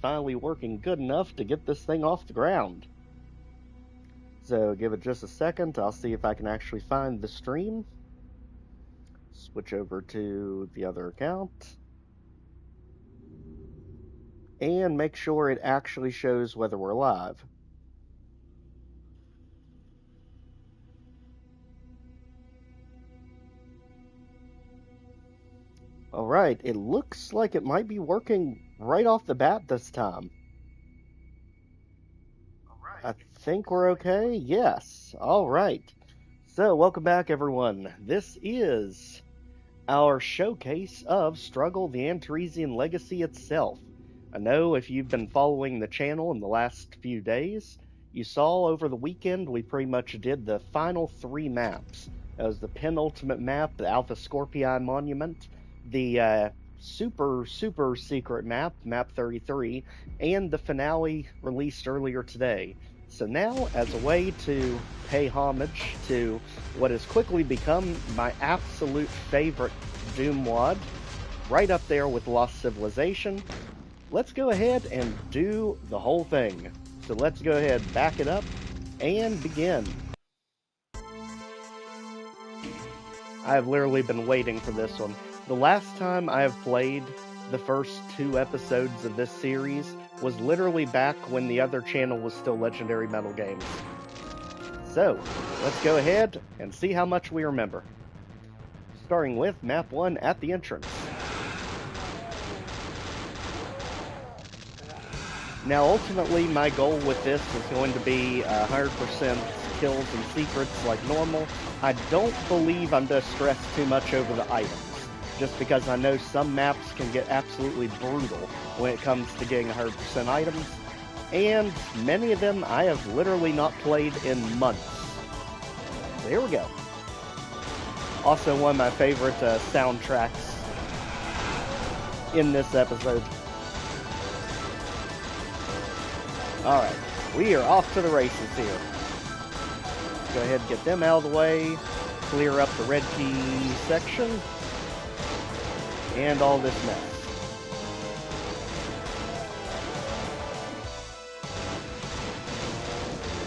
finally working good enough to get this thing off the ground. So give it just a second. I'll see if I can actually find the stream. Switch over to the other account. And make sure it actually shows whether we're live. Alright, it looks like it might be working right off the bat this time. I think we're okay. Yes. Alright. So, welcome back, everyone. This is our showcase of Struggle The Antaresian Legacy itself. I know if you've been following the channel in the last few days, you saw over the weekend we pretty much did the final 3 maps. That was the penultimate map, the Alpha Scorpion Monument, the super secret map, Map 33, and the finale released earlier today. So now, as a way to pay homage to what has quickly become my absolute favorite Dual-Weild, right up there with Lost Civilization, let's go ahead and do the whole thing. So let's go ahead, back it up, and begin. I have literally been waiting for this one. The last time I have played the first 2 episodes of this series was literally back when the other channel was still Legendary Metal Games. So, let's go ahead and see how much we remember. Starting with Map 1 at the entrance. Now, ultimately, my goal with this is going to be 100% kills and secrets like normal. I don't believe I'm going to stress too much over the items, just because I know some maps can get absolutely brutal when it comes to getting 100% items, and many of them I have literally not played in months. So here we go. Also one of my favorite soundtracks in this episode. Alright, we are off to the races here. Go ahead and get them out of the way, clear up the red key section, and all this mess.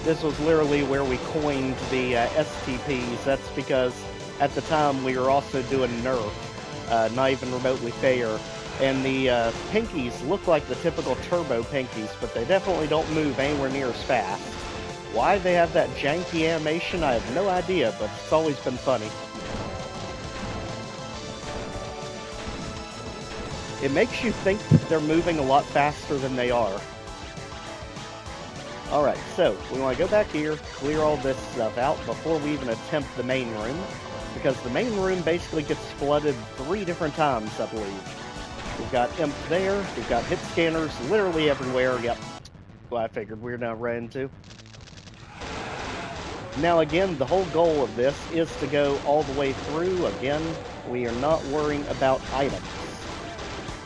This was literally where we coined the STPs. That's because at the time we were also doing Nerf, not even remotely fair. And the pinkies look like the typical turbo pinkies, but they definitely don't move anywhere near as fast. Why they have that janky animation, I have no idea, but it's always been funny. It makes you think they're moving a lot faster than they are. Alright, so we want to go back here, clear all this stuff out before we even attempt the main room, because the main room basically gets flooded 3 different times, I believe. We've got imp there, we've got hit scanners literally everywhere. Yep, well, I figured we're now running into. Now again, the whole goal of this is to go all the way through. Again, we are not worrying about items.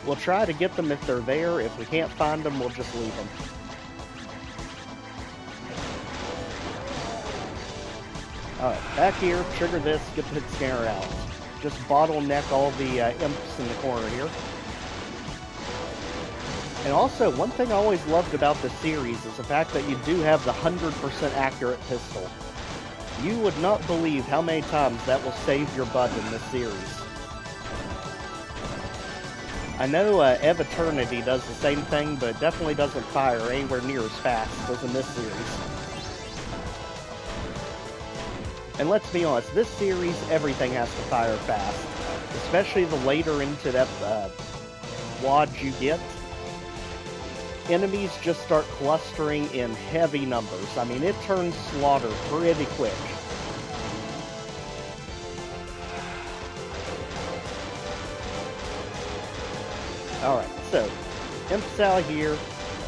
We'll try to get them if they're there. If we can't find them, we'll just leave them. Alright, back here, trigger this, get the hit scanner out. Just bottleneck all the imps in the corner here. And also, one thing I always loved about this series is the fact that you do have the 100% accurate pistol. You would not believe how many times that will save your butt in this series. I know Ev Eternity does the same thing, but it definitely doesn't fire anywhere near as fast as in this series. And let's be honest, this series, everything has to fire fast. Especially the later into that WAD you get. Enemies just start clustering in heavy numbers. I mean, it turns slaughter pretty quick. Alright, so, imps out here.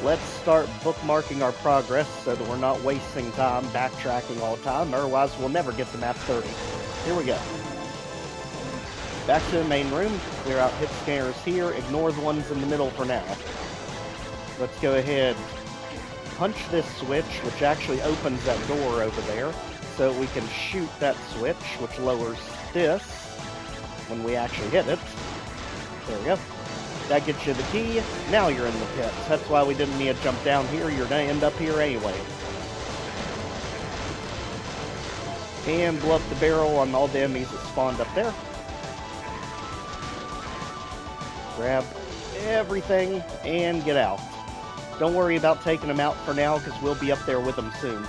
Let's start bookmarking our progress so that we're not wasting time backtracking all the time, otherwise we'll never get to map 30. Here we go. Back to the main room, clear out hit scanners here, ignore the ones in the middle for now. Let's go ahead, punch this switch, which actually opens that door over there, so we can shoot that switch, which lowers this when we actually hit it. There we go. That gets you the key. Now you're in the pits. That's why we didn't need to jump down here. You're going to end up here anyway. And blow up the barrel on all the enemies that spawned up there. Grab everything and get out. Don't worry about taking them out for now, because we'll be up there with them soon.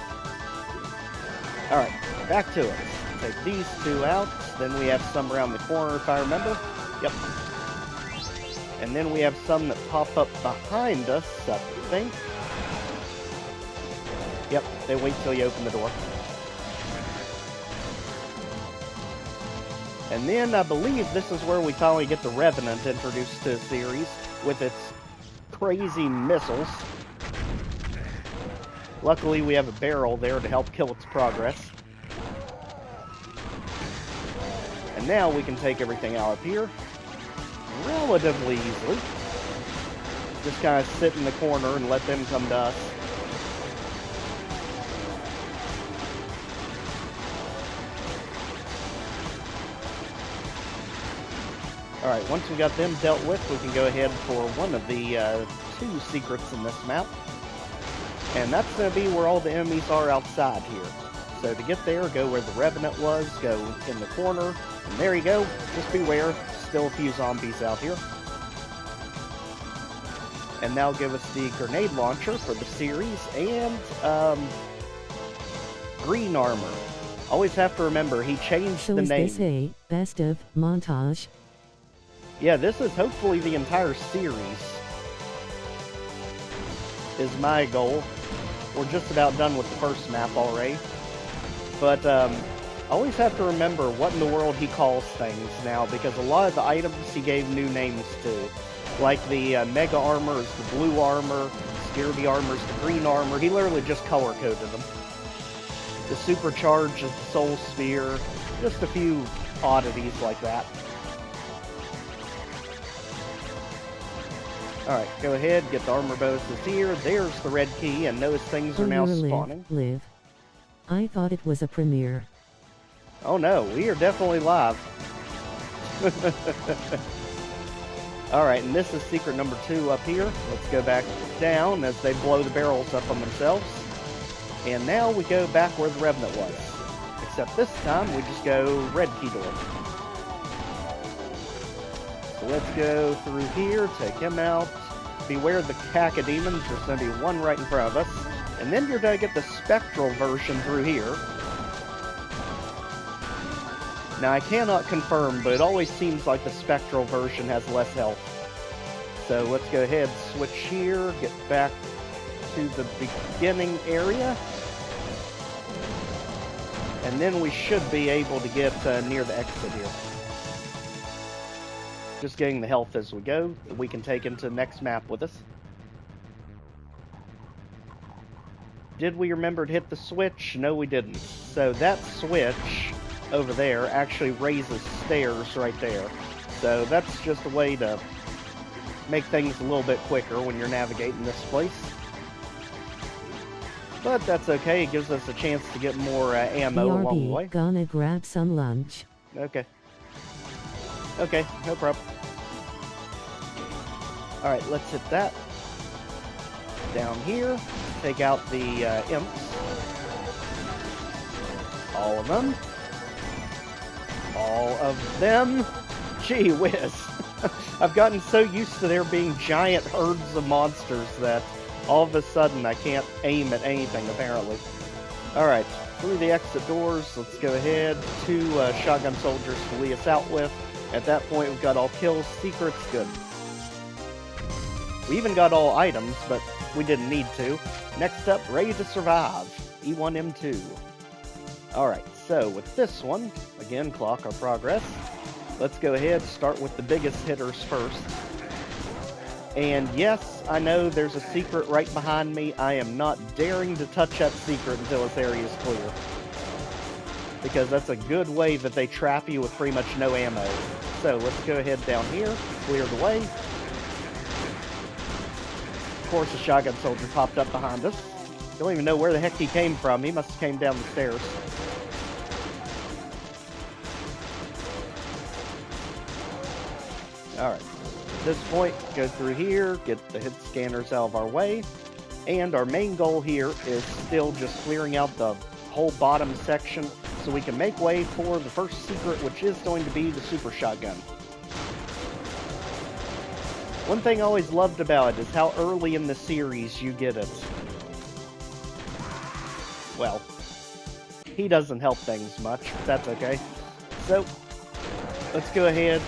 Alright, back to it. Take these two out. Then we have some around the corner, if I remember. Yep. And then we have some that pop up behind us, I think. Yep, they wait till you open the door. And then I believe this is where we finally get the Revenant introduced to the series with its crazy missiles. Luckily we have a barrel there to help kill its progress. And now we can take everything out of here relatively easily. Just kind of sit in the corner and let them come to us. Alright, once we got them dealt with, we can go ahead for one of the two secrets in this map. And that's going to be where all the enemies are outside here. So to get there, go where the Revenant was, go in the corner, and there you go. Just beware, still a few zombies out here. And that'll give us the grenade launcher for the series, and green armor. Always have to remember, he changed the name. So is this a best of montage? Yeah, this is hopefully the entire series, is my goal. We're just about done with the first map already. But always have to remember what in the world he calls things now, because a lot of the items he gave new names to. Like the Mega Armor is the blue armor, Security Armor is the green armor. He literally just color-coded them. The Supercharge is the Soul Sphere. Just a few oddities like that. Alright, go ahead, get the armor bonuses here. There's the red key, and those things are now spawning. Live. I thought it was a premiere. Oh no, we are definitely live. Alright, and this is secret number 2 up here. Let's go back down as they blow the barrels up on themselves. And now we go back where the Revenant was. Except this time, we just go red key door. So let's go through here, take him out. Beware the Cacodemons, there's going to be one right in front of us. And then you're going to get the Spectral version through here. Now I cannot confirm, but it always seems like the Spectral version has less health. So let's go ahead, switch here, get back to the beginning area. And then we should be able to get near the exit here. Just getting the health as we go, we can take into the next map with us. Did we remember to hit the switch? No, we didn't. So that switch over there actually raises stairs right there. So that's just a way to make things a little bit quicker when you're navigating this place. But that's okay, it gives us a chance to get more ammo along the way. Gonna grab some lunch. Okay. Okay, no problem. Alright, let's hit that. Down here, take out the imps. All of them. All of them. Gee whiz. I've gotten so used to there being giant herds of monsters that all of a sudden I can't aim at anything, apparently. Alright, through the exit doors, let's go ahead. 2 shotgun soldiers to lead us out with. At that point, we've got all kills, secrets, good. We even got all items, but we didn't need to. Next up, Ready to Survive, E1, M2. Alright, so with this one, again, clock our progress. Let's go ahead, start with the biggest hitters first. And yes, I know there's a secret right behind me. I am not daring to touch that secret until this area is clear. Because that's a good way that they trap you with pretty much no ammo. So let's go ahead down here, clear the way. Of course, a shotgun soldier popped up behind us. Don't even know where the heck he came from. He must have came down the stairs. Alright. At this point, go through here, get the hit scanners out of our way, and our main goal here is still just clearing out the whole bottom section so we can make way for the first secret, which is going to be the super shotgun. One thing I always loved about it is how early in the series you get it. Well, he doesn't help things much, but that's okay. So, let's go ahead,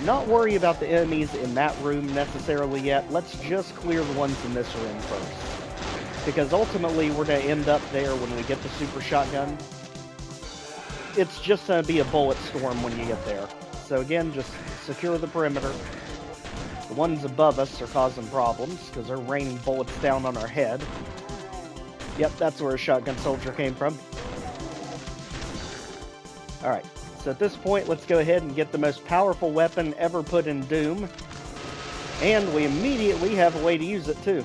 not worry about the enemies in that room necessarily yet. Let's just clear the ones in this room first. Because ultimately, we're going to end up there when we get the super shotgun. It's just going to be a bullet storm when you get there. So again, just secure the perimeter. The ones above us are causing problems, because they're raining bullets down on our head. Yep, that's where a shotgun soldier came from. Alright, so at this point, let's go ahead and get the most powerful weapon ever put in Doom. And we immediately have a way to use it, too.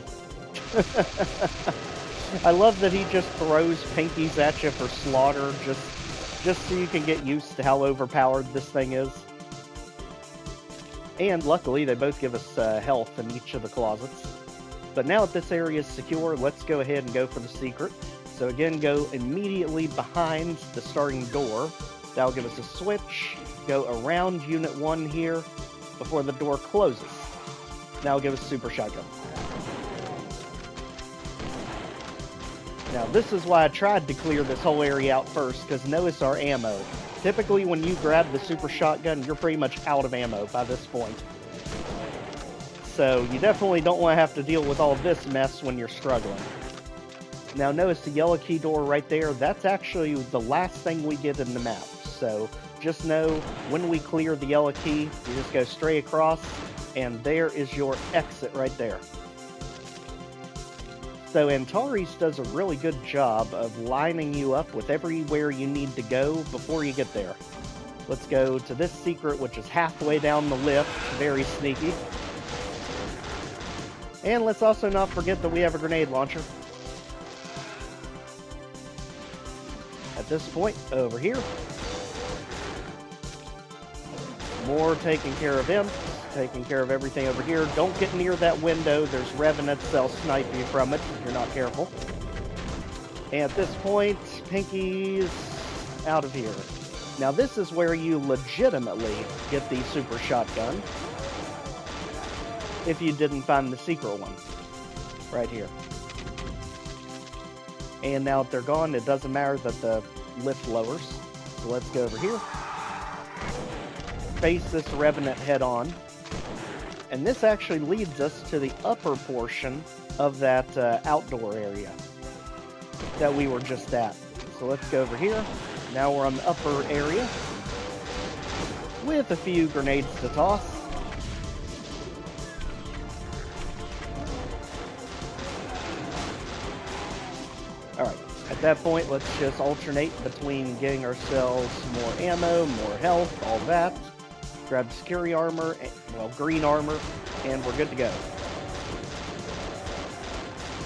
I love that he just throws pinkies at you for slaughter, just so you can get used to how overpowered this thing is. And luckily, they both give us health in each of the closets. But now that this area is secure, let's go ahead and go for the secret. So again, go immediately behind the starting door. That'll give us a switch. Go around Unit 1 here before the door closes. That'll give us super shotgun. Now this is why I tried to clear this whole area out first, because notice our ammo. Typically when you grab the super shotgun, you're pretty much out of ammo by this point. So you definitely don't want to have to deal with all this mess when you're struggling. Now notice the yellow key door right there, that's actually the last thing we get in the map. So just know when we clear the yellow key, you just go straight across, and there is your exit right there. So Antaresia does a really good job of lining you up with everywhere you need to go before you get there. Let's go to this secret, which is halfway down the lift. Very sneaky. And let's also not forget that we have a grenade launcher. At this point, over here. More taking care of him. Taking care of everything over here. Don't get near that window. There's Revenants that'll snipe you from it if you're not careful. And at this point, Pinky's out of here. Now this is where you legitimately get the super shotgun. If you didn't find the secret one. Right here. And now that they're gone, it doesn't matter that the lift lowers. So let's go over here. Face this Revenant head on. And this actually leads us to the upper portion of that outdoor area that we were just at. So let's go over here. Now we're on the upper area with a few grenades to toss. Alright, at that point, let's just alternate between getting ourselves more ammo, more health, all that. Grab security armor, well, green armor, and we're good to go.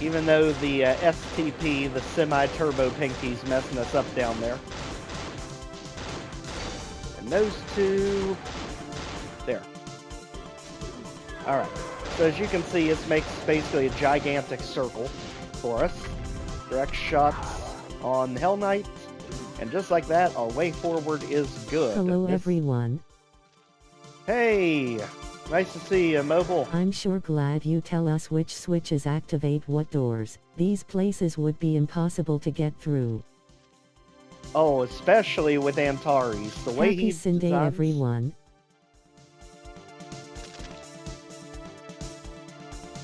Even though the STP, the semi-turbo pinky's messing us up down there. And those two, there. Alright, so as you can see, it makes basically a gigantic circle for us. Direct shots on Hell Knight, and just like that, our way forward is good. Hello everyone. Hey, nice to see you, Mobile. I'm sure glad you tell us which switches activate what doors. These places would be impossible to get through. Oh, especially with Antaresia. The way Happy he Sunday designs... everyone.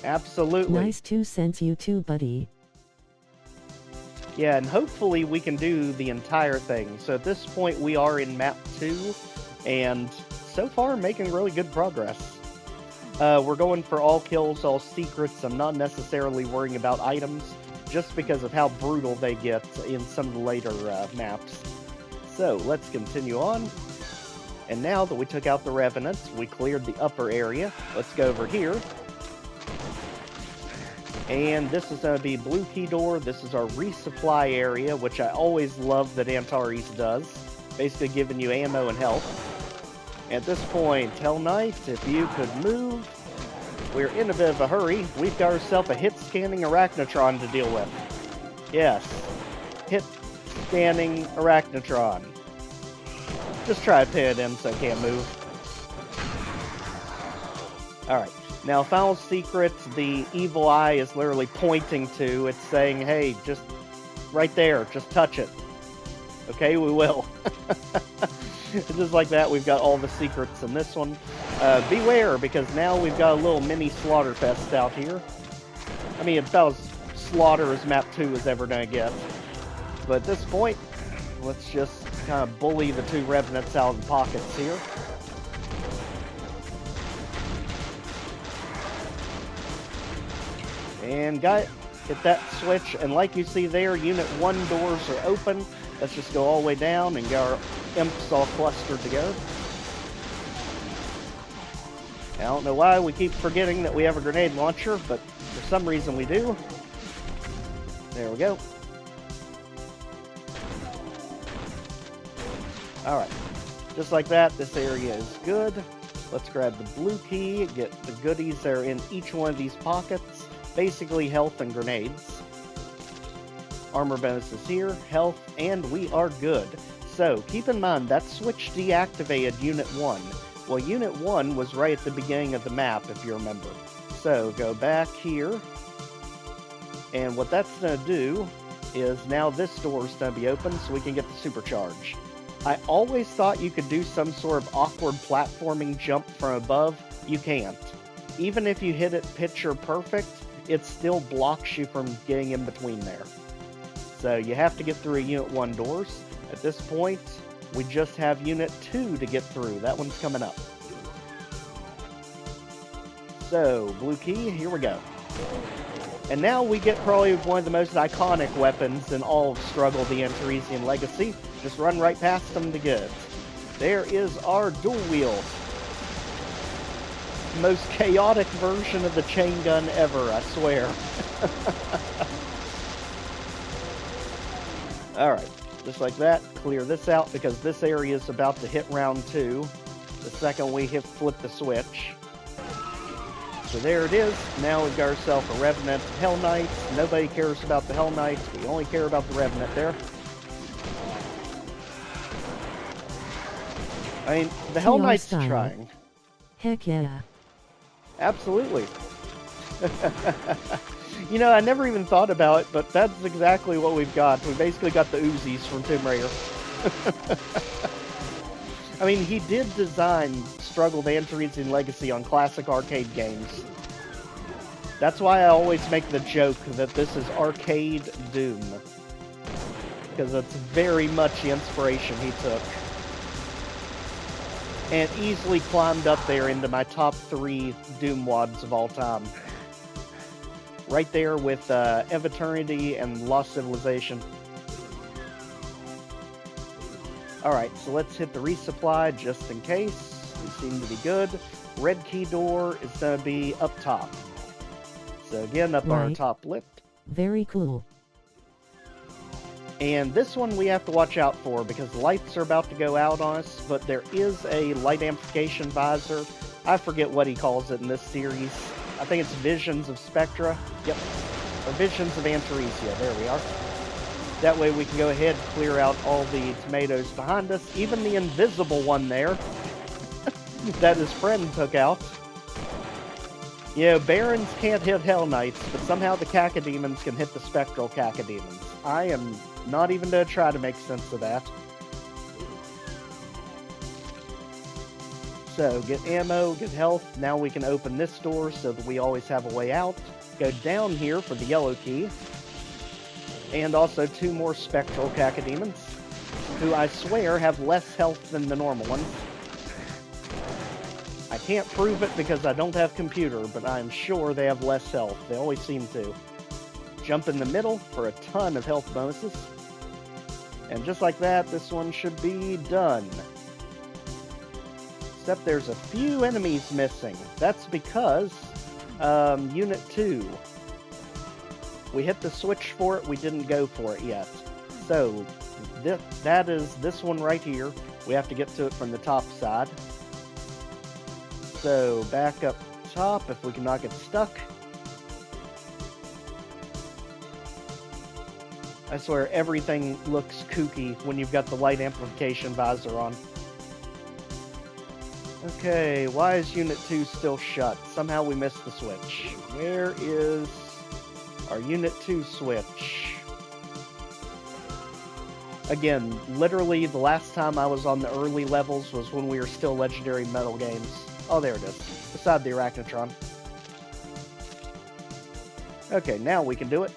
Absolutely. Nice 2 cents you too, buddy. Yeah, and hopefully we can do the entire thing. So at this point we are in map 2, and so far making really good progress. We're going for all kills, all secrets. I'm not necessarily worrying about items, just because of how brutal they get in some of the later maps. So let's continue on. And now that we took out the Revenants, we cleared the upper area. Let's go over here. And this is going to be blue key door. This is our resupply area, which I always love that Antaresia does. Basically giving you ammo and health. At this point, Hell Knight, if you could move. we're in a bit of a hurry. We've got ourselves a hit-scanning Arachnotron to deal with. Yes, hit-scanning Arachnotron. Just try to pin it in so it can't move. Alright, now final secret, the evil eye is literally pointing to, it's saying, hey, just right there, just touch it. Okay, we will. Just like that, we've got all the secrets in this one. Beware, because now we've got a little mini Slaughterfest out here. I mean, about as slaughter as Map 2 is ever going to get. But at this point, let's just kind of bully the two Revenants out of the pockets here. And got it. Hit that switch, and like you see there, Unit 1 doors are open. Let's just go all the way down and get our imps all clustered together. I don't know why we keep forgetting that we have a grenade launcher, but for some reason we do. There we go. Alright, just like that, this area is good. Let's grab the blue key, get the goodies that are in each one of these pockets. Basically health and grenades. Armor bonuses here, health, and we are good. So, keep in mind, that switch deactivated Unit 1. Well, Unit 1 was right at the beginning of the map, if you remember. So, go back here. And what that's going to do is now this door is going to be open so we can get the supercharge. I always thought you could do some sort of awkward platforming jump from above. You can't. Even if you hit it picture perfect, it still blocks you from getting in between there. So you have to get through Unit 1 doors. At this point, we just have Unit 2 to get through. That one's coming up. So, blue key, here we go. And now we get probably one of the most iconic weapons in all of Struggle The Antaresian Legacy. Just run right past them to get it. There is our Dual-Weild. Most chaotic version of the chain gun ever, I swear. Alright, just like that, clear this out because this area is about to hit round 2. The second we flip the switch. So there it is. Now we've got ourselves a Revenant Hell Knights. Nobody cares about the Hell Knights. We only care about the Revenant there. I mean, the Hell Knight's trying. Heck yeah. Absolutely. You know, I never even thought about it, but that's exactly what we've got. We basically got the Uzis from Tomb Raider. I mean, he did design Struggle The Antaresian Legacy on classic arcade games. That's why I always make the joke that this is arcade Doom. Because that's very much the inspiration he took. And easily climbed up there into my top 3 Doom wads of all time. Right there with Of Eternity and Lost Civilization. Alright, so let's hit the resupply just in case. We seem to be good. Red key door is going to be up top. So again, up on our top lip. Very cool. And this one we have to watch out for because the lights are about to go out on us, but there is a light amplification visor. I forget what he calls it in this series. I think it's Visions of Spectre. Yep. Or Visions of Antaresia. There we are. That way we can go ahead and clear out all the tomatoes behind us. Even the invisible one there that his friend took out. You know, Barons can't hit Hell Knights, but somehow the Cacodemons can hit the Spectral Cacodemons. I am not even going to try to make sense of that. So, get ammo, get health. Now we can open this door so that we always have a way out. Go down here for the yellow key. And also 2 more Spectral Cacodemons, who I swear have less health than the normal ones. I can't prove it because I don't have computer, but I'm sure they have less health. They always seem to. Jump in the middle for a ton of health bonuses. And just like that, this one should be done. Except there's a few enemies missing. That's because Unit 2. We hit the switch for it, we didn't go for it yet. So, that is this one right here. We have to get to it from the top side. So, back up top if we can not get stuck. I swear, everything looks kooky when you've got the light amplification visor on. Okay, why is Unit 2 still shut? Somehow we missed the switch. Where is our Unit 2 switch? Again, literally the last time I was on the early levels was when we were still Legendary Metal games. Oh, there it is. Beside the Arachnotron. Okay, now we can do it.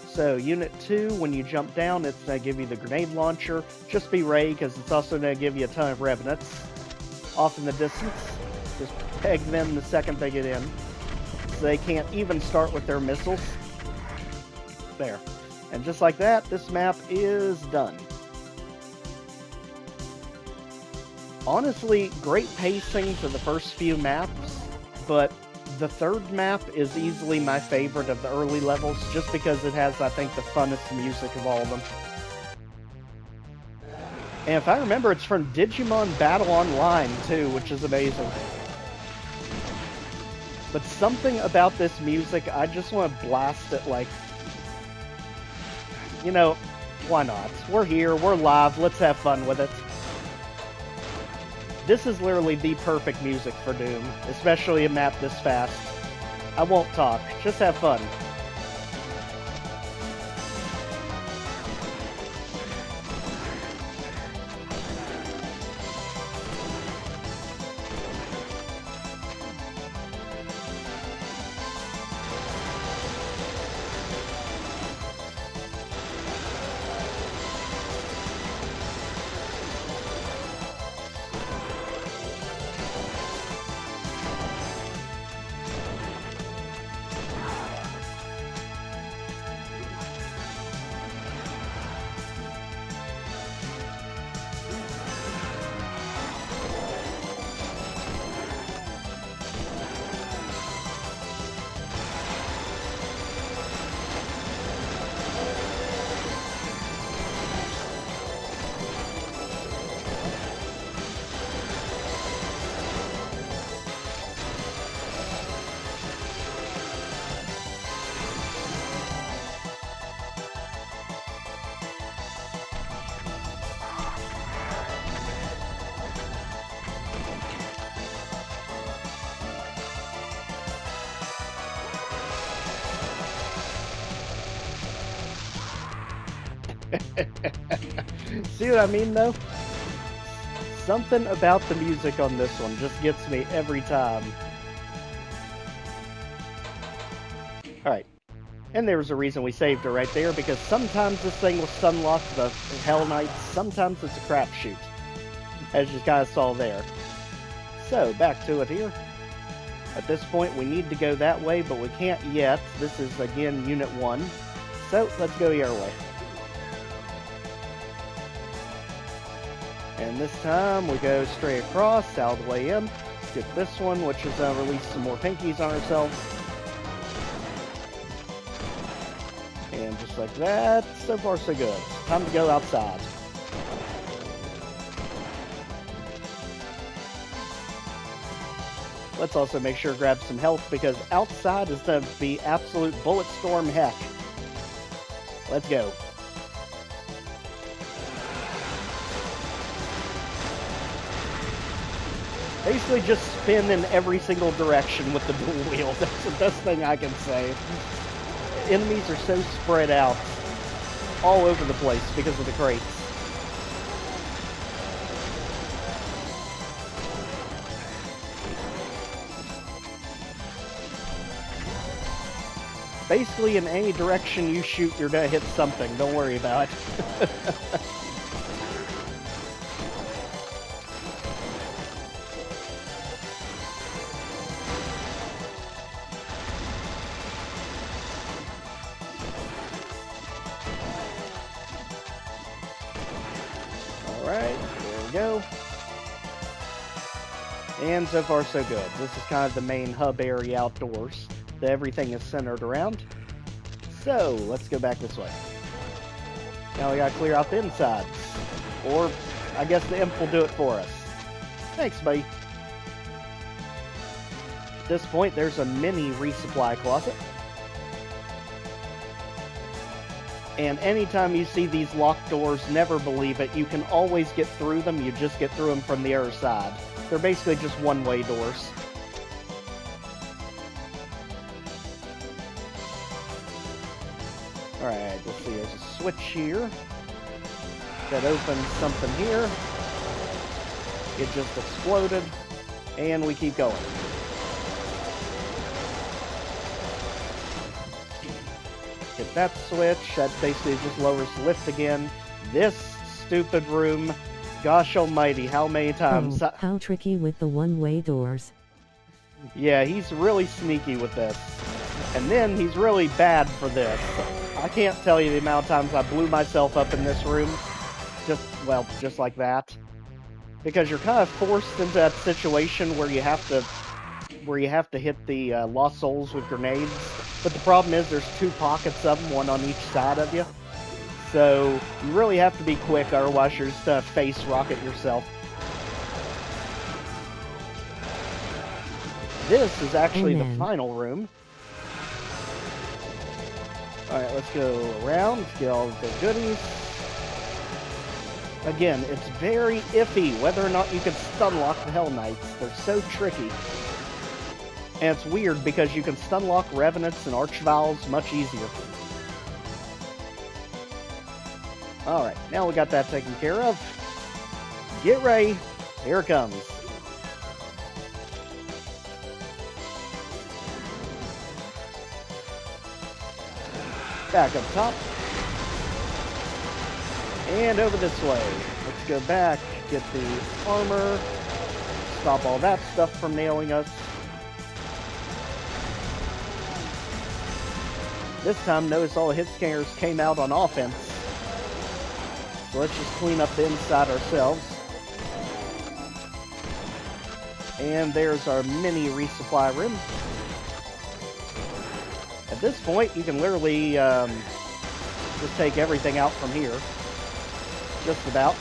So, Unit 2, when you jump down, it's going to give you the grenade launcher. Just be ready, because it's also going to give you a ton of Revenants. Off in the distance. Just peg them the second they get in. So they can't even start with their missiles. There. And just like that, this map is done. Honestly, great pacing to the first few maps, but the third map is easily my favorite of the early levels, just because it has, I think, the funnest music of all of them. And if I remember, it's from Digimon Battle Online, too, which is amazing. But something about this music, I just want to blast it like... You know, why not? We're here, we're live, let's have fun with it. This is literally the perfect music for Doom, especially a map this fast. I won't talk, just have fun. See what I mean, though? Something about the music on this one just gets me every time. Alright. And there was a reason we saved her right there, because sometimes this thing will stunlock the Hell Knights, sometimes it's a crapshoot. As you guys saw there. So, back to it here. At this point, we need to go that way, but we can't yet. This is, again, Unit 1. So, let's go your way. And this time, we go straight across, out of the way in. Get this one, which is release some more pinkies on ourselves. And just like that, so far so good. Time to go outside. Let's also make sure to grab some health, because outside is going to be absolute bullet storm heck. Let's go. Basically just spin in every single direction with the Dual-Weild. That's the best thing I can say. Enemies are so spread out all over the place because of the crates. Basically, in any direction you shoot, you're gonna hit something. Don't worry about it. Alright, there we go. And so far so good. This is kind of the main hub area outdoors that everything is centered around. So, let's go back this way. Now we gotta clear out the insides. Or, I guess the imp will do it for us. Thanks, buddy. At this point, there's a mini resupply closet. And anytime you see these locked doors, never believe it. You can always get through them. You just get through them from the other side. They're basically just one-way doors. Alright, let's see. There's a switch here that opens something here. It just exploded. And we keep going. Hit that switch. That basically just lowers the lift again. This stupid room. Gosh almighty, how many times? Oh, how tricky with the one-way doors. Yeah, he's really sneaky with this. And then he's really bad for this. I can't tell you the amount of times I blew myself up in this room. Just like that. Because you're kind of forced into that situation where you have to hit the lost souls with grenades. But the problem is there's two pockets of them, one on each side of you. So you really have to be quick, otherwise you're just gonna face rocket yourself. This is actually the final room. Alright, let's go around, let's get all the goodies. Again, it's very iffy whether or not you can stunlock the Hell Knights. They're so tricky. And it's weird because you can stunlock Revenants and Archviles much easier. Alright, now we got that taken care of. Get ready. Here it comes. Back up top. And over this way. Let's go back, get the armor, stop all that stuff from nailing us. This time, notice all the hit scanners came out on offense. So let's just clean up the inside ourselves. And there's our mini resupply room. At this point, you can literally just take everything out from here. Just about.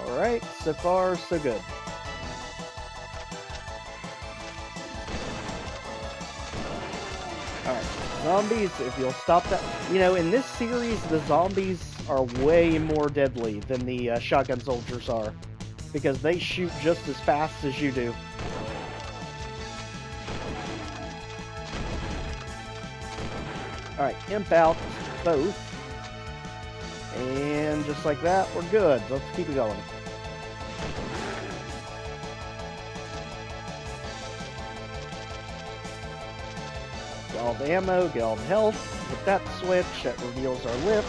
Alright, so far so good. Alright, zombies, if you'll stop that. You know, in this series, the zombies are way more deadly than the shotgun soldiers are. Because they shoot just as fast as you do. Alright, imp out both. And just like that, we're good. Let's keep it going. Get all the ammo, get all the health. Hit that switch, that reveals our lift.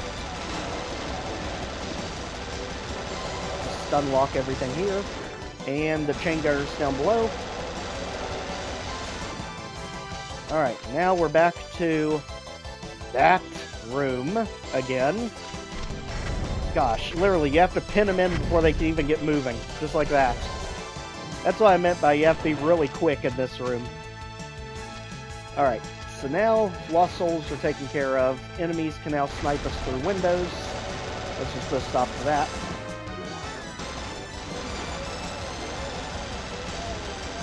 Just unlock everything here. And the chain gunners down below. Alright, now we're back to that room again. Gosh, literally, you have to pin them in before they can even get moving. Just like that. That's what I meant by you have to be really quick in this room. Alright, so now Lost Souls are taken care of. Enemies can now snipe us through windows. Let's just put a stop to that.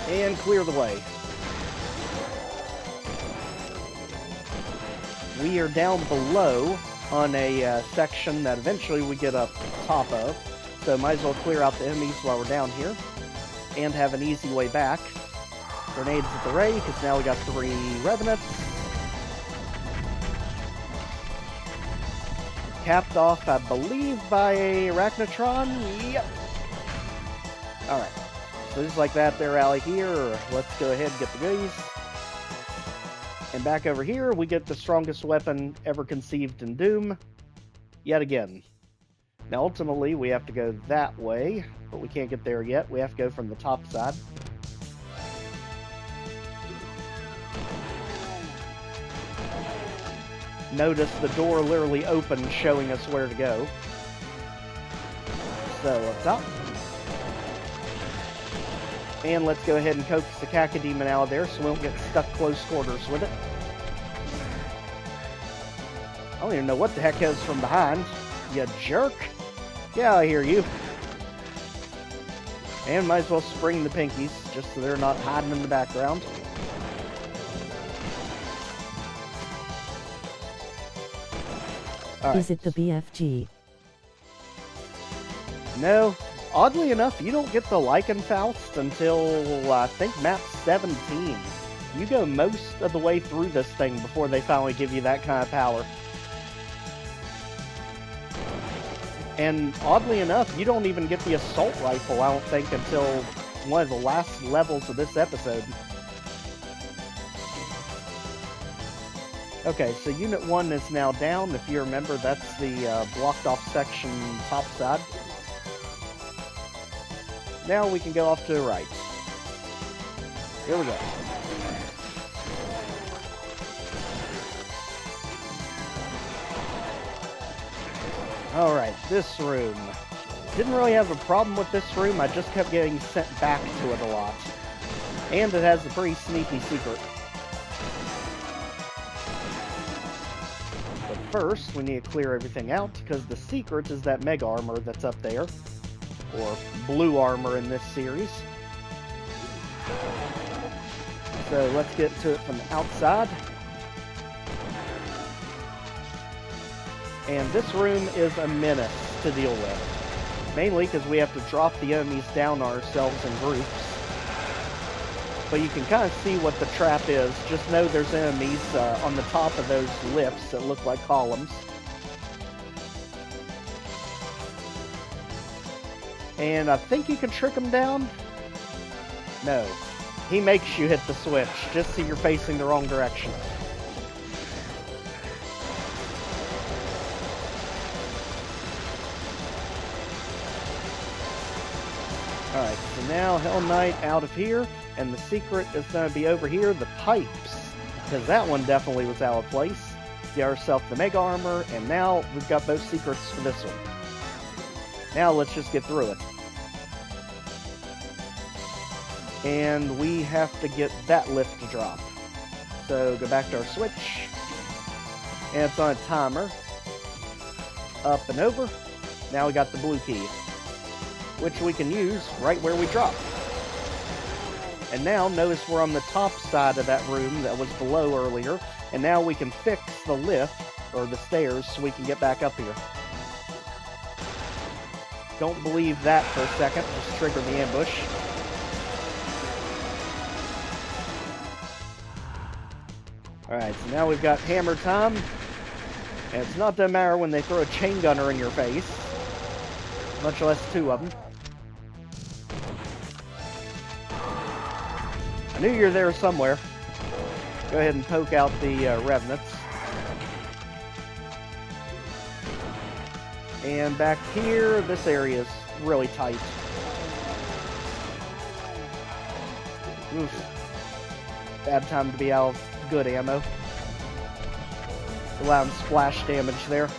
And clear the way. We are down below on a section that eventually we get up top of. So might as well clear out the enemies while we're down here. And have an easy way back. Grenades at the ready, because now we got 3 Revenants. Capped off, I believe, by a Arachnotron. Yep. Alright. So just like that, their rally here. Let's go ahead and get the goodies. And back over here, we get the strongest weapon ever conceived in Doom. Yet again. Now, ultimately, we have to go that way, but we can't get there yet. We have to go from the top side. Notice the door literally opens, showing us where to go. So, up top. And let's go ahead and coax the Cacodemon out of there so we don't get stuck close quarters with it. I don't even know what the heck is from behind. You jerk. Yeah, I hear you. And might as well spring the pinkies, just so they're not hiding in the background. All right. Is it the BFG? No. Oddly enough, you don't get the Lycanfaust until, I think, map 17. You go most of the way through this thing before they finally give you that kind of power. And oddly enough, you don't even get the assault rifle, I don't think, until one of the last levels of this episode. Okay, so Unit 1 is now down. If you remember, that's the blocked off section top side. Now we can go off to the right. Here we go. Alright, this room. Didn't really have a problem with this room, I just kept getting sent back to it a lot. And it has a pretty sneaky secret. But first, we need to clear everything out, because the secret is that mega armor that's up there. Or blue armor in this series. So let's get to it from the outside. And this room is a menace to deal with. Mainly because we have to drop the enemies down ourselves in groups. But you can kind of see what the trap is. Just know there's enemies on the top of those lifts that look like columns. And I think you can trick him down? No. He makes you hit the switch, just so you're facing the wrong direction. Alright, so now Hell Knight out of here, and the secret is going to be over here, the pipes. Because that one definitely was out of place. Get ourselves the mega armor, and now we've got both secrets for this one. Now let's just get through it. And we have to get that lift to drop. So go back to our switch. And it's on a timer. Up and over. Now we got the blue key, which we can use right where we drop. And now notice we're on the top side of that room that was below earlier. And now we can fix the lift, or the stairs, so we can get back up here. Don't believe that for a second, just trigger the ambush. Alright, so now we've got hammer time. And it's not that matter when they throw a chain gunner in your face. Much less two of them. I knew you were there somewhere. Go ahead and poke out the Revenants. And back here, this area is really tight. Oof. Bad time to be out of good ammo. Allowing splash damage there.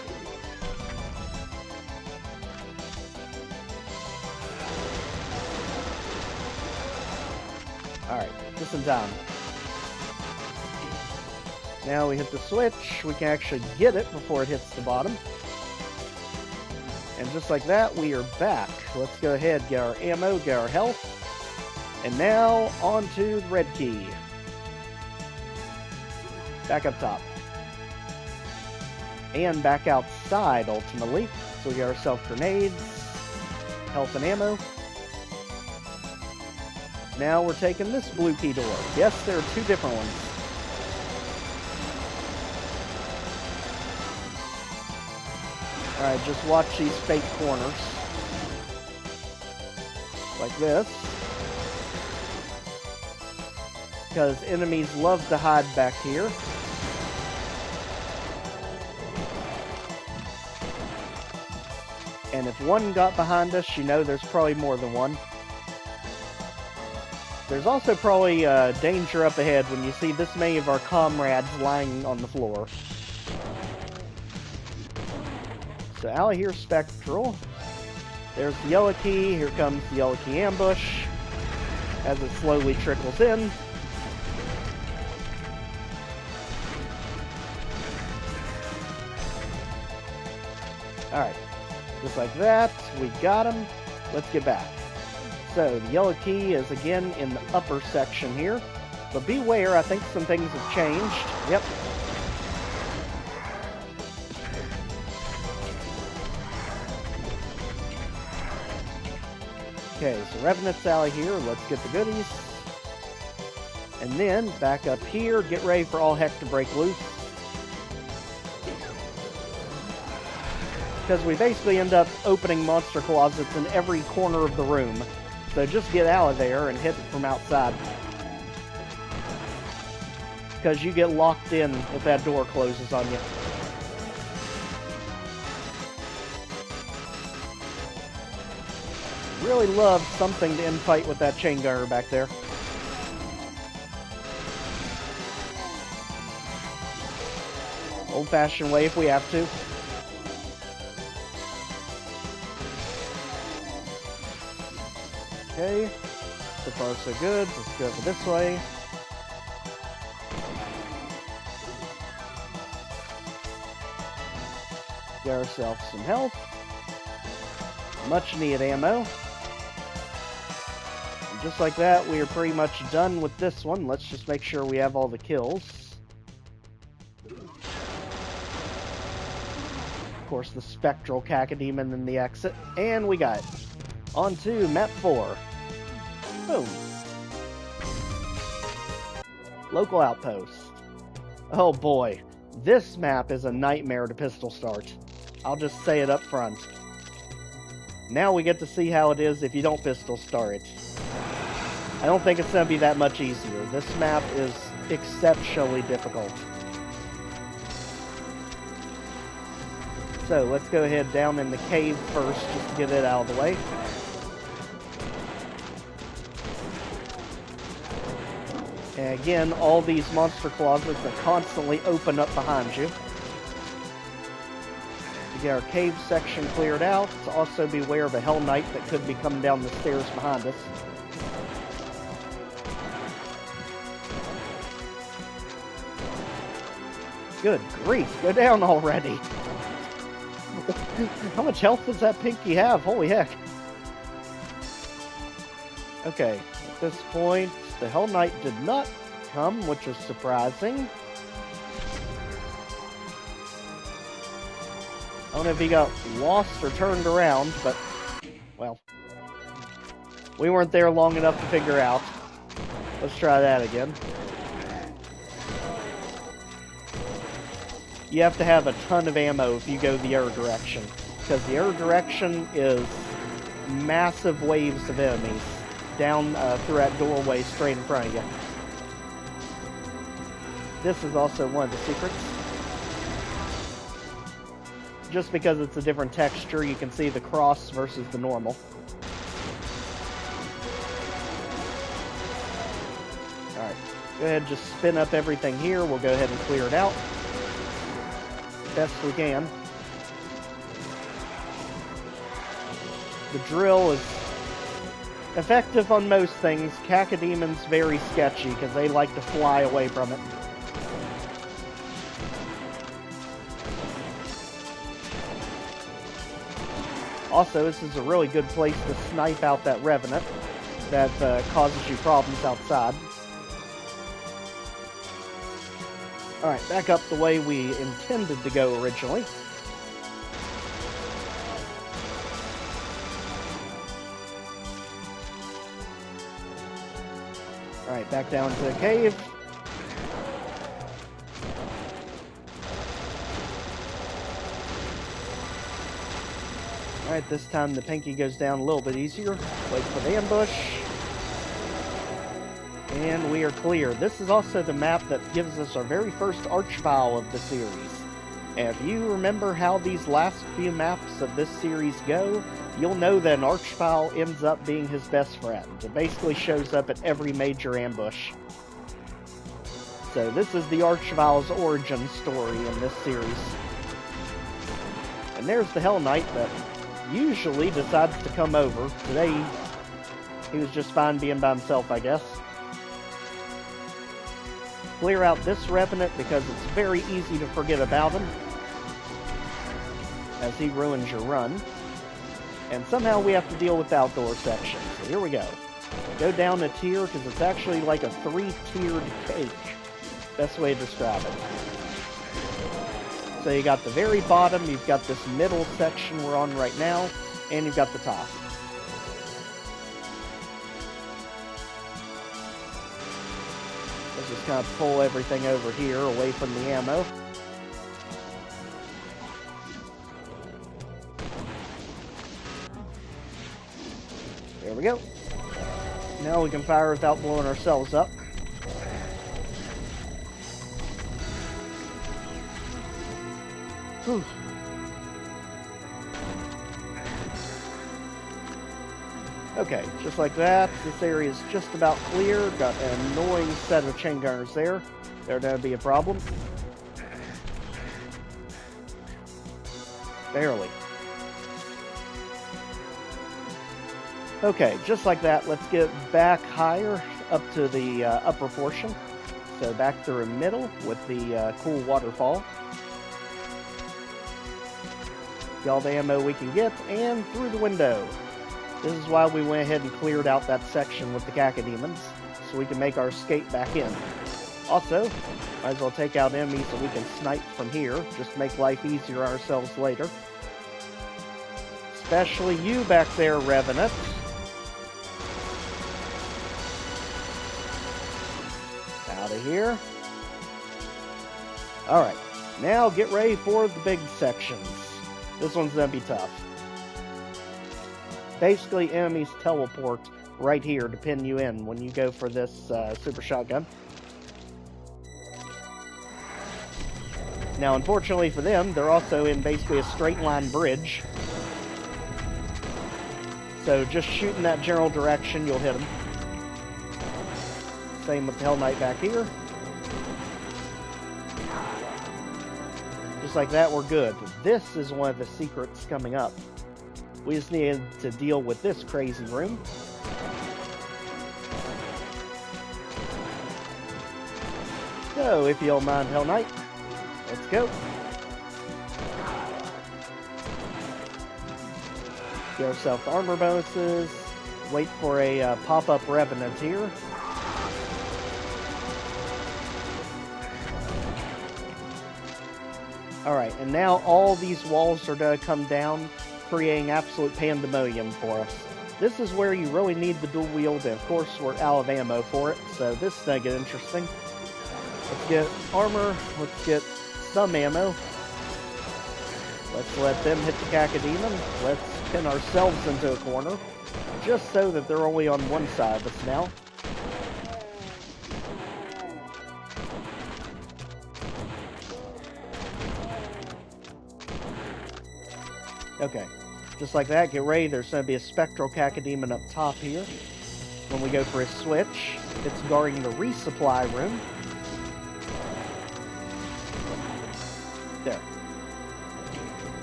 Alright, just in time. Now we hit the switch. We can actually get it before it hits the bottom. And just like that, we are back. Let's go ahead, get our ammo, get our health. And now, on to the red key. Back up top. And back outside, ultimately. So we get ourselves grenades, health and ammo. Now we're taking this blue key door. Yes, there are two different ones. Alright, just watch these fake corners. Like this. Because enemies love to hide back here. And if one got behind us, you know there's probably more than one. There's also probably danger up ahead when you see this many of our comrades lying on the floor. So out of here, Spectral. There's the yellow key. Here comes the yellow key ambush. As it slowly trickles in. Alright. Just like that. We got him. Let's get back. So, the yellow key is again in the upper section here. But beware, I think some things have changed. Yep. Okay, so Revenant's out of here. Let's get the goodies. And then, back up here, get ready for all heck to break loose. Because we basically end up opening monster closets in every corner of the room. So just get out of there and hit it from outside. Because you get locked in if that door closes on you. Really love something to infight with that chain gunner back there. Old-fashioned way if we have to. Okay, so far so good. Let's go over this way. Get ourselves some health. Much needed ammo. And just like that, we are pretty much done with this one. Let's just make sure we have all the kills. Of course, the spectral Cacodemon in the exit. And we got it. On to map 4. Boom. Local Outpost. Oh boy. This map is a nightmare to pistol start. I'll just say it up front. Now we get to see how it is if you don't pistol start it. I don't think it's going to be that much easier. This map is exceptionally difficult. So let's go ahead down in the cave first just to get it out of the way. And again, all these monster closets that constantly open up behind you. To get our cave section cleared out. To also beware of a Hell Knight that could be coming down the stairs behind us. Good grief, go down already. How much health does that pinky have? Holy heck. Okay, at this point, the Hell Knight did not come, which was surprising. I don't know if he got lost or turned around, but, well, we weren't there long enough to figure out. Let's try that again. You have to have a ton of ammo if you go the other direction, because the other direction is massive waves of enemies down through that doorway straight in front of you. This is also one of the secrets. Just because it's a different texture, you can see the cross versus the normal. Alright, go ahead and just spin up everything here. We'll go ahead and clear it out best we can. The drill is effective on most things. Cacodemon's very sketchy because they like to fly away from it. Also, this is a really good place to snipe out that Revenant that causes you problems outside. Alright, back up the way we intended to go originally. Alright, back down to the cave. Alright, this time the pinky goes down a little bit easier. Wait for the ambush. And we are clear. This is also the map that gives us our very first Archvile of the series. And if you remember how these last few maps of this series go, you'll know that an Archvile ends up being his best friend. It basically shows up at every major ambush. So this is the Archvile's origin story in this series. And there's the Hell Knight that usually decides to come over. Today, he was just fine being by himself, I guess. Clear out this Revenant because it's very easy to forget about him, as he ruins your run. And somehow we have to deal with the outdoor section. So here we go. Go down a tier, because it's actually like a 3-tiered cake. Best way to describe it. So you got the very bottom, you've got this middle section we're on right now, and you've got the top. Let's just kind of pull everything over here away from the ammo. There we go. Now we can fire without blowing ourselves up. Whew. Okay, just like that, this area is just about clear. Got an annoying set of chain gunners there. They're going to be a problem. Barely. Okay, just like that, let's get back higher up to the upper portion. So back through the middle with the cool waterfall. Get all the ammo we can get, and through the window. This is why we went ahead and cleared out that section with the Cacodemons, so we can make our escape back in. Also, might as well take out enemies so we can snipe from here, just to make life easier on ourselves later. Especially you back there, Revenant. Out of here. Alright, now get ready for the big sections. This one's gonna be tough. Basically, enemies teleport right here to pin you in when you go for this super shotgun. Now, unfortunately for them, they're also in basically a straight line bridge. So just shoot in that general direction, you'll hit them. Same with the Hell Knight back here. Just like that, we're good. This is one of the secrets coming up. We just needed to deal with this crazy room. So, if you don't mind, Hell Knight, let's go. Get ourselves armor bonuses. Wait for a pop-up Revenant here. Alright, and now all these walls are going to come down, creating absolute pandemonium for us. This is where you really need the dual wield, and of course we're out of ammo for it, so this is going to get interesting. Let's get armor, let's get some ammo. Let's let them hit the Cacodemon. Let's pin ourselves into a corner, just so that they're only on one side of us now. Okay, just like that, get ready. There's going to be a spectral Cacodemon up top here. When we go for a switch, it's guarding the resupply room. There.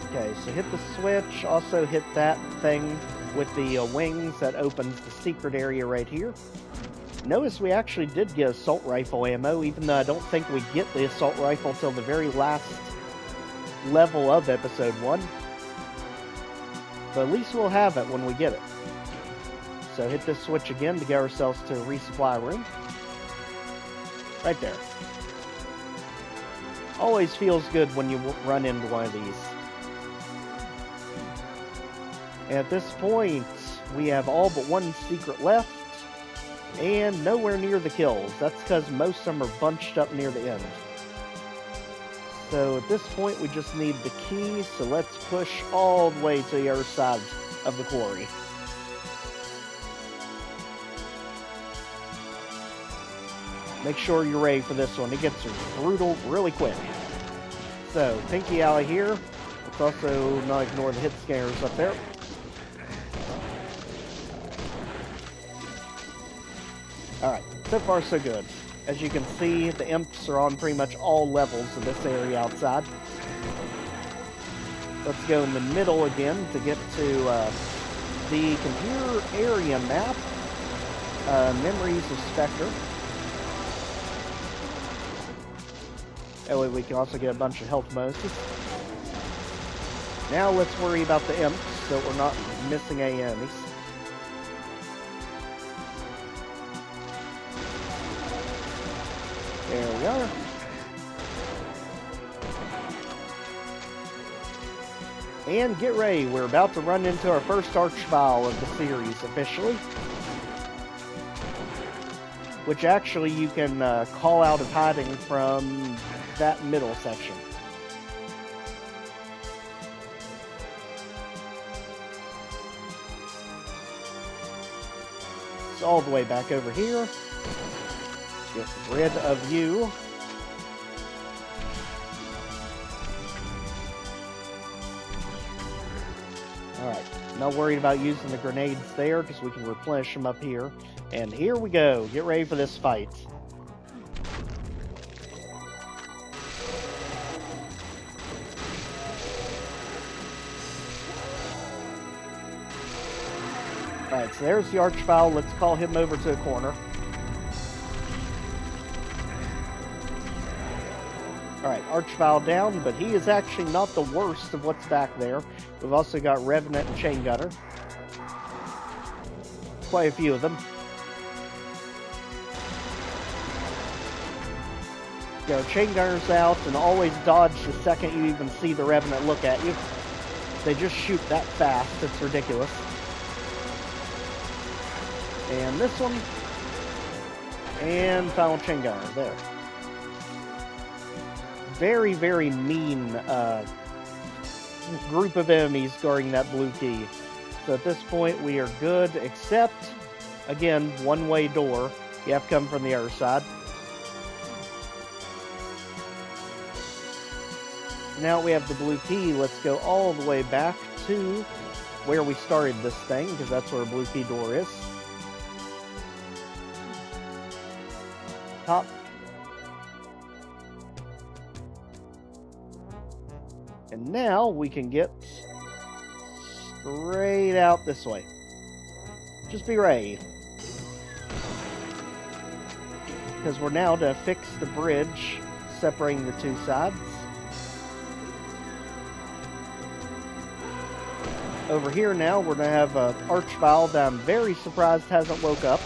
Okay, so hit the switch. Also hit that thing with the wings that opens the secret area right here. Notice we actually did get assault rifle ammo, even though I don't think we get the assault rifle till the very last level of episode 1. But at least we'll have it when we get it. So hit this switch again to get ourselves to a resupply room. Right there. Always feels good when you run into one of these. And at this point, we have all but one secret left, and nowhere near the kills. That's because most of them are bunched up near the end. So at this point, we just need the key, so let's push all the way to the other side of the quarry. Make sure you're ready for this one. It gets brutal really quick. So, Pinky out of here. Let's also not ignore the hit scanners up there. Alright, so far so good. As you can see, the imps are on pretty much all levels of this area outside. Let's go in the middle again to get to the computer area map. Memories of Spectre. That way we can also get a bunch of health bonuses. Now let's worry about the imps. so we're not missing any enemies. There we are. And get ready, we're about to run into our first Archvile of the series officially. Which actually you can call out of hiding from that middle section. It's all the way back over here. Get rid of you. Alright, not worried about using the grenades there because we can replenish them up here. And here we go. Get ready for this fight. Alright, so there's the Archvile. Let's call him over to a corner. Alright, Archvile down, but he is actually not the worst of what's back there. We've also got Revenant and Chain Gunner. Quite a few of them. Get our Chain Gunners out, and always dodge the second you even see the Revenant look at you. They just shoot that fast, it's ridiculous. And this one. And final Chain Gunner, there. Very, very mean group of enemies guarding that blue key. So at this point we are good, except, again, one-way door. You have to come from the other side. Now we have the blue key. Let's go all the way back to where we started this thing, because that's where a blue key door is. Top. And now we can get straight out this way. Just be ready. Because we're now to fix the bridge separating the two sides. Over here now, we're going to have an Archvile that I'm very surprised hasn't woke up.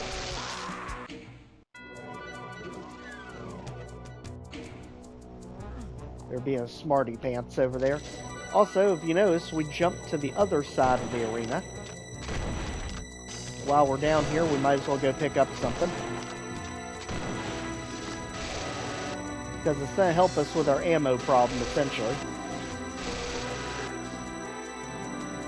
There being a smarty pants over there. Also, if you notice, we jumped to the other side of the arena. While we're down here, we might as well go pick up something. Because it's going to help us with our ammo problem, essentially.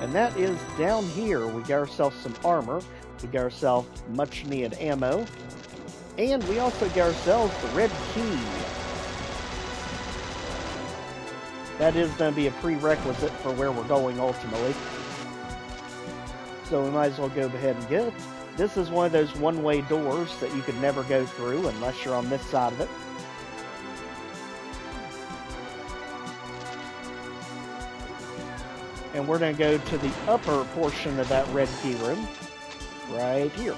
And that is down here. We got ourselves some armor. We got ourselves much needed ammo. And we also got ourselves the red key. That is going to be a prerequisite for where we're going ultimately. So we might as well go ahead and get it. This is one of those one-way doors that you could never go through unless you're on this side of it. And we're going to go to the upper portion of that red key room. Right here.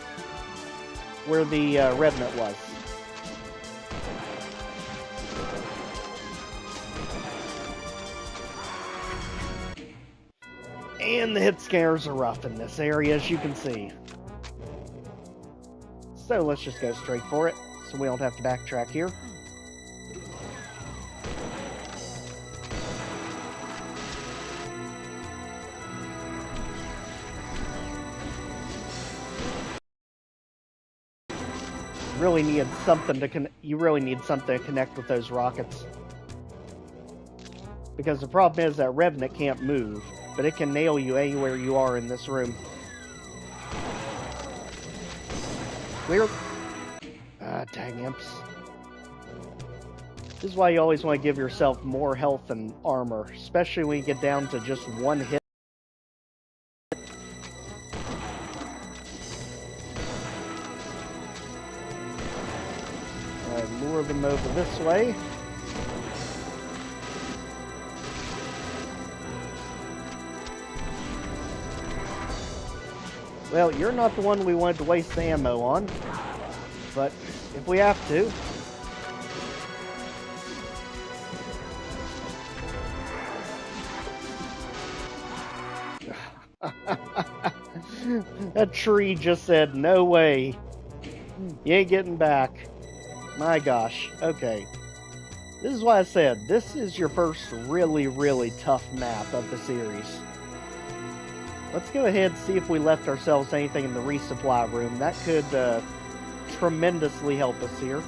Where the Revenant was. And the hit scares are rough in this area, as you can see. So let's just go straight for it, so we don't have to backtrack here. Really need something to you really need something to connect with those rockets. Because the problem is that Revenant can't move, but it can nail you anywhere you are in this room. Clear. Dang imps. This is why you always want to give yourself more health and armor, especially when you get down to just one hit. Lure them over this way. Well, you're not the one we wanted to waste the ammo on, but if we have to. That tree just said, no way. You ain't getting back. My gosh. Okay. This is why I said, this is your first really, really tough map of the series. Let's go ahead and see if we left ourselves anything in the resupply room. That could tremendously help us here.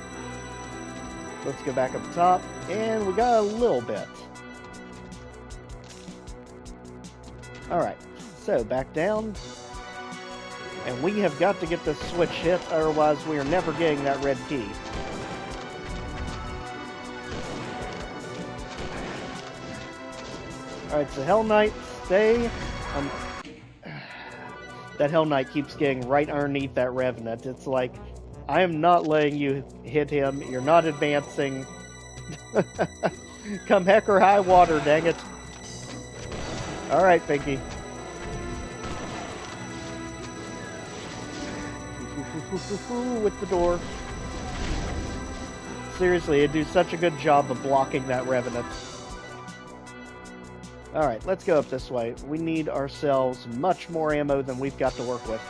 Let's go back up top, and we got a little bit. Alright, so back down. And we have got to get this switch hit, otherwise we are never getting that red key. Alright, so Hell Knight, stay. That Hell Knight keeps getting right underneath that Revenant. It's like, I am not letting you hit him. You're not advancing. Come heck or high water, dang it. Alright, Pinky. With the door. Seriously, it do such a good job of blocking that Revenant. Alright, let's go up this way. We need ourselves much more ammo than we've got to work with.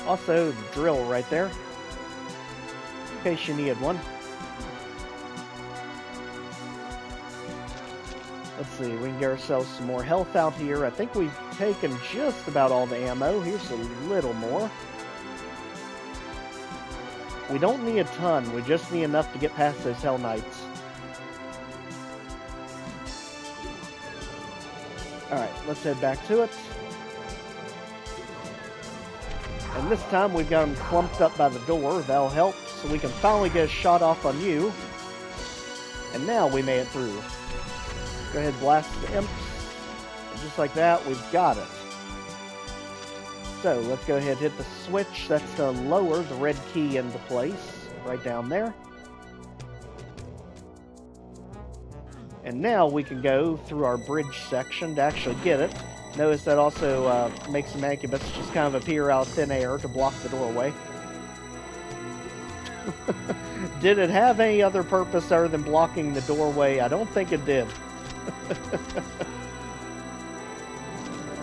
Also, drill right there. In case you needed one. Let's see, we can get ourselves some more health out here. I think we've taken just about all the ammo. Here's a little more. We don't need a ton, we just need enough to get past those Hell Knights. Alright, let's head back to it. And this time we've got them clumped up by the door. That'll help, so we can finally get a shot off on you. And now we made it through. Go ahead, blast the imps. And just like that, we've got it. So, let's go ahead and hit the switch. That's to lower the red key into place. Right down there. And now we can go through our bridge section to actually get it. Notice that also makes some incubus just kind of appear out of thin air to block the doorway. Did it have any other purpose other than blocking the doorway? I don't think it did.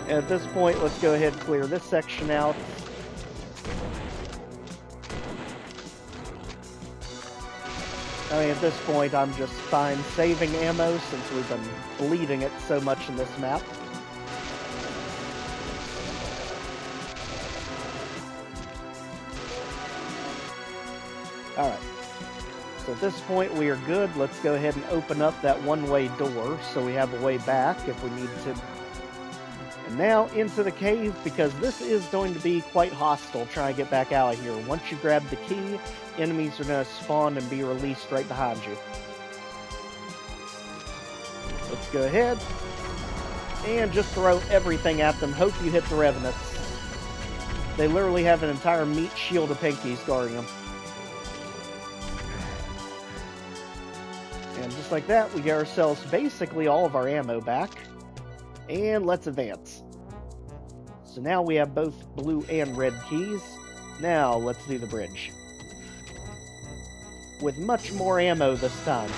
And at this point, let's go ahead and clear this section out. I mean, at this point, I'm just fine saving ammo since we've been bleeding it so much in this map. Alright. So at this point, we are good. Let's go ahead and open up that one-way door so we have a way back if we need to. And now into the cave, because this is going to be quite hostile trying to get back out of here. Once you grab the key, enemies are going to spawn and be released right behind you. Let's go ahead and just throw everything at them. Hope you hit the Revenants. They literally have an entire meat shield of pinkies guarding them. And just like that, we get ourselves basically all of our ammo back. And let's advance. So now we have both blue and red keys. Now let's do the bridge. With much more ammo this time.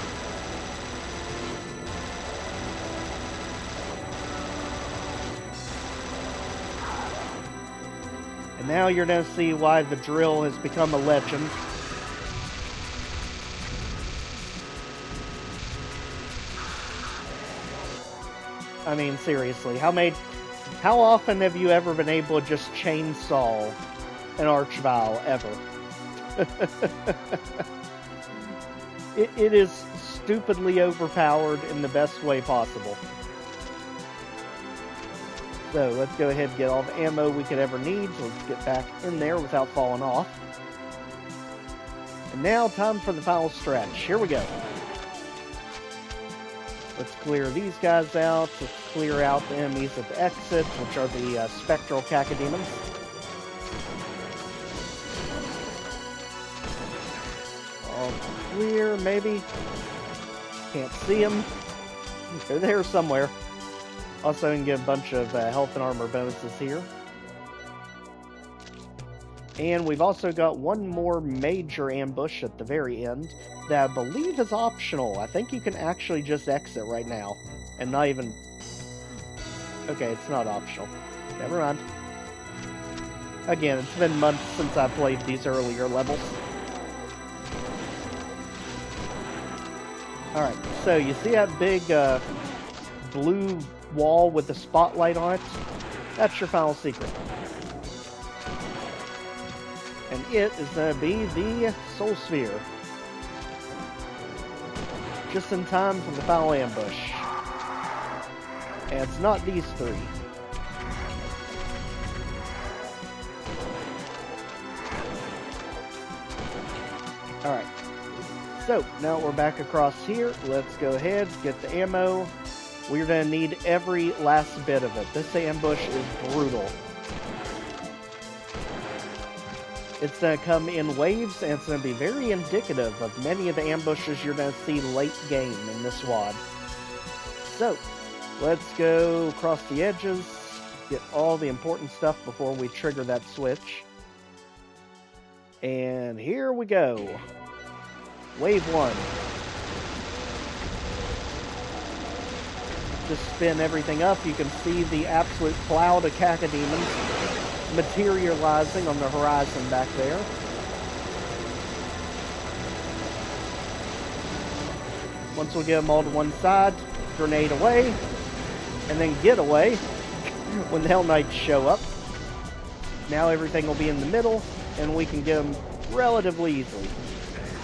And now you're going to see why the drill has become a legend. I mean, seriously, how often have you ever been able to just chainsaw an Archvile, ever? It is stupidly overpowered in the best way possible. So, let's go ahead and get all the ammo we could ever need. So let's get back in there without falling off. And now, time for the final stretch. Here we go. Let's clear these guys out. Let's clear out the enemies at the exit, which are the spectral Cacodemons. All clear, maybe. Can't see them. They're there somewhere. Also, we can get a bunch of health and armor bonuses here. And we've also got one more major ambush at the very end that I believe is optional. I think you can actually just exit right now and not even... Okay, it's not optional. Never mind. Again, it's been months since I played these earlier levels. Alright, so you see that big blue wall with the spotlight on it? That's your final secret. And it is going to be the Soul Sphere. Just in time for the final ambush. And it's not these three. Alright. So, now we're back across here. Let's go ahead, get the ammo. We're going to need every last bit of it. This ambush is brutal. It's going to come in waves, and it's going to be very indicative of many of the ambushes you're going to see late game in this WOD. So, let's go across the edges, get all the important stuff before we trigger that switch. And here we go. Wave 1. Just spin everything up. You can see the absolute cloud of Cacodemons materializing on the horizon back there. Once we get them all to one side, grenade away, and then get away when the Hell Knights show up. Now everything will be in the middle, and we can get them relatively easily.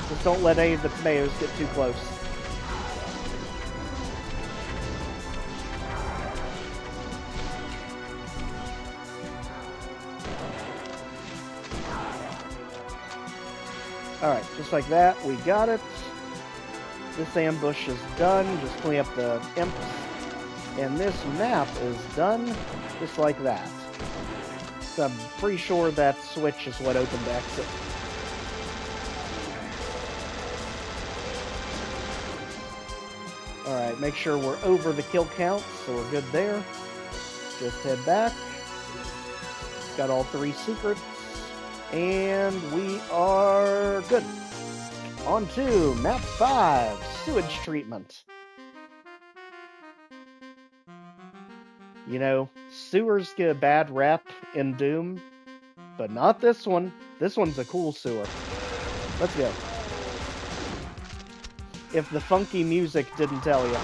Just don't let any of the tomatoes get too close. Alright, just like that, we got it. This ambush is done, just clean up the imps. And this map is done, just like that. So I'm pretty sure that switch is what opened the exit. Alright, make sure we're over the kill count, so we're good there. Just head back. Got all 3 secrets. And we are good. On to map 5, Sewage Treatment. You know, sewers get a bad rap in Doom, but not this one. This one's a cool sewer. Let's go. If the funky music didn't tell you.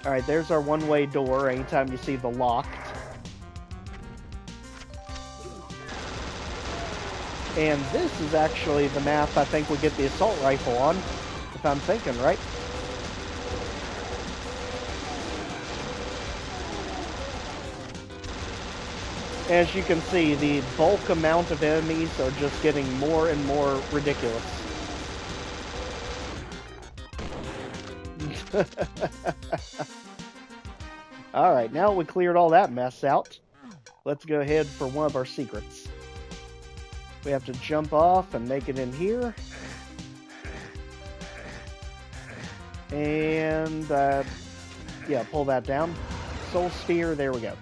Alright, there's our one-way door anytime you see the locked. And this is actually the map I think we get the assault rifle on, if I'm thinking right. As you can see, the bulk amount of enemies are just getting more and more ridiculous. Alright, now we cleared all that mess out. Let's go ahead for one of our secrets. We have to jump off and make it in here. And, yeah, pull that down. Soul Sphere, there we go.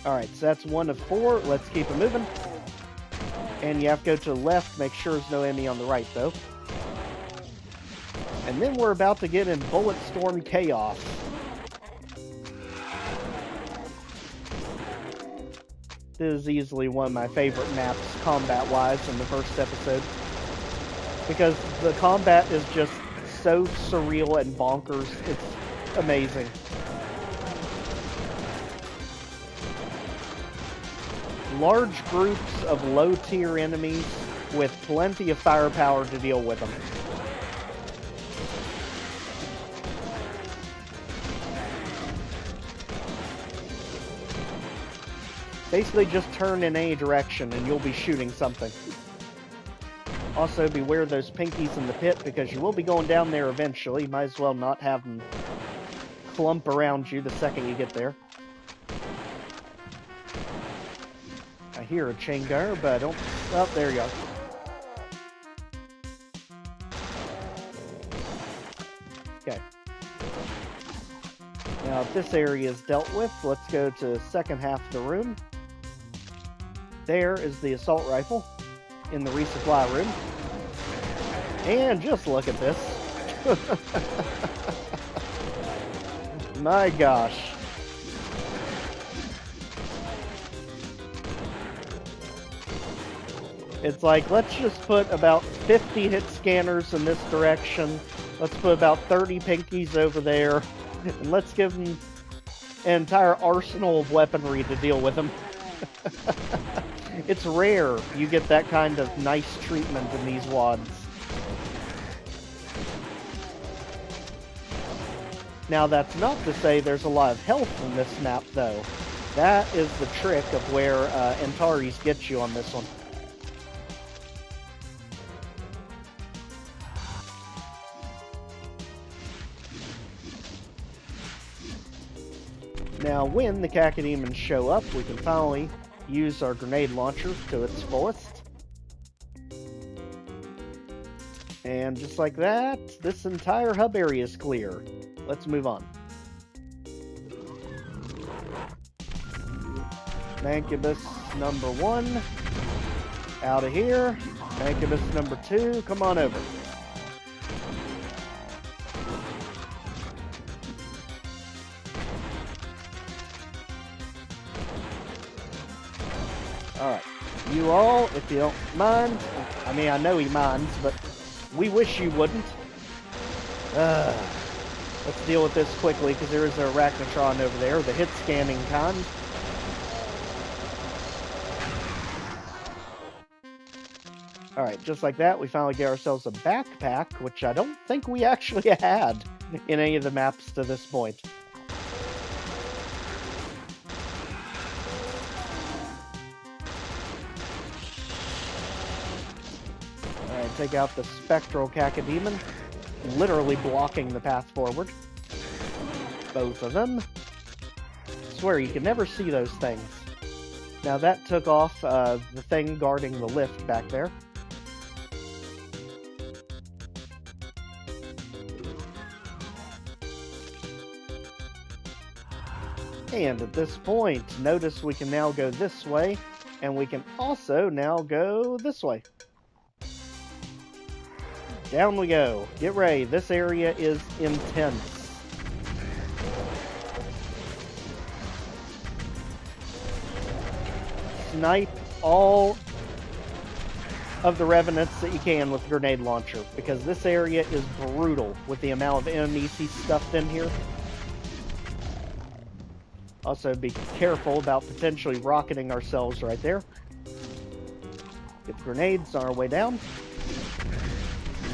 Alright, so that's 1 of 4. Let's keep it moving. And you have to go to the left, make sure there's no enemy on the right, though. And then we're about to get in Bulletstorm Chaos. This is easily one of my favorite maps, combat-wise, in the first episode. Because the combat is just so surreal and bonkers. It's amazing. Large groups of low-tier enemies with plenty of firepower to deal with them. Basically just turn in any direction and you'll be shooting something. Also, beware those pinkies in the pit because you will be going down there eventually. Might as well not have them clump around you the second you get there. I hear a chain gunner, but I don't... Oh, there you go. Okay. Now, if this area is dealt with, let's go to the second half of the room. There is the assault rifle in the resupply room. And just look at this. My gosh. It's like, let's just put about 50 hit scanners in this direction. Let's put about 30 pinkies over there. And let's give them an entire arsenal of weaponry to deal with them. It's rare you get that kind of nice treatment in these wads. Now, that's not to say there's a lot of health in this map, though. That is the trick of where Antares gets you on this one. Now, when the Cacodemons show up, we can finally use our grenade launcher to its fullest. And just like that, this entire hub area is clear. Let's move on. Mancubus number 1, out of here. Mancubus number 2, come on over. Alright, you all, if you don't mind, I mean, I know he minds, but we wish you wouldn't. Let's deal with this quickly, because there is an Arachnotron over there, the hit scanning kind. Alright, just like that, we finally get ourselves a backpack, which I don't think we actually had in any of the maps to this point. Alright, take out the Spectral Cacodemon, literally blocking the path forward. Both of them. I swear, you can never see those things. Now that took off the thing guarding the lift back there. And at this point, notice we can now go this way, and we can also now go this way. Down we go. Get ready. This area is intense. Snipe all of the Revenants that you can with the grenade launcher, because this area is brutal with the amount of enemies he's stuffed in here. Also, be careful about potentially rocketing ourselves right there. Get the grenades on our way down.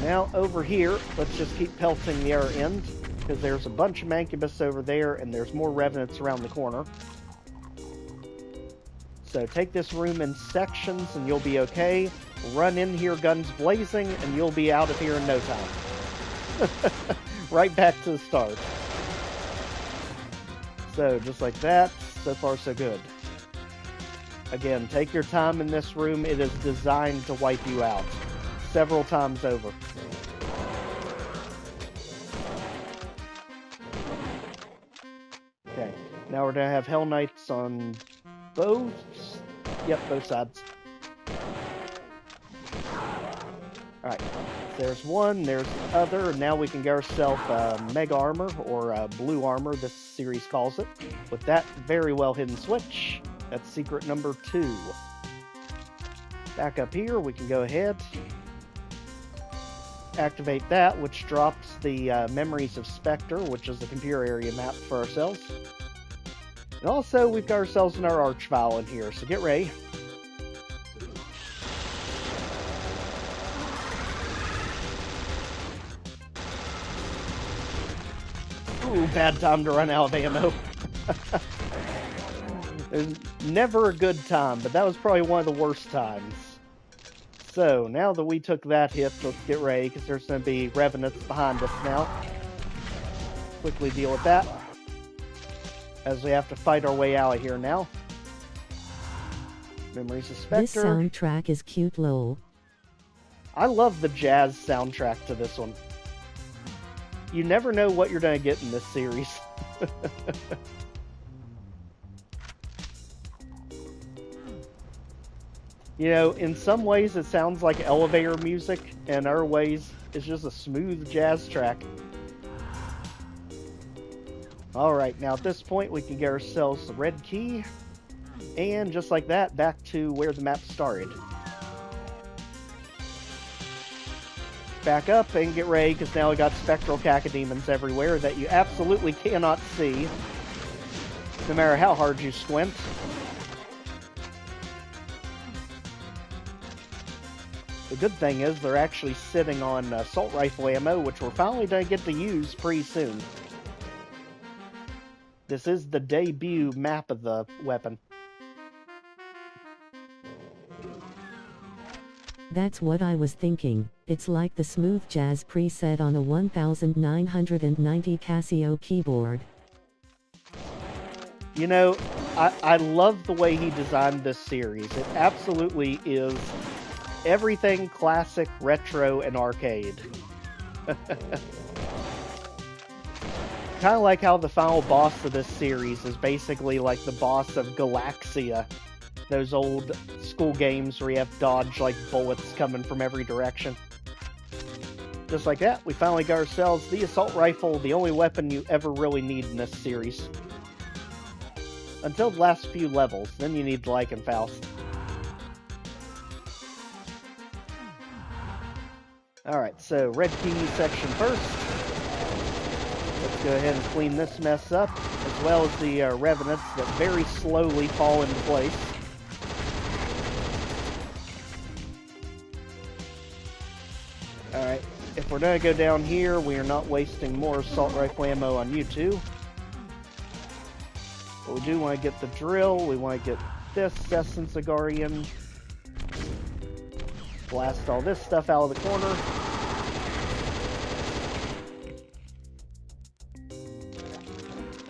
Now, over here, let's just keep pelting the other end, because there's a bunch of Mancubus over there, and there's more Revenants around the corner. So take this room in sections, and you'll be okay. Run in here, guns blazing, and you'll be out of here in no time. Right back to the start. So, just like that, so far so good. Again, take your time in this room. It is designed to wipe you out. Several times over. Okay, now we're going to have Hell Knights on both... Yep, both sides. Alright, there's one, there's the other, and now we can get ourselves Mega Armor, or Blue Armor, this series calls it, with that very well hidden switch. That's secret number 2. Back up here, we can go ahead, activate that, which drops the Memories of Spectre, which is the computer area map for ourselves. And also, we've got ourselves an Archvile in here, so get ready. Ooh, bad time to run out of ammo. There's never a good time, but that was probably one of the worst times. So, now that we took that hit, let's get ready, because there's going to be Revenants behind us now. Quickly deal with that, as we have to fight our way out of here now. Memories of Spectre. This soundtrack is cute lol. I love the jazz soundtrack to this one. You never know what you're going to get in this series. You know, in some ways it sounds like elevator music, and other ways it's just a smooth jazz track. Alright, now at this point we can get ourselves the red key, and just like that, back to where the map started. back up and get ready, because now we got spectral cacodemons everywhere that you absolutely cannot see, no matter how hard you squint. The good thing is they're actually sitting on assault rifle ammo, which we're finally going to get to use pretty soon. This is the debut map of the weapon. That's what I was thinking. It's like the smooth jazz preset on a 1990 Casio keyboard. You know, I love the way he designed this series. It absolutely is everything classic, retro, and arcade. Kind of like how the final boss of this series is basically like the boss of Galaxia. Those old school games where you have to dodge like bullets coming from every direction. Just like that, we finally got ourselves the assault rifle, the only weapon you ever really need in this series. Until the last few levels, then you need the Lycanfaust. Alright, so red key section first. Let's go ahead and clean this mess up, as well as the Revenants that very slowly fall into place. Alright, if we're going to go down here, we are not wasting more assault rifle ammo on you two. But we do want to get the drill, we want to get this Essence of Guardian. Blast all this stuff out of the corner.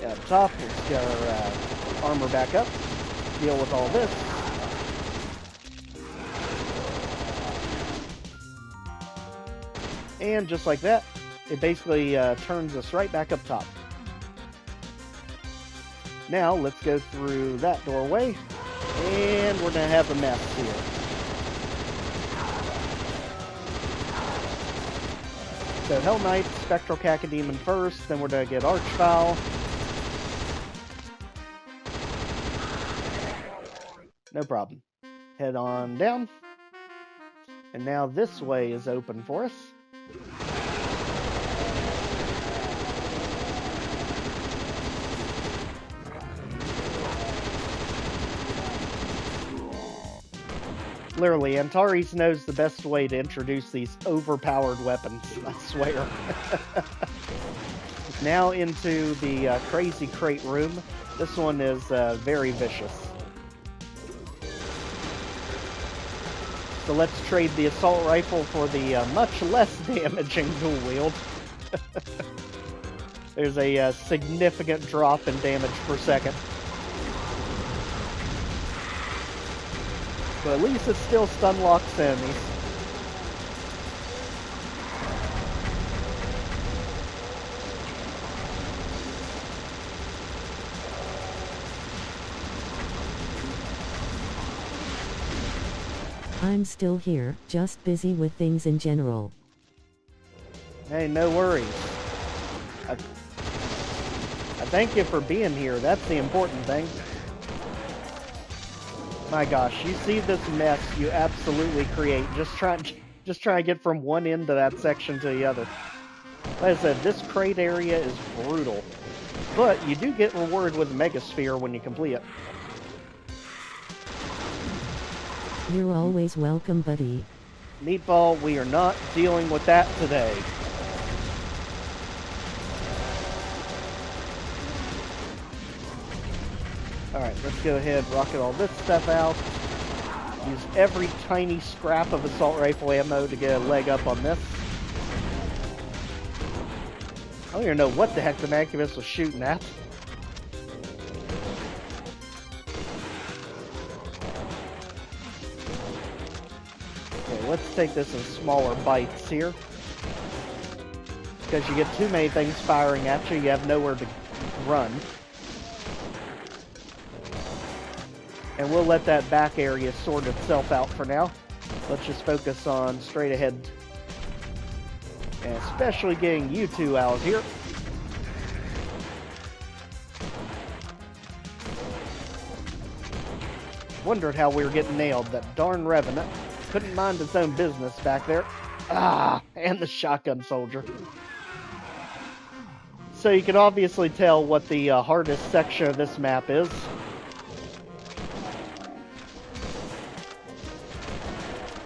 And up top, let's get our armor back up. Deal with all this. And just like that, it basically turns us right back up top. Now, let's go through that doorway, and we're going to have a mess here. So, Hell Knight, Spectral Cacodemon first, then we're going to get Archvile. No problem. Head on down. And now this way is open for us. Literally, Antares knows the best way to introduce these overpowered weapons, I swear. Now into the crazy crate room. This one is very vicious. So let's trade the assault rifle for the much less damaging Dual-Weild. There's a significant drop in damage per second. But at least it still stun locks enemies. I'm still here, just busy with things in general. Hey, no worries. I thank you for being here. That's the important thing. My gosh, you see this mess you absolutely create. Just try to get from one end of that section to the other. Like I said, this crate area is brutal. But you do get rewarded with a Megasphere when you complete it. You're always welcome, buddy. Meatball, we are not dealing with that today. Alright, let's go ahead and rocket all this stuff out. Use every tiny scrap of assault rifle ammo to get a leg up on this. I don't even know what the heck the Mancubus was shooting at. Okay, let's take this in smaller bites here. Because you get too many things firing at you, you have nowhere to run. And we'll let that back area sort itself out for now. Let's just focus on straight ahead. And especially getting you two out of here. Wondered how we were getting nailed. That darn Revenant couldn't mind its own business back there. Ah, and the shotgun soldier. So you can obviously tell what the hardest section of this map is.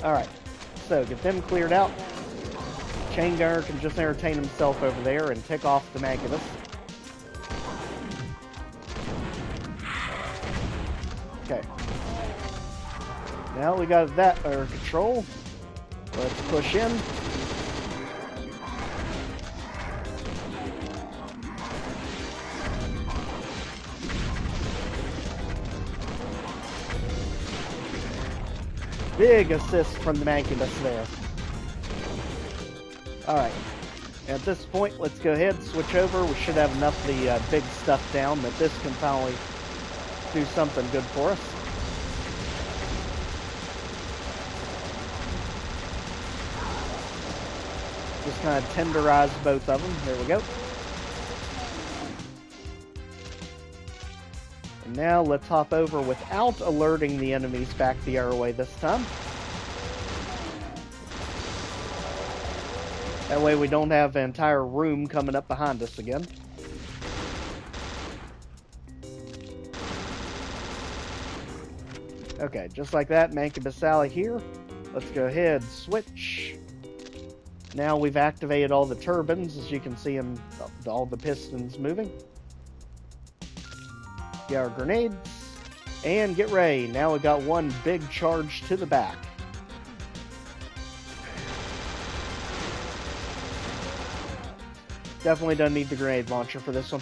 Alright, so get them cleared out. Chain Gunner can just entertain himself over there and tick off the Mancubus. Okay. Now we got that under control. Let's push in. Big assist from the Mancubus there. Alright. At this point, let's go ahead and switch over. We should have enough of the big stuff down that this can finally do something good for us. Just kind of tenderize both of them. There we go. And now let's hop over without alerting the enemies back the airway this time. That way we don't have an entire room coming up behind us again. Okay, just like that, Mancubus Alley here. Let's go ahead, switch. Now we've activated all the turbines, as you can see them, all the pistons moving. Get our grenades, and get ready. Now we got one big charge to the back. Definitely don't need the grenade launcher for this one.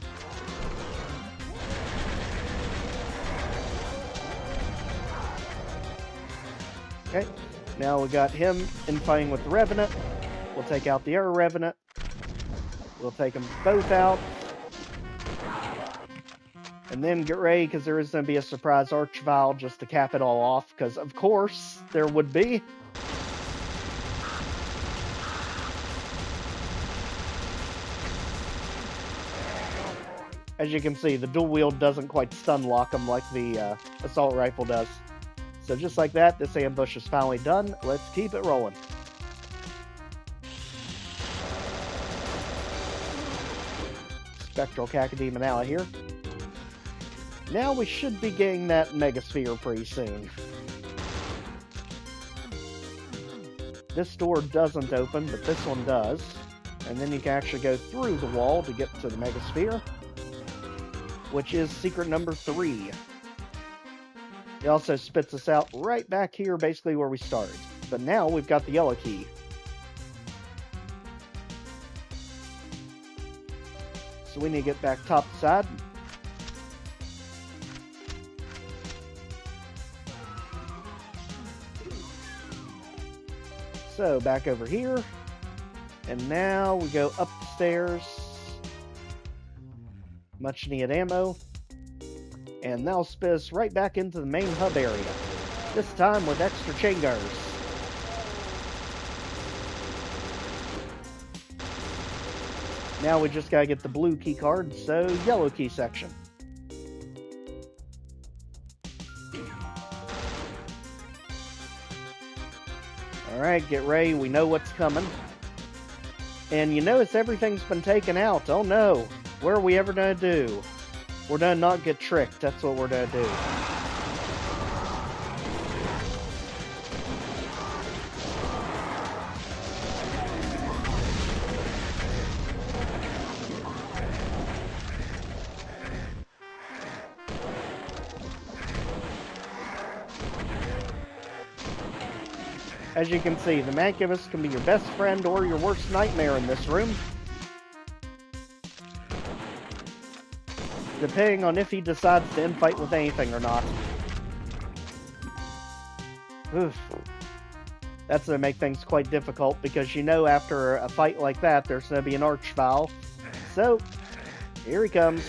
Okay, now we got him infighting with the Revenant. We'll take out the other Revenant. We'll take them both out. And then get ready, because there is going to be a surprise Archvile just to cap it all off, because of course there would be. As you can see, the Dual-Weild doesn't quite stun lock them like the assault rifle does. So just like that, this ambush is finally done. Let's keep it rolling. Spectral Cacodemon out here. Now we should be getting that Megasphere pretty soon. This door doesn't open, but this one does. And then you can actually go through the wall to get to the Megasphere, which is secret number 3. It also spits us out right back here, basically where we started. But now we've got the yellow key. So we need to get back top side. So back over here. And now we go up the stairs. Much needed ammo. And that'll spit us right back into the main hub area. This time with extra chain gunners. Now we just gotta get the blue key card, so yellow key section. Alright, get ready, we know what's coming. And you notice everything's been taken out. Oh no, what are we ever gonna do? We're gonna not get tricked, that's what we're gonna do. As you can see, the Mancubus can be your best friend or your worst nightmare in this room, depending on if he decides to infight with anything or not. Oof. That's going to make things quite difficult, because you know after a fight like that, there's going to be an Archvile. So, here he comes.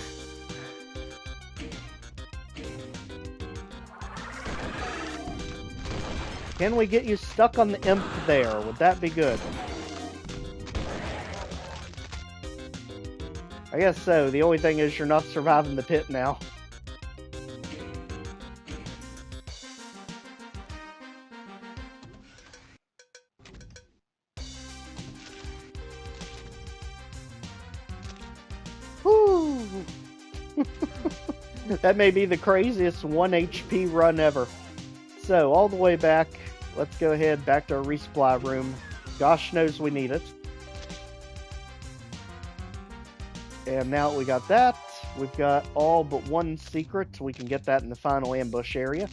Can we get you stuck on the imp there? Would that be good? I guess so. The only thing is you're not surviving the pit now. That may be the craziest 1 HP run ever. So, all the way back, let's go ahead back to our resupply room. Gosh knows we need it. And now that we got that, we've got all but one secret. We can get that in the final ambush area.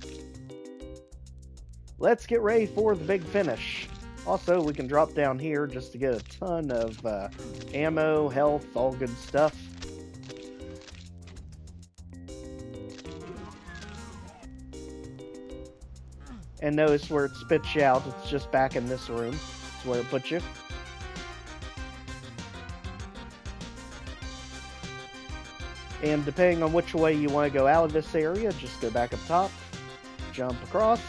Let's get ready for the big finish. Also, we can drop down here just to get a ton of ammo, health, all good stuff. And notice where it spits you out, it's just back in this room. That's where it puts you. And depending on which way you want to go out of this area, just go back up top, jump across,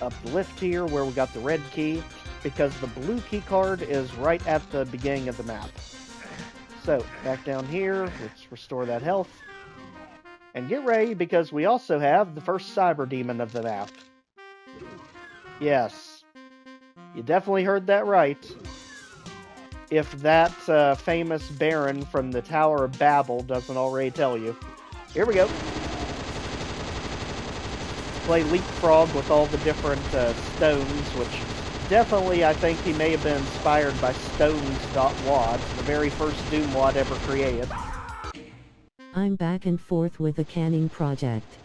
up the lift here where we got the red key, because the blue key card is right at the beginning of the map. So, back down here, let's restore that health. And get ready, because we also have the first Cyberdemon of the map. Yes, you definitely heard that right. If that famous Baron from the Tower of Babel doesn't already tell you. Here we go. Play leapfrog with all the different stones, which definitely I think he may have been inspired by stones.wad, the very first Doom wad ever created. I'm back and forth with the canning project.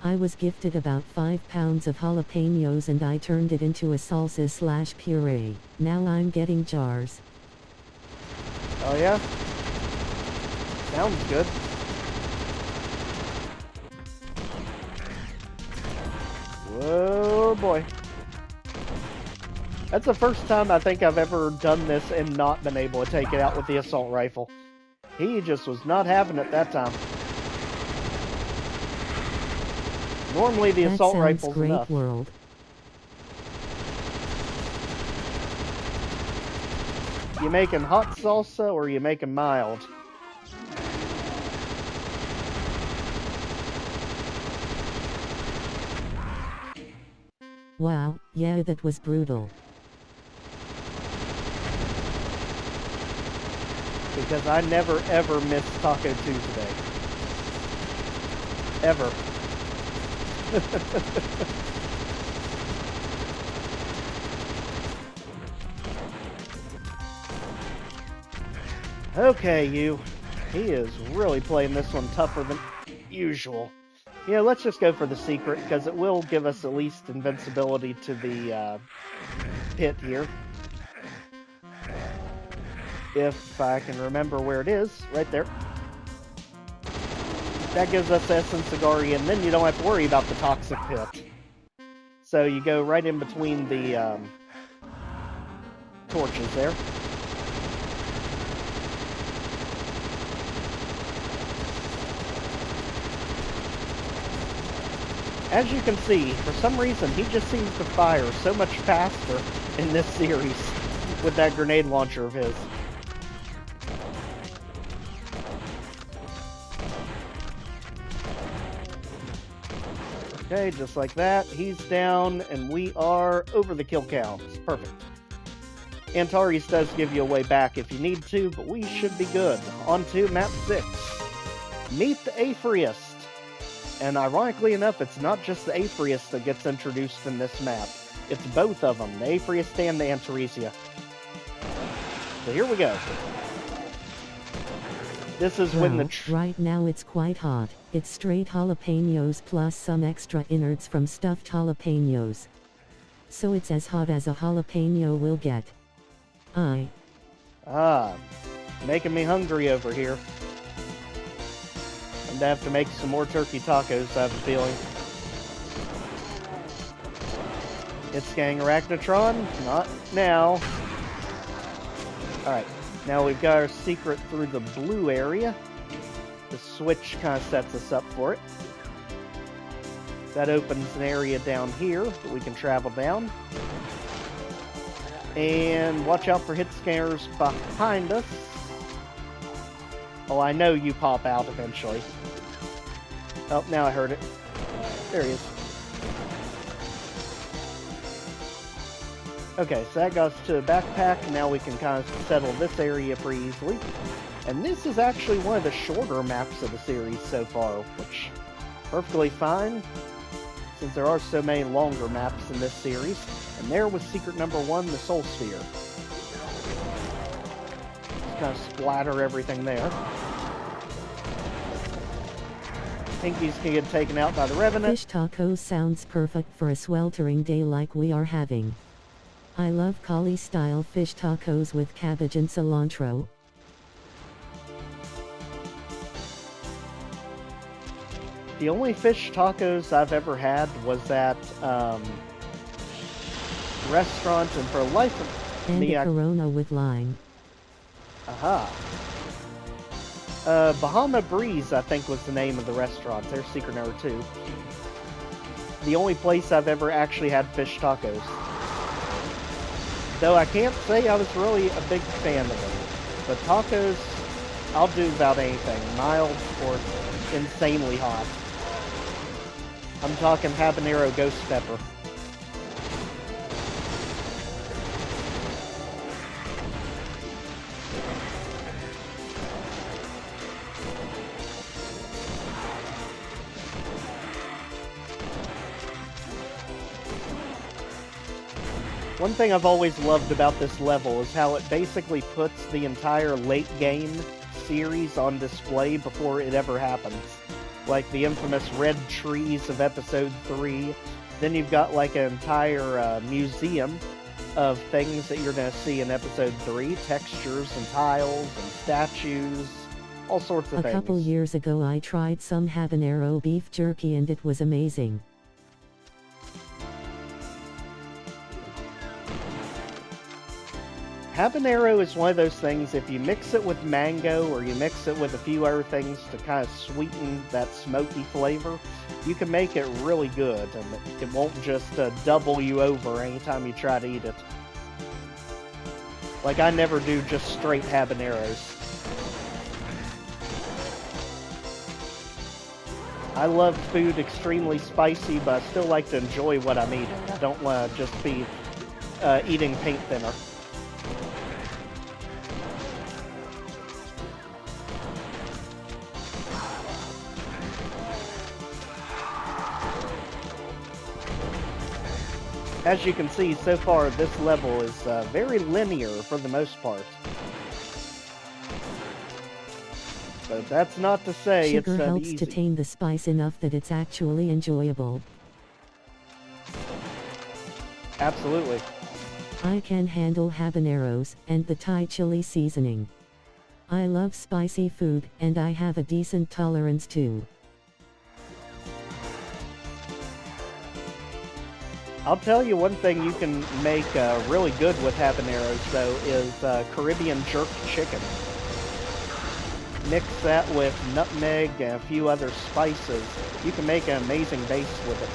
I was gifted about 5 pounds of jalapenos and I turned it into a salsa/puree. Now I'm getting jars. Oh yeah? Sounds good. Whoa boy. That's the first time I think I've ever done this and not been able to take it out with the assault rifle. He just was not having it that time. Normally the assault rifle's great enough. World. You making hot salsa or you making mild? Wow, yeah, that was brutal. Because I never ever miss Taco Tuesday. Ever. Okay, you. He is really playing this one tougher than usual. Yeah, let's just go for the secret, because it will give us at least invincibility to the pit here. If I can remember where it is, right there. That gives us Essence Sagari, and then you don't have to worry about the toxic pit. So you go right in between the torches there. As you can see, for some reason, he just seems to fire so much faster in this series with that grenade launcher of his. Okay, just like that, he's down, and we are over the kill count. Perfect. Antaresia does give you a way back if you need to, but we should be good. On to map 6. Meet the Afriest. And ironically enough, it's not just the Afriest that gets introduced in this map. It's both of them, the Afriest and the Antaresia. So here we go. This is when the... Right now it's quite hot. It's straight jalapenos plus some extra innards from stuffed jalapenos. So it's as hot as a jalapeno will get. Making me hungry over here. I'm gonna have to make some more turkey tacos, I have a feeling. It's Gang Arachnotron? Not now. Alright, now we've got our secret through the blue area. The switch kind of sets us up for it. That opens an area down here that we can travel down. And watch out for hit scanners behind us. Oh, I know you pop out eventually. Oh, now I heard it. There he is. Okay, so that got us to the backpack. Now we can kind of settle this area pretty easily. And this is actually one of the shorter maps of the series so far, which perfectly fine, since there are so many longer maps in this series. And there was secret number 1, the Soul Sphere. Just kind of splatter everything there. Pinkies can get taken out by the Revenant. Fish tacos sounds perfect for a sweltering day like we are having. I love Cali-style fish tacos with cabbage and cilantro. The only fish tacos I've ever had was that restaurant, and for the life of And me, a Corona with lime. Aha. Bahama Breeze, I think, was the name of the restaurant. There's secret number 2. The only place I've ever actually had fish tacos. Though I can't say I was really a big fan of them. But tacos, I'll do about anything. Mild or insanely hot. I'm talking habanero ghost pepper. One thing I've always loved about this level is how it basically puts the entire late game series on display before it ever happens. Like the infamous red trees of episode 3. Then you've got like an entire museum of things that you're going to see in episode 3. Textures and tiles and statues. All sorts of things. A couple years ago I tried some habanero beef jerky and it was amazing. Habanero is one of those things, if you mix it with mango or you mix it with a few other things to kind of sweeten that smoky flavor, you can make it really good, and it won't just double you over anytime you try to eat it. Like, I never do just straight habaneros. I love food extremely spicy, but I still like to enjoy what I'm eating. I don't want to just be eating paint thinner. As you can see, so far this level is very linear for the most part. But that's not to say Sugar it's helps easy. to tame the spice enough that it's actually enjoyable. Absolutely. I can handle habaneros and the Thai chili seasoning. I love spicy food, and I have a decent tolerance too. I'll tell you one thing you can make really good with habaneros, though, is Caribbean jerk chicken. Mix that with nutmeg and a few other spices. You can make an amazing base with it.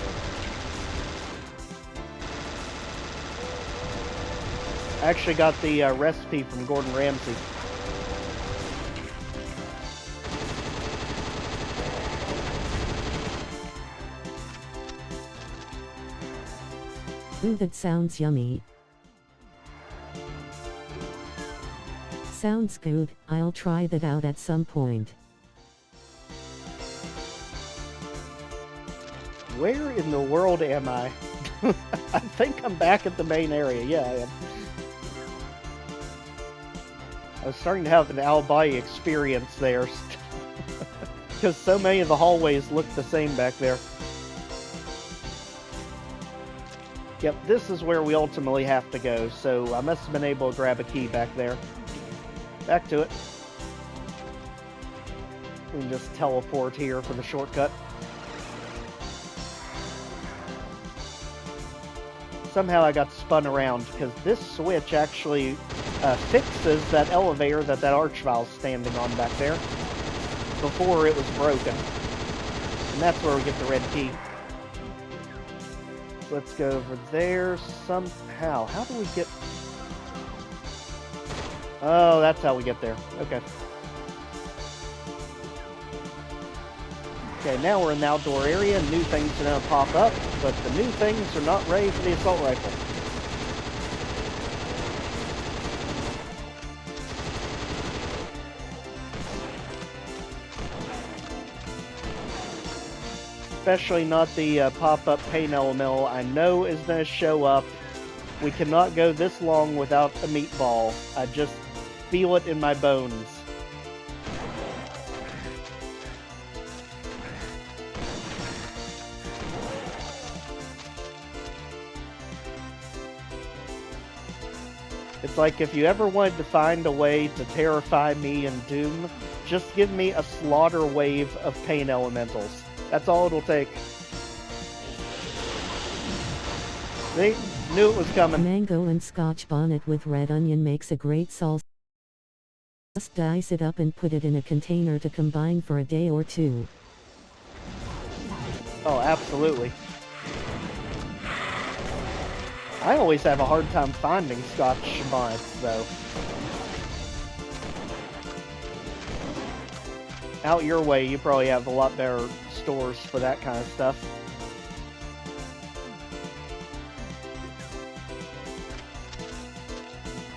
I actually got the recipe from Gordon Ramsay. Ooh, that sounds yummy. Sounds good, I'll try that out at some point. Where in the world am I? I think I'm back at the main area. Yeah, I am. I was starting to have an out-of-body experience there. Because so many of the hallways look the same back there. Yep, this is where we ultimately have to go, so I must have been able to grab a key back there. Back to it. We can just teleport here for the shortcut. Somehow I got spun around, because this switch actually fixes that elevator that Archvile's standing on back there, before it was broken. And that's where we get the red key. Let's go over there somehow. How do we get... Oh, that's how we get there. Okay. Okay, now we're in the outdoor area. New things are going to pop up, but the new things are not ready for the assault rifle. especially not the pop-up pain elemental I know is going to show up. We cannot go this long without a meatball. I just feel it in my bones. It's like if you ever wanted to find a way to terrify me in Doom, just give me a slaughter wave of pain elementals. That's all it'll take. See? Knew it was coming. Mango and Scotch bonnet with red onion makes a great salsa. Just dice it up and put it in a container to combine for a day or two. Oh, absolutely. I always have a hard time finding Scotch bonnets, though. Out your way, you probably have a lot better stores for that kind of stuff.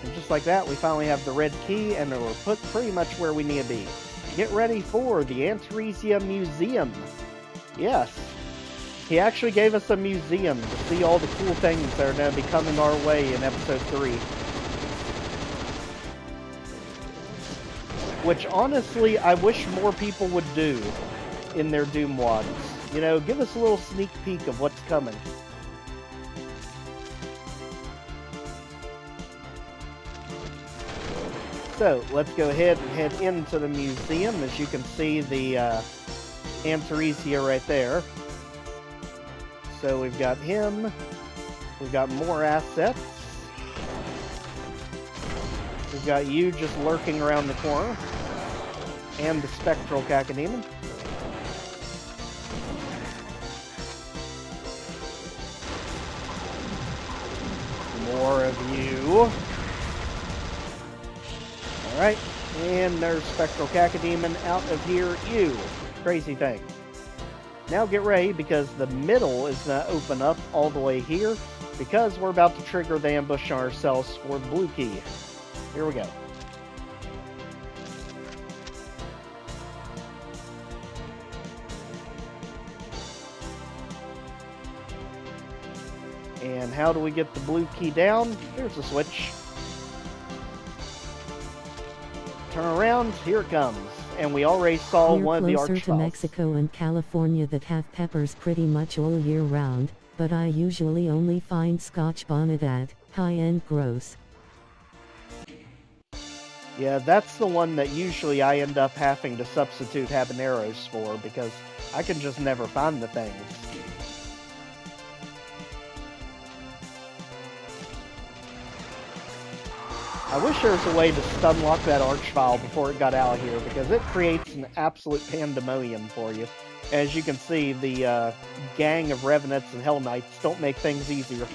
And just like that, we finally have the red key, and we're put pretty much where we need to be. Get ready for the Antaresia Museum. Yes. He actually gave us a museum to see all the cool things that are going to be coming our way in Episode 3. Which, honestly, I wish more people would do in their Doom WODs. You know, give us a little sneak peek of what's coming. So, let's go ahead and head into the museum. As you can see, the Antaresia right there. So we've got him, we've got more assets, we've got you just lurking around the corner, and the Spectral Cacodemon. More of you. Alright, and there's Spectral Cacodemon out of here, you crazy thing. Now get ready, because the middle is going to open up all the way here, because we're about to trigger the ambush on ourselves for the blue key. Here we go. And how do we get the blue key down? There's the switch. Turn around, here it comes. And we already saw We're one of the closer to archfiles. Mexico and California that have peppers pretty much all year round, but I usually only find Scotch bonnet at high-end gross. Yeah, that's the one that usually I end up having to substitute habaneros for, because I can just never find the things. I wish there was a way to stunlock that archvile before it got out of here, because it creates an absolute pandemonium for you. As you can see, the gang of Revenants and Hell Knights don't make things easier.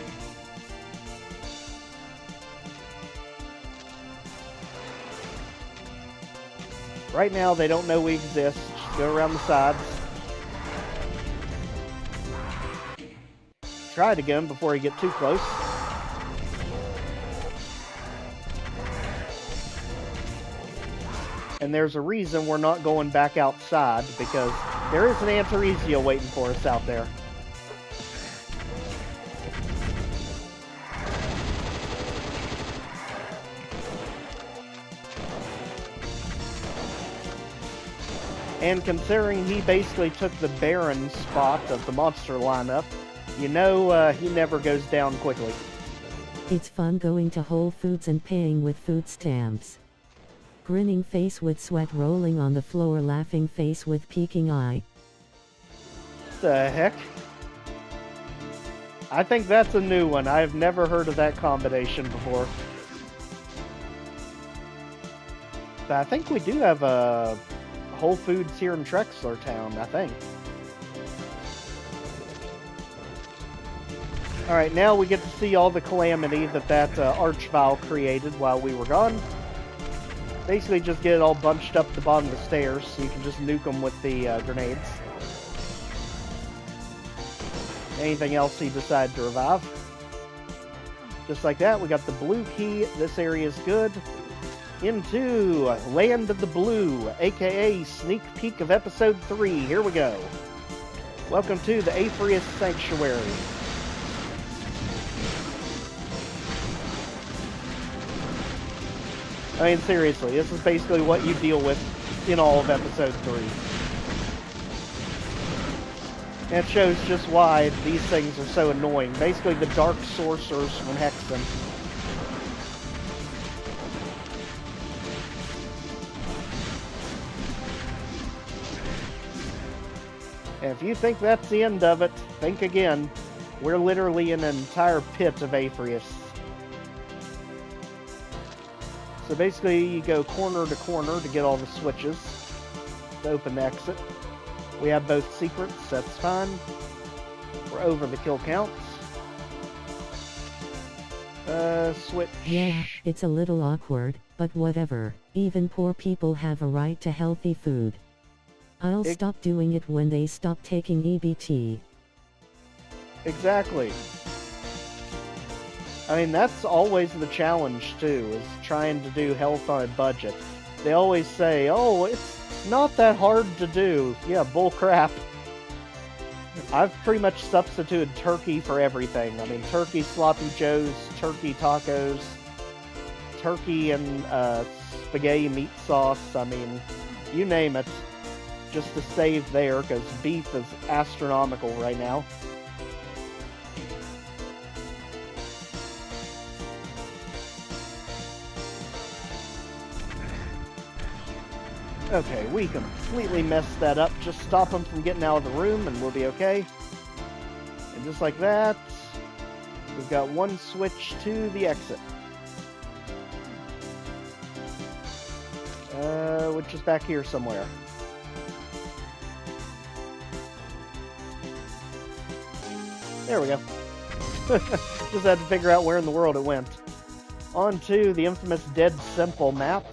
Right now, they don't know we exist. Just go around the sides. Try it again before you get too close. And there's a reason we're not going back outside, because there is an Antaresia waiting for us out there. And considering he basically took the Baron spot of the monster lineup, you know he never goes down quickly. It's fun going to Whole Foods and paying with food stamps. Grinning face with sweat rolling on the floor, laughing face with peeking eye. The heck? I think that's a new one. I've never heard of that combination before. But I think we do have a Whole Foods here in Trexler Town, I think. Alright, now we get to see all the calamity that archvile created while we were gone. Basically just get it all bunched up the bottom of the stairs, so you can just nuke them with the grenades. Anything else he decided to revive. Just like that, we got the blue key. This area is good. Into Land of the Blue, aka sneak peek of episode 3. Here we go. Welcome to the Afriest Sanctuary. I mean, seriously, this is basically what you deal with in all of Episode 3. And it shows just why these things are so annoying. Basically, the Dark Sorcerers from Hexen. And if you think that's the end of it, think again. We're literally in an entire pit of Afriest. So basically, you go corner to corner to get all the switches to open the exit. We have both secrets, that's fine. We're over the kill counts. Switch. Yeah, it's a little awkward, but whatever. Even poor people have a right to healthy food. I'll stop doing it when they stop taking EBT. Exactly. I mean, that's always the challenge, too, is trying to do health on a budget. They always say, oh, it's not that hard to do. Yeah, bull crap. I've pretty much substituted turkey for everything. I mean, turkey sloppy joes, turkey tacos, turkey and spaghetti meat sauce. I mean, you name it. Just to save there, because beef is astronomical right now. Okay, we completely messed that up. Just stop them from getting out of the room and we'll be okay. And just like that, we've got one switch to the exit. Which is back here somewhere. There we go. Just had to figure out where in the world it went. On to the infamous Dead Simple map.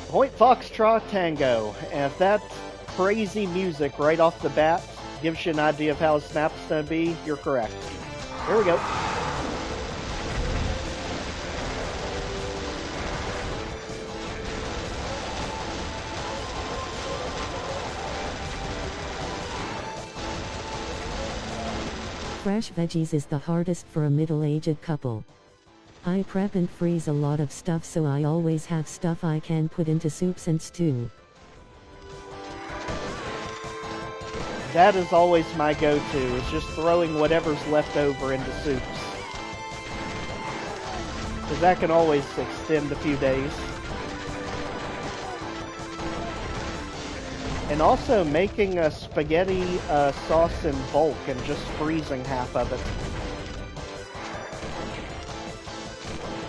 Point Foxtrot Tango. And if that crazy music right off the bat gives you an idea of how a snap's going to be, you're correct. Here we go. Fresh veggies is the hardest for a middle-aged couple. I prep and freeze a lot of stuff, so I always have stuff I can put into soups and stew. That is always my go-to, is just throwing whatever's left over into soups. Because that can always extend a few days. And also making a spaghetti sauce in bulk and just freezing half of it.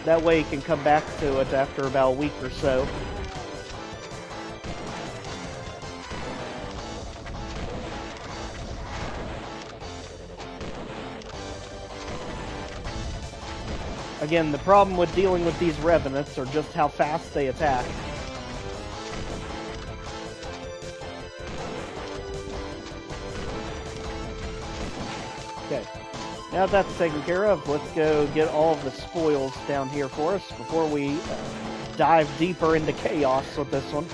That way you can come back to it after about a week or so. Again, the problem with dealing with these Revenants are just how fast they attack. Okay, now that's taken care of, let's go get all of the spoils down here for us before we dive deeper into chaos with this one.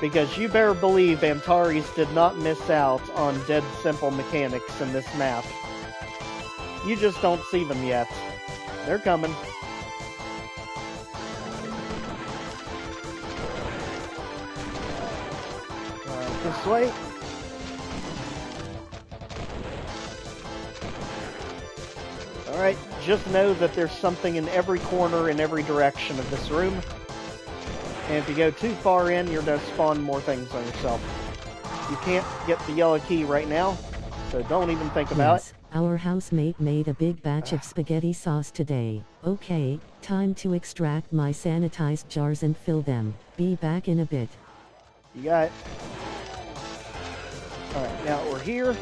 Because you better believe Antares did not miss out on dead simple mechanics in this map. You just don't see them yet. They're coming. This way. Alright, just know that there's something in every corner in every direction of this room. And if you go too far in, you're going to spawn more things on yourself. You can't get the yellow key right now, so don't even think about it. Our housemate made a big batch of spaghetti sauce today. Okay, time to extract my sanitized jars and fill them. Be back in a bit. You got it. Alright, now we're here.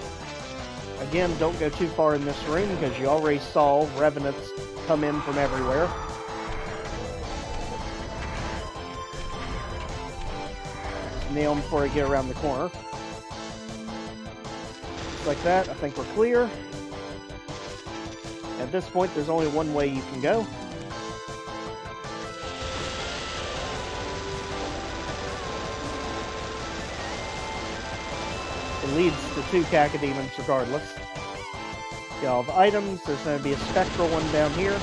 Again, don't go too far in this room because you already saw Revenants come in from everywhere. Just nail them before you get around the corner. Just like that, I think we're clear. At this point, there's only one way you can go. it leads to 2 Cacodemons regardless. Get all the items. There's going to be a Spectral one down here.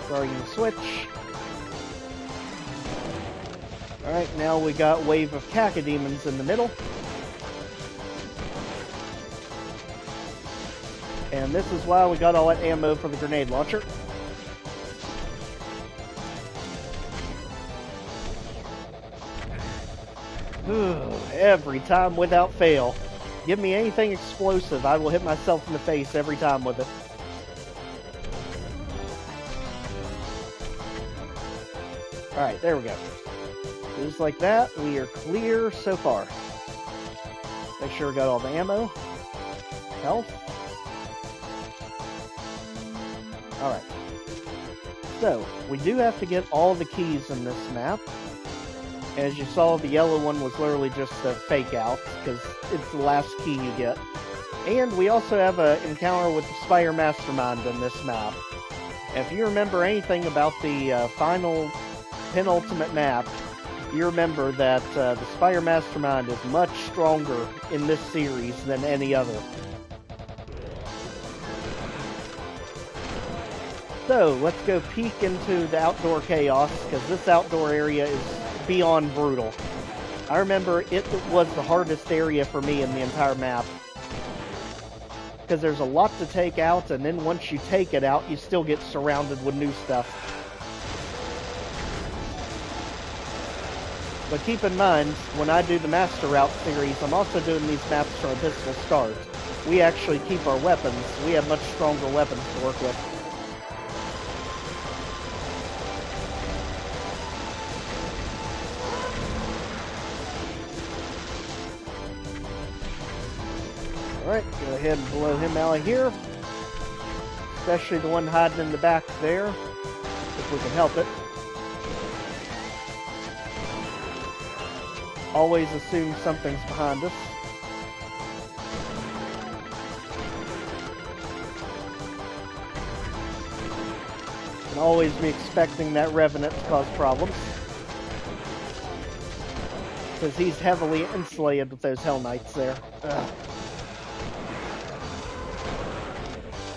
Starting the switch. Alright, now we got wave of Cacodemons in the middle. And this is why we got all that ammo for the grenade launcher. Every time without fail. Give me anything explosive, I will hit myself in the face every time with it. Alright, there we go. Just like that, we are clear so far. Make sure we got all the ammo. Health. Alright. So, we do have to get all the keys in this map. As you saw, the yellow one was literally just a fake out, because it's the last key you get. And we also have an encounter with the Spire Mastermind in this map. If you remember anything about the final penultimate map, you remember that the Spire Mastermind is much stronger in this series than any other. So, let's go peek into the outdoor chaos, because this outdoor area is beyond brutal. I remember it was the hardest area for me in the entire map. Because there's a lot to take out, and then once you take it out, you still get surrounded with new stuff. But keep in mind, when I do the Master Route series, I'm also doing these maps from a pistol start. We actually keep our weapons. We have much stronger weapons to work with. Alright, go ahead and blow him out of here. Especially the one hiding in the back there, if we can help it. Always assume something's behind us. And always be expecting that Revenant to cause problems. Because he's heavily insulated with those Hell Knights there. Ugh.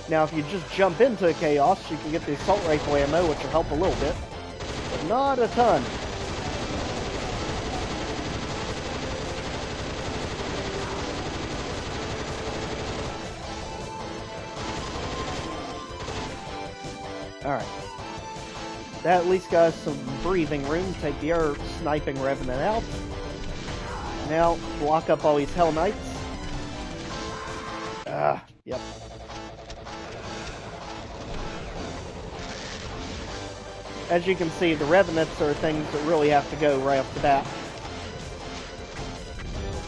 Now, if you just jump into Chaos, you can get the Assault Rifle ammo, which will help a little bit. But not a ton. Alright. That at least got us some breathing room. Take the other sniping Revenant out. Now, block up all these Hell Knights. Yep. As you can see, the Revenants are things that really have to go right off the bat.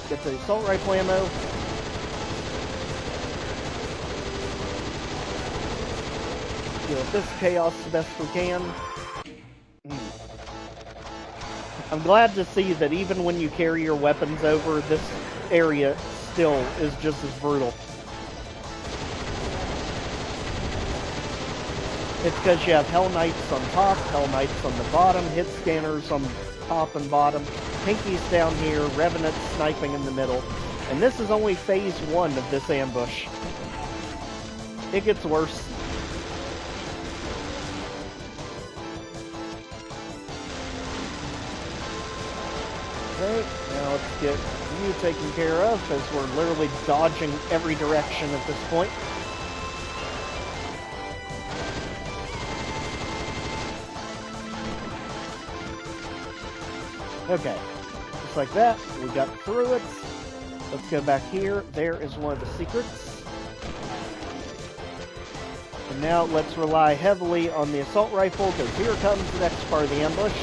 Get the Assault Rifle ammo. Deal with this chaos the best we can. I'm glad to see that even when you carry your weapons over, this area still is just as brutal. It's because you have Hell Knights on top, Hell Knights on the bottom, hit scanners on top and bottom, Pinkies down here, Revenant sniping in the middle. And this is only phase 1 of this ambush. It gets worse. Okay, now let's get you taken care of, as we're literally dodging every direction at this point. Okay, just like that, we got through it. Let's go back here. There is one of the secrets. And now let's rely heavily on the assault rifle, because here comes the next part of the ambush.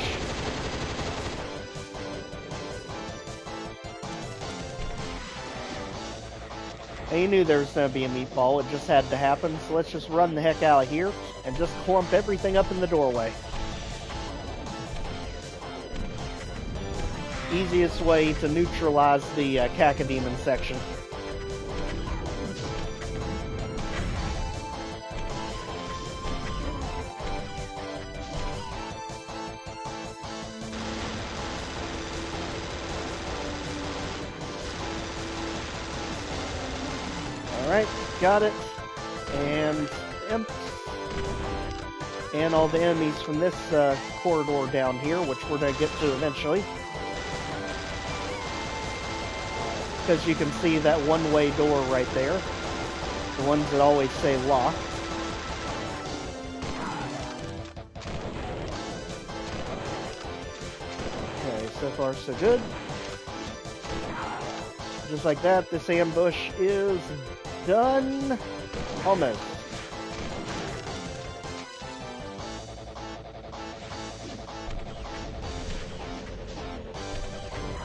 And you knew there was going to be a meatball, it just had to happen, so let's just run the heck out of here and just clump everything up in the doorway. Easiest way to neutralize the Cacodemon section. Alright, got it. And imps. And all the enemies from this corridor down here, which we're going to get to eventually. Because you can see that one-way door right there. The ones that always say locked. Okay, so far so good. Just like that, this ambush is done. Almost.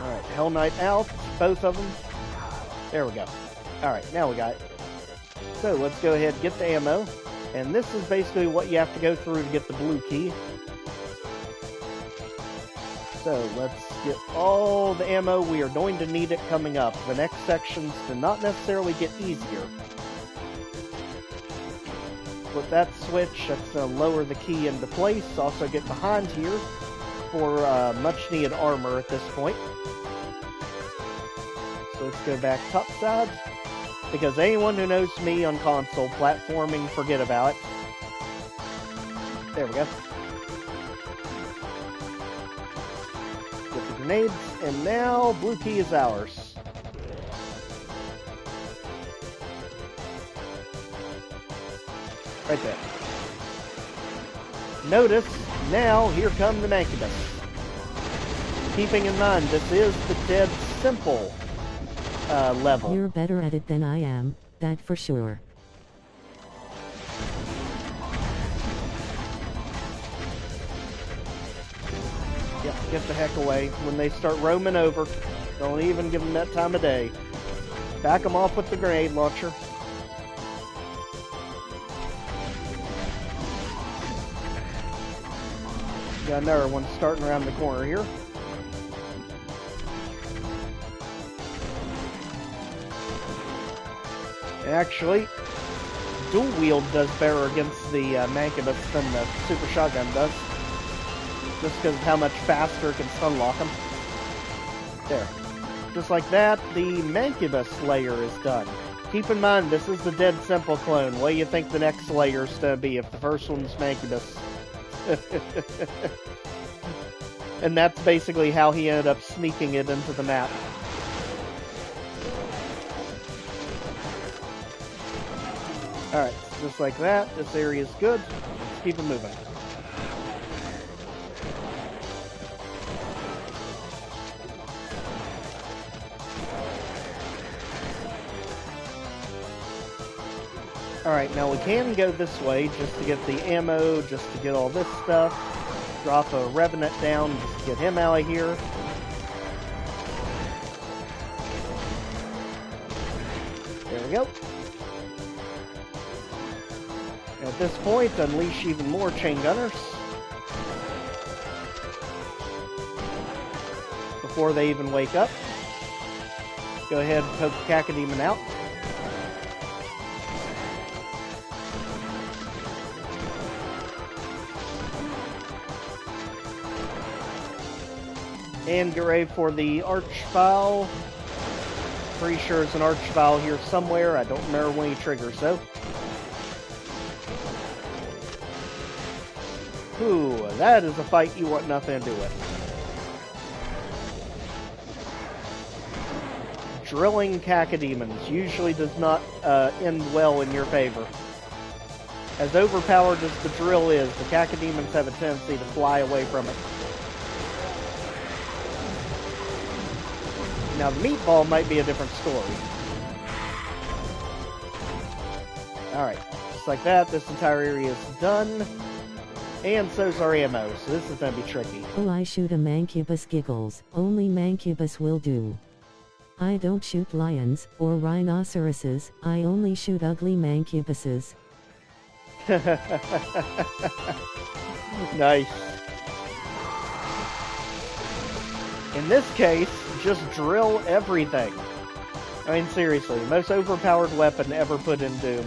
Alright, Hell Knight out, both of them. There we go. Alright, now we got it. So let's go ahead and get the ammo. And this is basically what you have to go through to get the blue key. So let's get all the ammo. We are going to need it coming up. The next sections do not necessarily get easier. With that switch, that's going to lower the key into place. Also get behind here for much needed armor at this point. So let's go back topside. Because anyone who knows me on console platforming, forget about it. There we go. Get the grenades, and now blue key is ours. Right there. Notice, now here come the Mancubus. Keeping in mind, this is the dead simple level. You're better at it than I am, that for sure. Yeah, get the heck away. When they start roaming over, don't even give them that time of day. Back them off with the grenade launcher. Got another one starting around the corner here. Actually, Dual-Weild does better against the Mancubus than the Super Shotgun does. Just because of how much faster it can stun lock them. There. Just like that, the Mancubus layer is done. Keep in mind, this is the dead simple clone. What do you think the next layer is going to be if the first one's Mancubus? And that's basically how he ended up sneaking it into the map. Alright, just like that, this area is good. Let's keep it moving. Alright, now we can go this way just to get the ammo, just to get all this stuff. Drop a Revenant down just to get him out of here. There we go. At this point, unleash even more chain gunners before they even wake up. Go ahead and poke the Cacodemon out. And get ready for the Archvile. Pretty sure it's an Archvile here somewhere. I don't remember when he triggers though. Ooh, that is a fight you want nothing to do with. Drilling Cacodemons usually does not end well in your favor. As overpowered as the drill is, the Cacodemons have a tendency to fly away from it. Now the meatball might be a different story. Alright, just like that, this entire area is done. And so's our ammo, so this is going to be tricky. Oh, I shoot a Mancubus giggles. Only Mancubus will do. I don't shoot lions, or rhinoceroses, I only shoot ugly Mancubuses. Nice. In this case, just drill everything. I mean, seriously, most overpowered weapon ever put in Doom.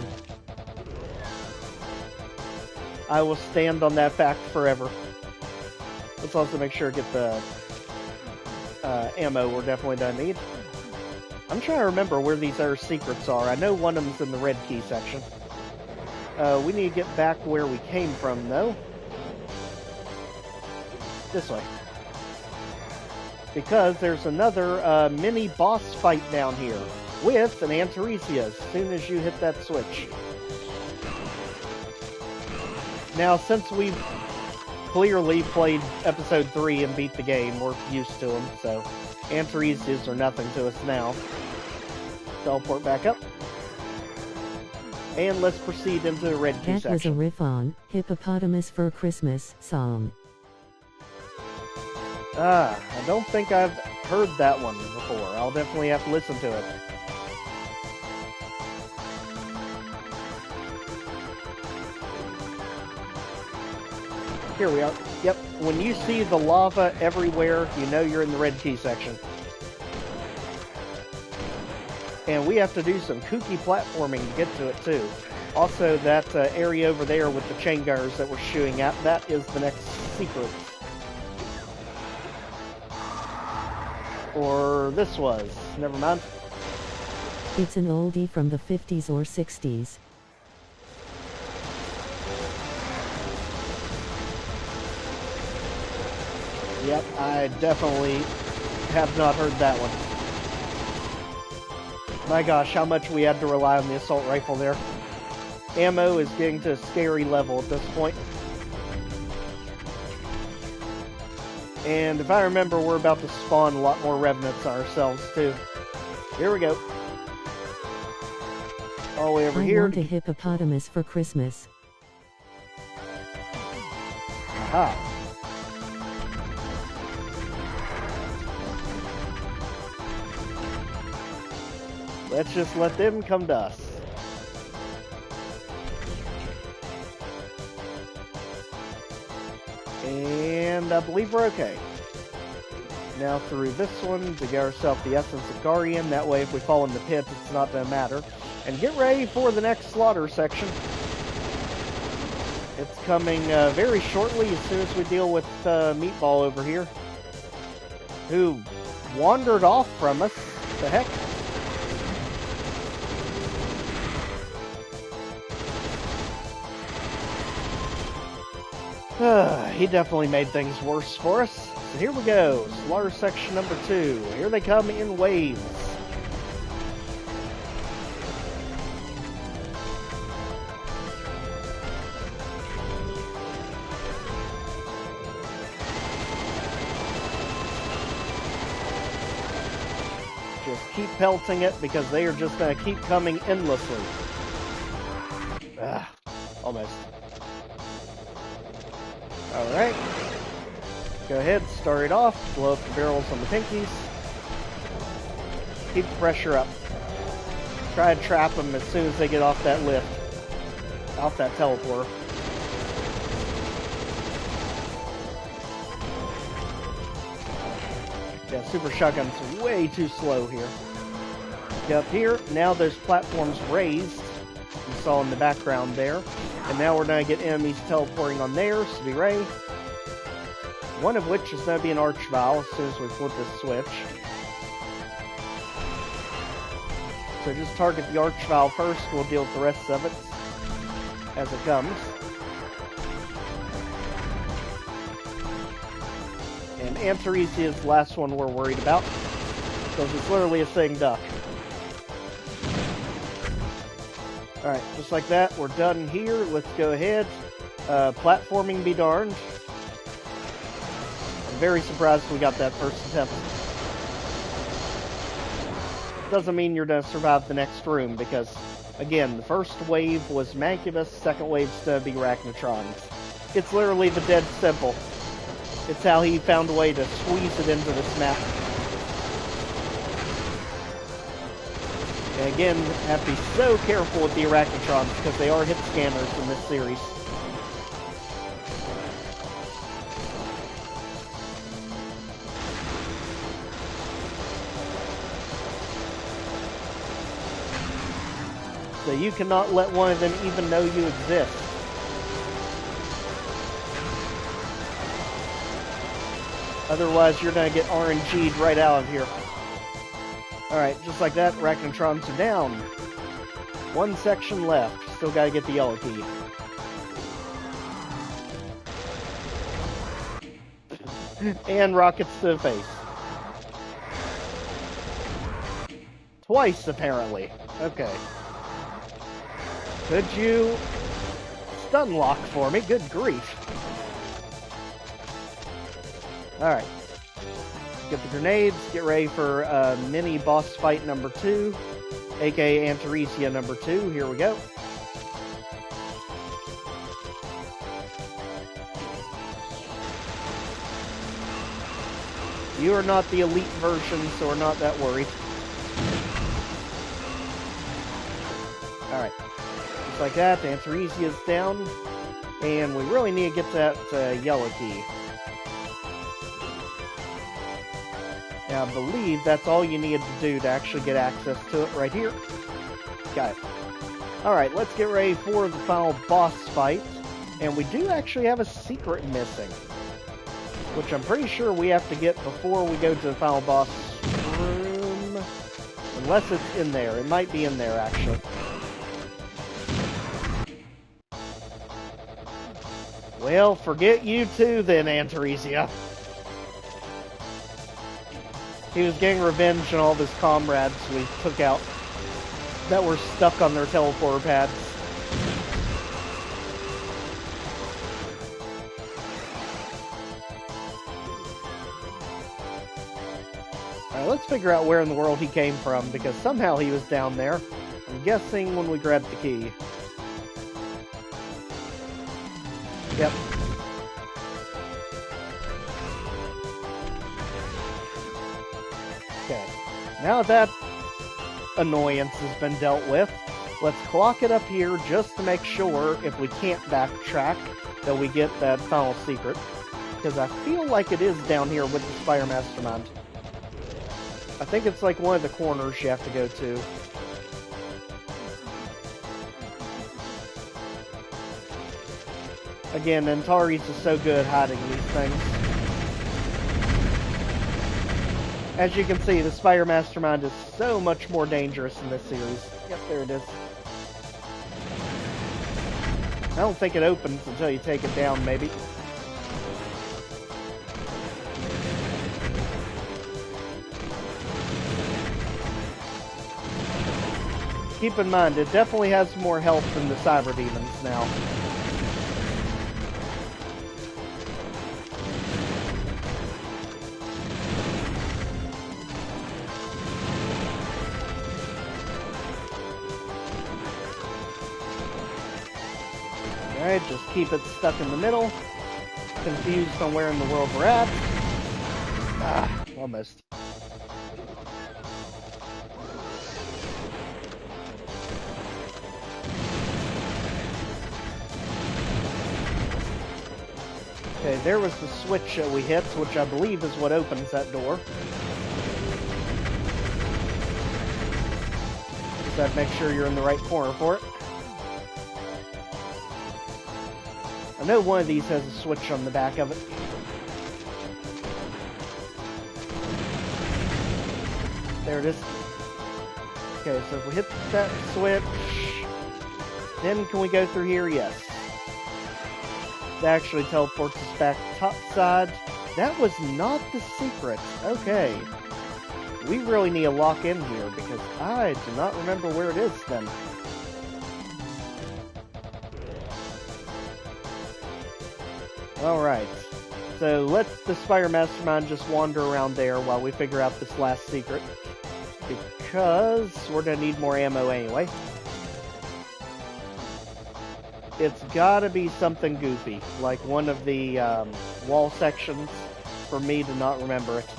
I will stand on that fact forever. Let's also make sure to get the ammo we're definitely gonna need. I'm trying to remember where these other secrets are. I know one of them's in the red key section. We need to get back where we came from, though. This way. Because there's another mini boss fight down here with an Antaresia as soon as you hit that switch. Now, since we've clearly played episode 3 and beat the game, we're used to them, so Antaresias are nothing to us now. Teleport back up. And let's proceed into the red key section. That was a riff on Hippopotamus for Christmas song. I don't think I've heard that one before. I'll definitely have to listen to it. Here we are. Yep, when you see the lava everywhere, you know you're in the red key section. And we have to do some kooky platforming to get to it, too. Also, that area over there with the chain gunners that we're shooting at, that is the next secret. Or this was. Never mind. It's an oldie from the 50s or 60s. Yep, I definitely have not heard that one. My gosh, how much we had to rely on the assault rifle there. Ammo is getting to a scary level at this point. And if I remember, we're about to spawn a lot more Revenants ourselves, too. Here we go. All the way over here. I want a hippopotamus for Christmas. Aha. Let's just let them come to us. And I believe we're okay. Now through this one to get ourselves the Essence of Guardian. That way if we fall in the pit, it's not going to matter. And get ready for the next slaughter section. It's coming very shortly as soon as we deal with Meatball over here. Who wandered off from us. The heck? He definitely made things worse for us. So here we go. Slaughter section number 2. Here they come in waves. Just keep pelting it because they are just going to keep coming endlessly. Almost. Alright. Go ahead, start it off. Blow up the barrels on the pinkies. Keep the pressure up. Try to trap them as soon as they get off that lift. Off that teleporter. Yeah, Super Shotgun's way too slow here. Get up here. Now those platforms raised. You saw in the background there. And now we're going to get enemies teleporting on there, so be ready. One of which is going to be an Archvile as soon as we flip this switch. So just target the Archvile first, we'll deal with the rest of it as it comes. And Antaresia is the last one we're worried about, because it's literally a sitting duck. Alright, just like that, we're done here. Let's go ahead. Platforming be darned. I'm very surprised we got that first attempt. Doesn't mean you're going to survive the next room, because, again, the first wave was Mancubus, second wave's going to be Arachnotrons. It's literally the dead simple. It's how he found a way to squeeze it into this map. And again, have to be so careful with the Arachnotrons because they are hit scanners in this series. So you cannot let one of them even know you exist. Otherwise, you're going to get RNG'd right out of here. Alright, just like that, Arachnotrons are down. One section left. Still gotta get the yellow key. And rockets to the face. Twice, apparently. Okay. Could you stun lock for me? Good grief. Alright. Get the grenades, get ready for mini boss fight number 2, aka Antaresia number 2. Here we go. You are not the elite version, so we're not that worried. Alright. Just like that, the Antaresia is down. And we really need to get that yellow key. Now, I believe that's all you needed to do to actually get access to it right here. Got it. Alright, let's get ready for the final boss fight. And we do actually have a secret missing, which I'm pretty sure we have to get before we go to the final boss room. Unless it's in there. It might be in there, actually. Well, forget you too then, Antaresia. He was getting revenge on all of his comrades we took out that were stuck on their teleporter pads. Alright, let's figure out where in the world he came from, because somehow he was down there. I'm guessing when we grabbed the key. Yep. Okay. Now that annoyance has been dealt with, let's clock it up here just to make sure, if we can't backtrack, that we get that final secret. Because I feel like it is down here with the Spire Mastermind. I think it's like one of the corners you have to go to. Again, Antares is so good at hiding these things. As you can see, the Spire Mastermind is so much more dangerous in this series. Yep, there it is. I don't think it opens until you take it down, maybe. Keep in mind, it definitely has more health than the Cyberdemons now. Alright, just keep it stuck in the middle. Confused on where in the world we're at. Ah, almost. Okay, there was the switch that we hit, which I believe is what opens that door. Just have to make sure you're in the right corner for it. I know one of these has a switch on the back of it. There it is. Okay, so if we hit that switch, then can we go through here? Yes. That actually teleports us back top side. That was not the secret. Okay. We really need to lock in here because I do not remember where it is then. Alright, so let the Spire Mastermind just wander around there while we figure out this last secret. Because we're going to need more ammo anyway. It's gotta be something goofy, like one of the wall sections, for me to not remember it.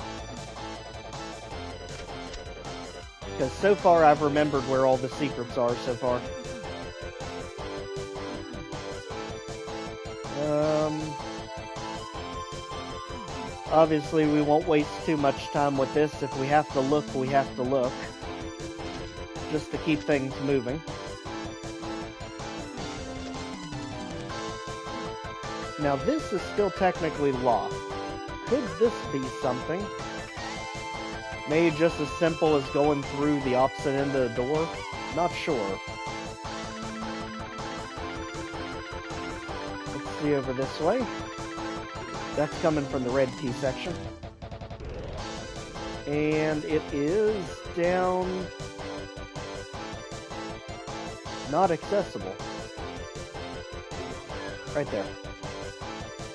Because so far I've remembered where all the secrets are so far. Obviously, we won't waste too much time with this. If we have to look, we have to look. Just to keep things moving. Now, this is still technically locked. Could this be something? Maybe just as simple as going through the opposite end of the door? Not sure. Let's see over this way. That's coming from the red key section. And it is down... not accessible. Right there.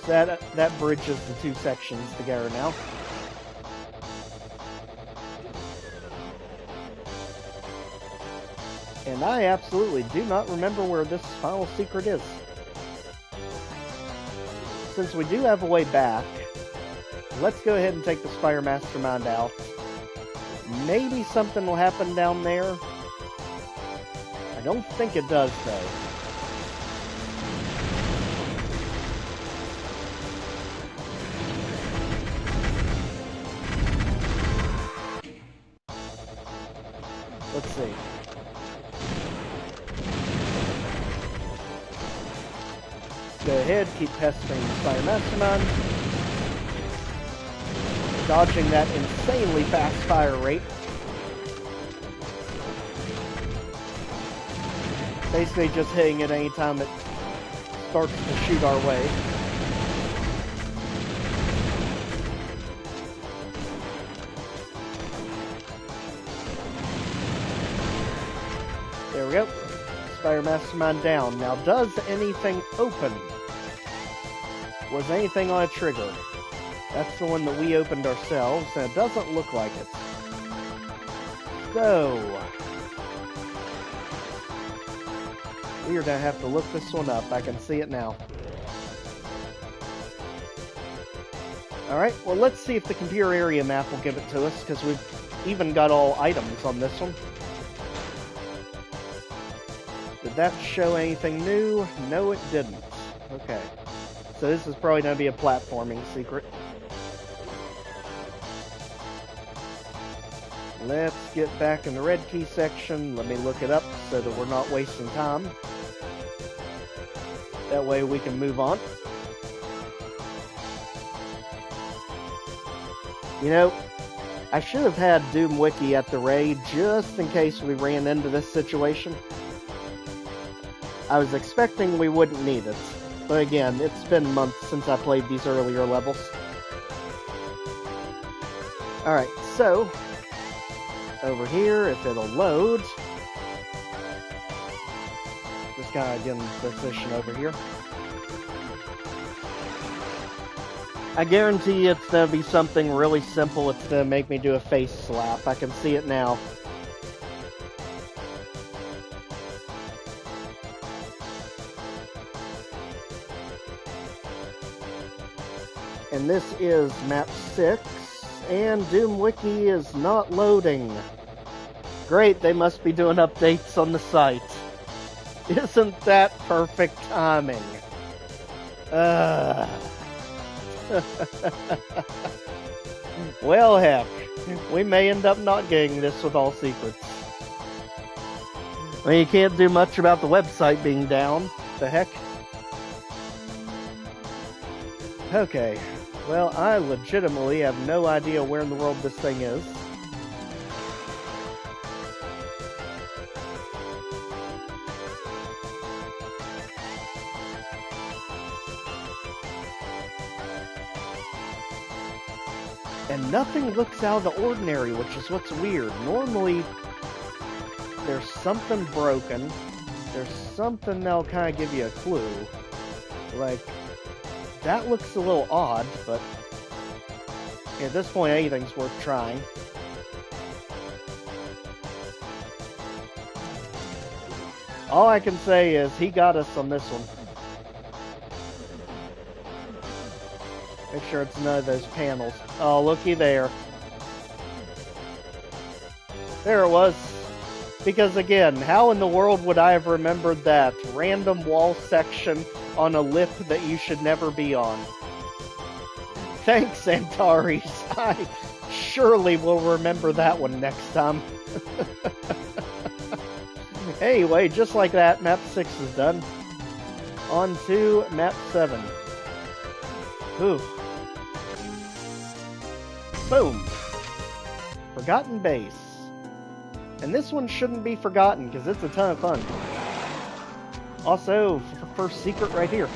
So that bridges the two sections together now. And I absolutely do not remember where this final secret is. Since we do have a way back, let's go ahead and take the Spire Mastermind out. Maybe something will happen down there. I don't think it does, though. Let's see. Go ahead, keep pestering the Spire Mastermind. Dodging that insanely fast fire rate. Basically just hitting it any time it starts to shoot our way. There we go. Spire Mastermind down. Now, does anything open? Was anything on a trigger? That's the one that we opened ourselves, and it doesn't look like it. So, we are going to have to look this one up. I can see it now. Alright, well, let's see if the computer area map will give it to us, because we've even got all items on this one. Did that show anything new? No, it didn't. Okay. So this is probably going to be a platforming secret. Let's get back in the red key section. Let me look it up so that we're not wasting time. That way we can move on. You know, I should have had Doom Wiki at the raid just in case we ran into this situation. I was expecting we wouldn't need it. But again, it's been months since I played these earlier levels. Alright, so... over here, if it'll load... just kind of get in position over here. I guarantee it's going to be something really simple. It's going to make me do a face slap. I can see it now. And this is map 6, and Doom Wiki is not loading. Great, they must be doing updates on the site. Isn't that perfect timing? Well, heck, we may end up not getting this with all secrets. I mean, you can't do much about the website being down. The heck? Okay. Well, I legitimately have no idea where in the world this thing is. And nothing looks out of the ordinary, which is what's weird. Normally, there's something broken. There's something that'll kind of give you a clue. Like... that looks a little odd, but at this point, anything's worth trying. All I can say is he got us on this one. Make sure it's none of those panels. Oh, looky there. There it was. Because again, how in the world would I have remembered that random wall section on a lip that you should never be on? Thanks, Antares. I surely will remember that one next time. Anyway, just like that, map 6 is done. On to map 7. Ooh. Boom. Forgotten Base. And this one shouldn't be forgotten, because it's a ton of fun. Also, first secret right here.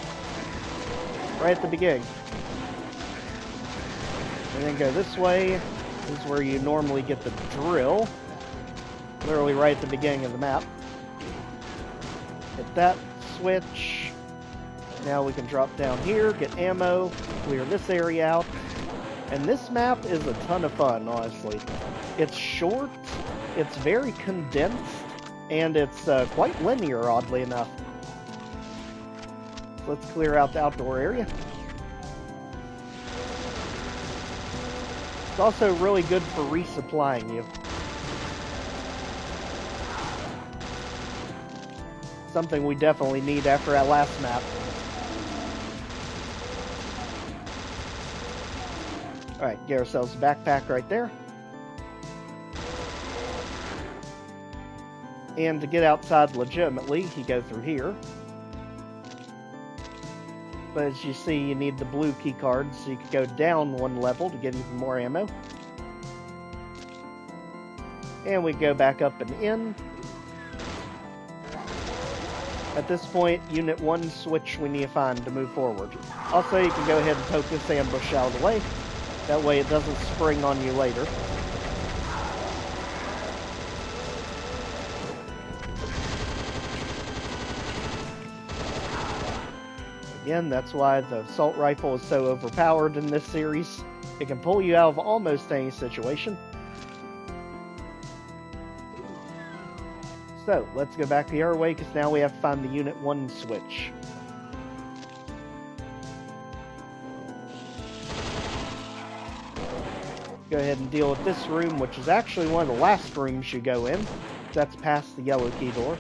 Right at the beginning. And then go this way. This is where you normally get the drill. Literally right at the beginning of the map. Hit that switch. Now we can drop down here, get ammo, clear this area out. And this map is a ton of fun, honestly. It's short, it's very condensed, and it's quite linear, oddly enough. So let's clear out the outdoor area. It's also really good for resupplying you. Something we definitely need after that last map. Alright, get ourselves a backpack right there. And to get outside legitimately, you go through here. But as you see, you need the blue key card, so you can go down one level to get even more ammo. And we go back up and in. At this point, Unit 1 switch we need to find to move forward. Also, you can go ahead and poke this ambush out of the way. That way it doesn't spring on you later. Again, that's why the assault rifle is so overpowered in this series. It can pull you out of almost any situation. So, let's go back the other way, because now we have to find the Unit 1 switch. Go ahead and deal with this room, which is actually one of the last rooms you go in. That's past the yellow key door.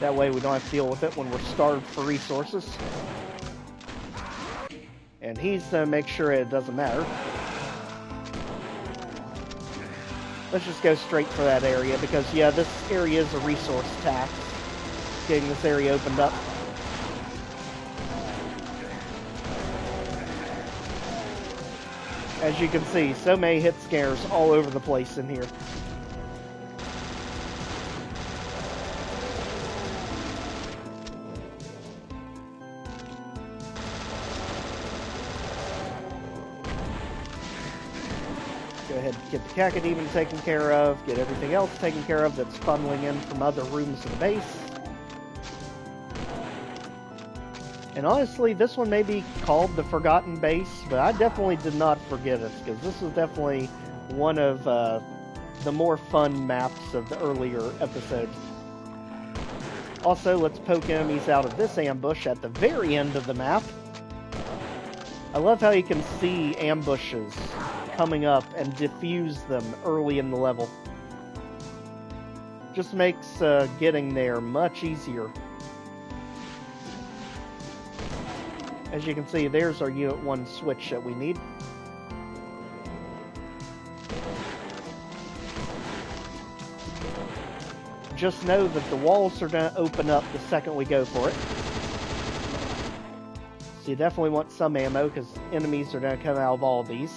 That way we don't have to deal with it when we're starved for resources. And he's to make sure it doesn't matter. Let's just go straight for that area, because yeah, this area is a resource tax. Getting this area opened up. As you can see, so many hit scares all over the place in here. Go ahead and get the Cacoward taken care of, get everything else taken care of that's funneling in from other rooms of the base. And honestly, this one may be called the Forgotten Base, but I definitely did not forget it, because this was definitely one of the more fun maps of the earlier episodes. Also, let's poke enemies out of this ambush at the very end of the map. I love how you can see ambushes coming up and diffuse them early in the level. Just makes getting there much easier. As you can see, there's our Unit 1 switch that we need. Just know that the walls are going to open up the second we go for it. So you definitely want some ammo, because enemies are going to come out of all of these.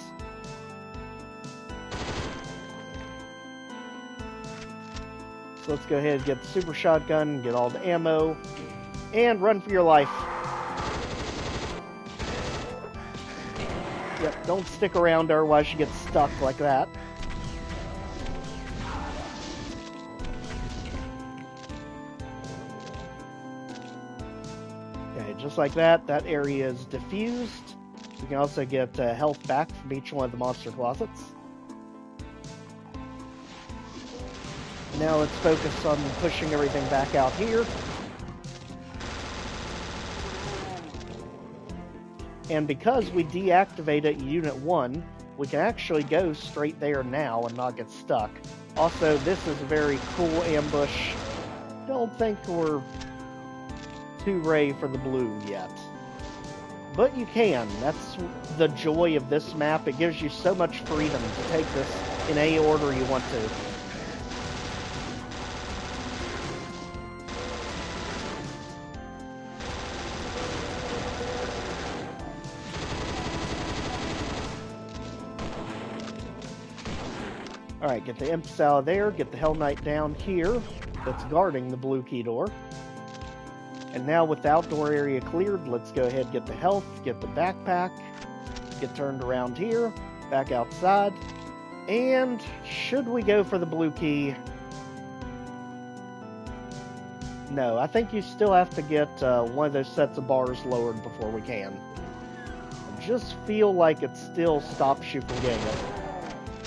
So let's go ahead and get the super shotgun, get all the ammo, and run for your life. Yep, don't stick around, otherwise you get stuck like that. Okay, just like that, that area is diffused. You can also get health back from each one of the monster closets. Now let's focus on pushing everything back out here. And because we deactivated Unit 1, we can actually go straight there now and not get stuck. Also, this is a very cool ambush. Don't think we're too ready for the blue yet. But you can. That's the joy of this map. It gives you so much freedom to take this in any order you want to. Alright, get the imps out of there, get the Hell Knight down here that's guarding the blue key door. And now with the outdoor area cleared, let's go ahead and get the health, get the backpack, get turned around here, back outside. And should we go for the blue key? No, I think you still have to get one of those sets of bars lowered before we can. I just feel like it still stops you from getting it.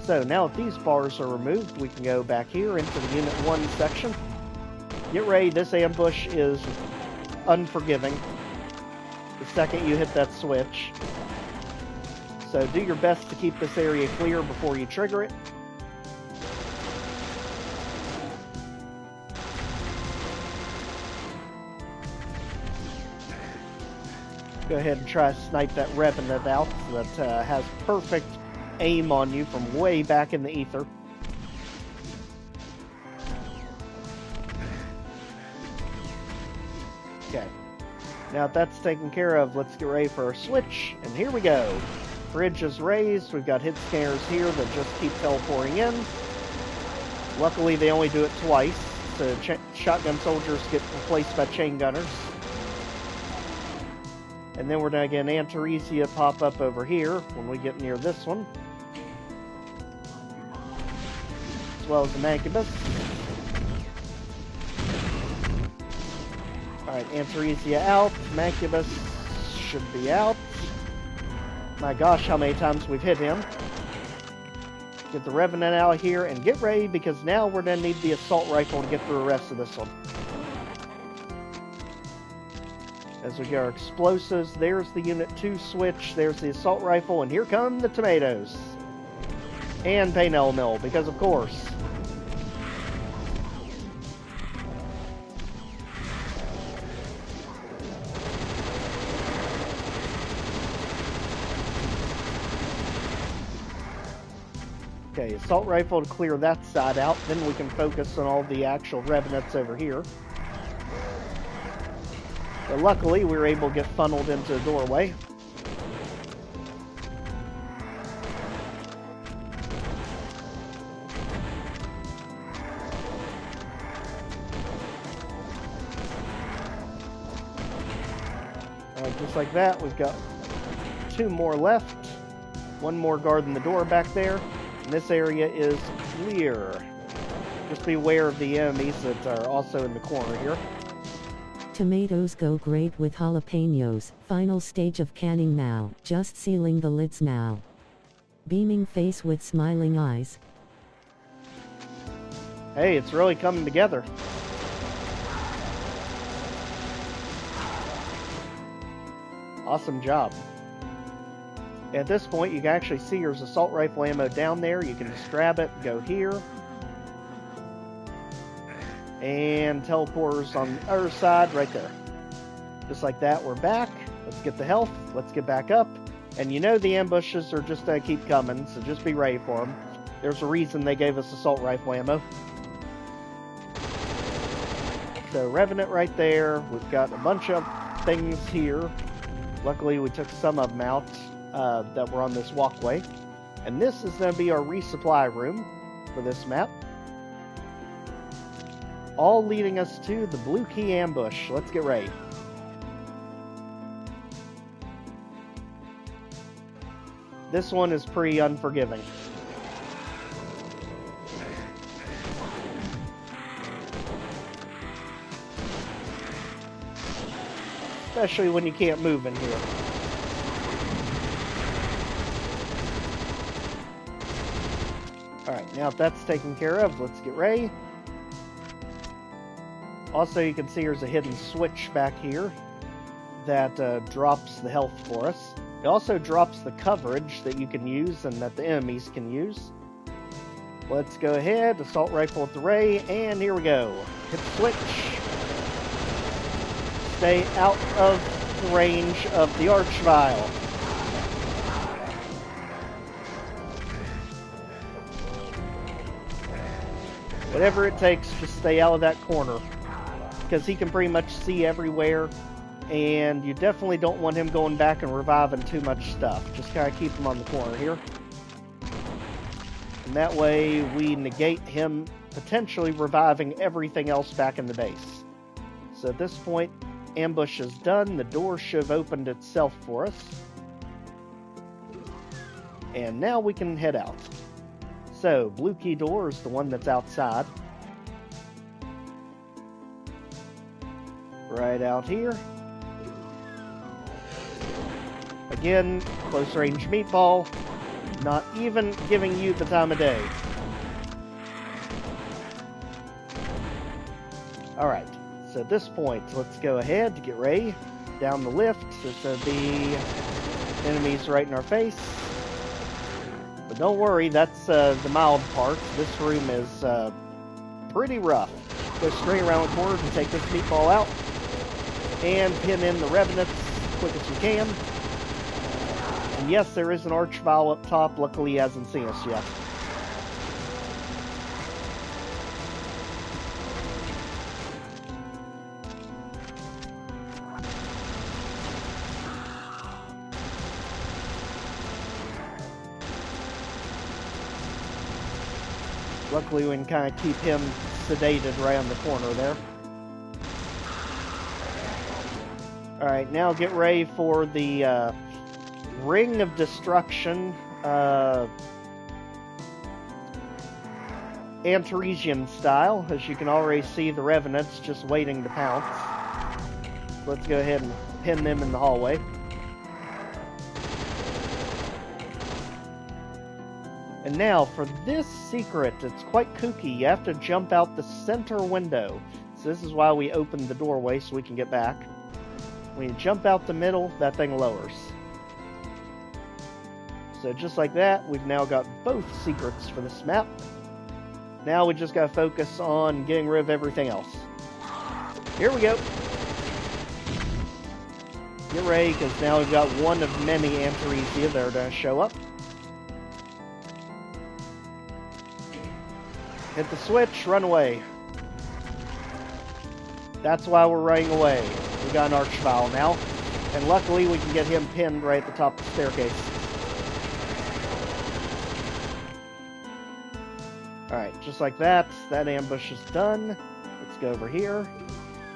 So now that these bars are removed, we can go back here into the Unit 1 section. Get ready, this ambush is unforgiving the second you hit that switch. So do your best to keep this area clear before you trigger it. Go ahead and try to snipe that Revenant out that has perfect aim on you from way back in the ether. Okay. Now that that's taken care of, let's get ready for our switch, and here we go. Bridge is raised, we've got hit scanners here that just keep teleporting in. Luckily they only do it twice, so shotgun soldiers get replaced by chain gunners. And then we're going to get an Antaresia pop up over here when we get near this one. As well as the Mancubus. Alright, Antaresia out. Mancubus should be out. My gosh, how many times we've hit him. Get the Revenant out here and get ready, because now we're going to need the assault rifle to get through the rest of this one. As we get our explosives, there's the Unit 2 switch, there's the assault rifle, and here come the tomatoes. And pain elemental, because of course. Okay, assault rifle to clear that side out, then we can focus on all the actual Revenants over here. But luckily, we were able to get funneled into the doorway. Just like that, we've got 2 more left. 1 more guarding the door back there. And this area is clear. Just be aware of the enemies that are also in the corner here. Tomatoes go great with jalapenos. Final stage of canning now. Just sealing the lids now. Beaming face with smiling eyes. Hey, it's really coming together. Awesome job. At this point, you can actually see there's assault rifle ammo down there. You can just grab it, go here. And teleporters on the other side right there. Just like that, we're back. Let's get the health. Let's get back up. And you know the ambushes are just going to keep coming, so just be ready for them. There's a reason they gave us assault rifle ammo. So Revenant right there. We've got a bunch of things here. Luckily, we took some of them out that were on this walkway. And this is going to be our resupply room for this map. All leading us to the blue key ambush. Let's get ready. This one is pretty unforgiving. Especially when you can't move in here. Alright, now if that's taken care of, let's get ready. Also, you can see there's a hidden switch back here that drops the health for us. It also drops the coverage that you can use and that the enemies can use. Let's go ahead, assault rifle at the ray, and here we go. Hit the switch. Stay out of the range of the Archvile. Whatever it takes, just stay out of that corner. Because he can pretty much see everywhere, and you definitely don't want him going back and reviving too much stuff. Just kind of keep him on the corner here. And that way we negate him potentially reviving everything else back in the base. So at this point, ambush is done. The door should have opened itself for us. And now we can head out. So, blue key door is the one that's outside. Right out here. Again, close range meatball. Not even giving you the time of day. Alright, so at this point, let's go ahead to get ready. Down the lift, there's going to be enemies right in our face. But don't worry, that's the mild part. This room is pretty rough. Go straight around the corner and take this meatball out. And pin in the Revenants as quick as we can. And yes, there is an Archvile up top. Luckily, he hasn't seen us yet. Luckily, we can kind of keep him sedated right on the corner there. Alright, now get ready for the Ring of Destruction Antaresian style. As you can already see, the Revenants just waiting to pounce. Let's go ahead and pin them in the hallway. And now, for this secret, it's quite kooky. You have to jump out the center window. So this is why we opened the doorway, so we can get back. When you jump out the middle, that thing lowers. So just like that, we've now got both secrets for this map. Now we just gotta focus on getting rid of everything else. Here we go. Get ready, because now we've got one of many Antaresia that are gonna show up. Hit the switch, run away. That's why we're running away. We got an Archvile now. And luckily we can get him pinned right at the top of the staircase. Alright, just like that. That ambush is done. Let's go over here.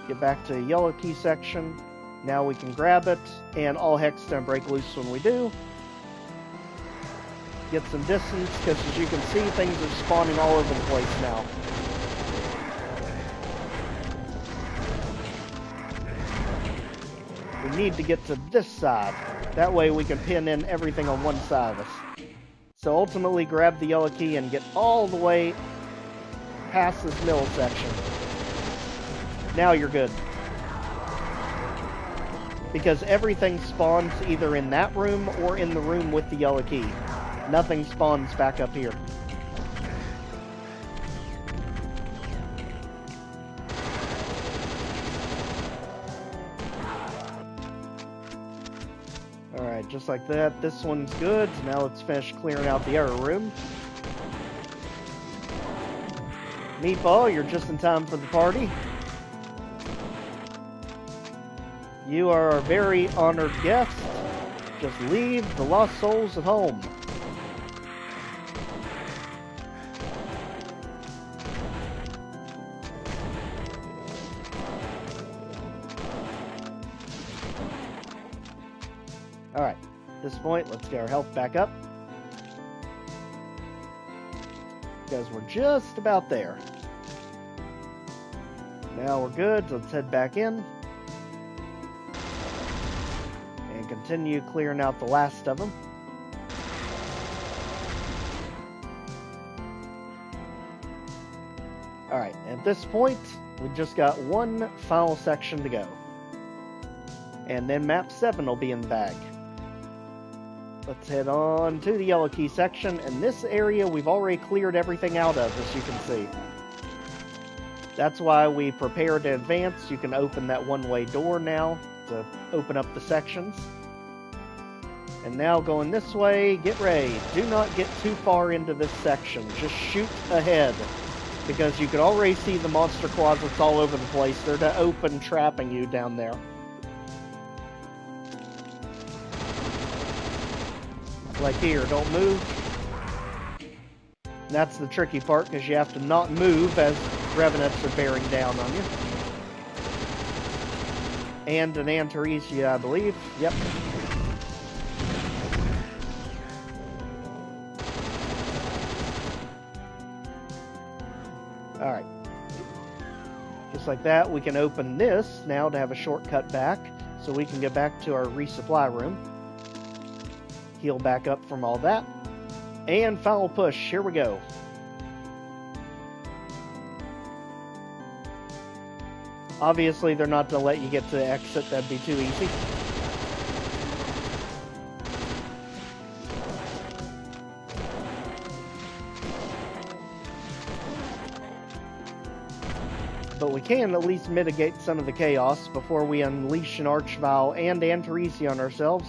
Get back to the yellow key section. Now we can grab it. And all heck's gonna break loose when we do. Get some distance, because as you can see, things are spawning all over the place now. We need to get to this side. That way we can pin in everything on one side of us. So ultimately, grab the yellow key and get all the way past this middle section. Now you're good. Because everything spawns either in that room or in the room with the yellow key. Nothing spawns back up here. Alright, just like that. This one's good. So now let's finish clearing out the other room. Meatball, you're just in time for the party. You are a very honored guest. Just leave the lost souls at home. Alright, at this point, let's get our health back up. Because we're just about there. Now we're good, let's head back in. And continue clearing out the last of them. Alright, at this point, we just got one final section to go. And then map 7 will be in the bag. Let's head on to the yellow key section, and this area we've already cleared everything out of, as you can see. That's why we prepared in advance. You can open that one-way door now to open up the sections. And now going this way, get ready. Do not get too far into this section. Just shoot ahead. Because you can already see the monster closets all over the place. They're to open, trapping you down there. Like here, don't move. That's the tricky part, because you have to not move as Revenants are bearing down on you. And an Antaresia, I believe. Yep. Alright. Just like that, we can open this now to have a shortcut back, so we can get back to our resupply room. Heal back up from all that. And final push, here we go. Obviously, they're not going to let you get to the exit, that'd be too easy. But we can at least mitigate some of the chaos before we unleash an Archvile and Antaresia on ourselves.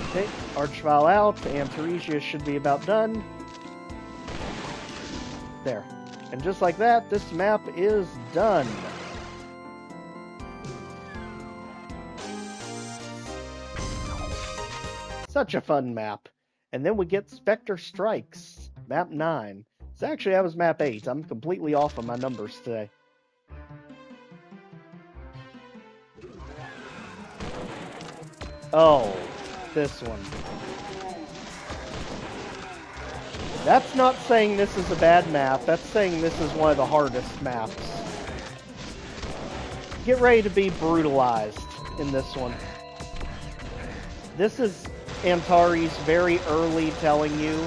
Okay, Archvile out, Antaresia should be about done. There. And just like that, this map is done. Such a fun map. And then we get Spectre Strikes, map 9. So actually that was map 8. I'm completely off on my numbers today. Oh, this one. That's not saying this is a bad map. That's saying this is one of the hardest maps. Get ready to be brutalized in this one. This is Antares very early telling you,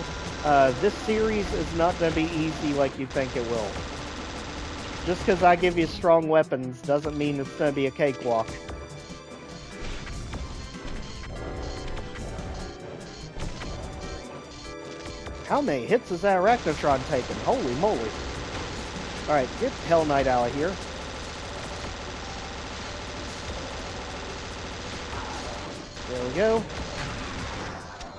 this series is not going to be easy like you think it will. Just because I give you strong weapons doesn't mean it's going to be a cakewalk. How many hits is that Arachnotron taking? Holy moly. Alright, get Hell Knight out of here. There we go.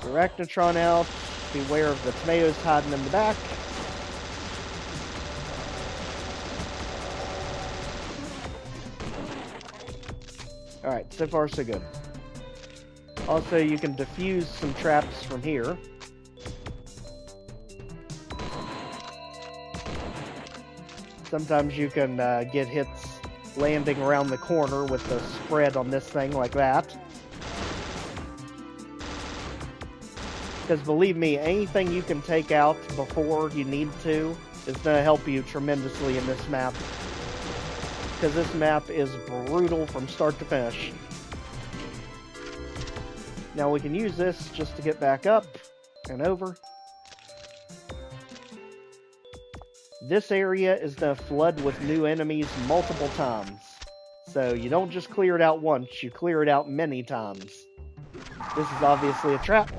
Arachnotron out. Beware of the tomatoes hiding in the back. Alright, so far so good. Also, you can defuse some traps from here. Sometimes you can get hits landing around the corner with the spread on this thing like that. Because believe me, anything you can take out before you need to is going to help you tremendously in this map. Because this map is brutal from start to finish. Now we can use this just to get back up and over. This area is going to flood with new enemies multiple times. So you don't just clear it out once, you clear it out many times. This is obviously a trap.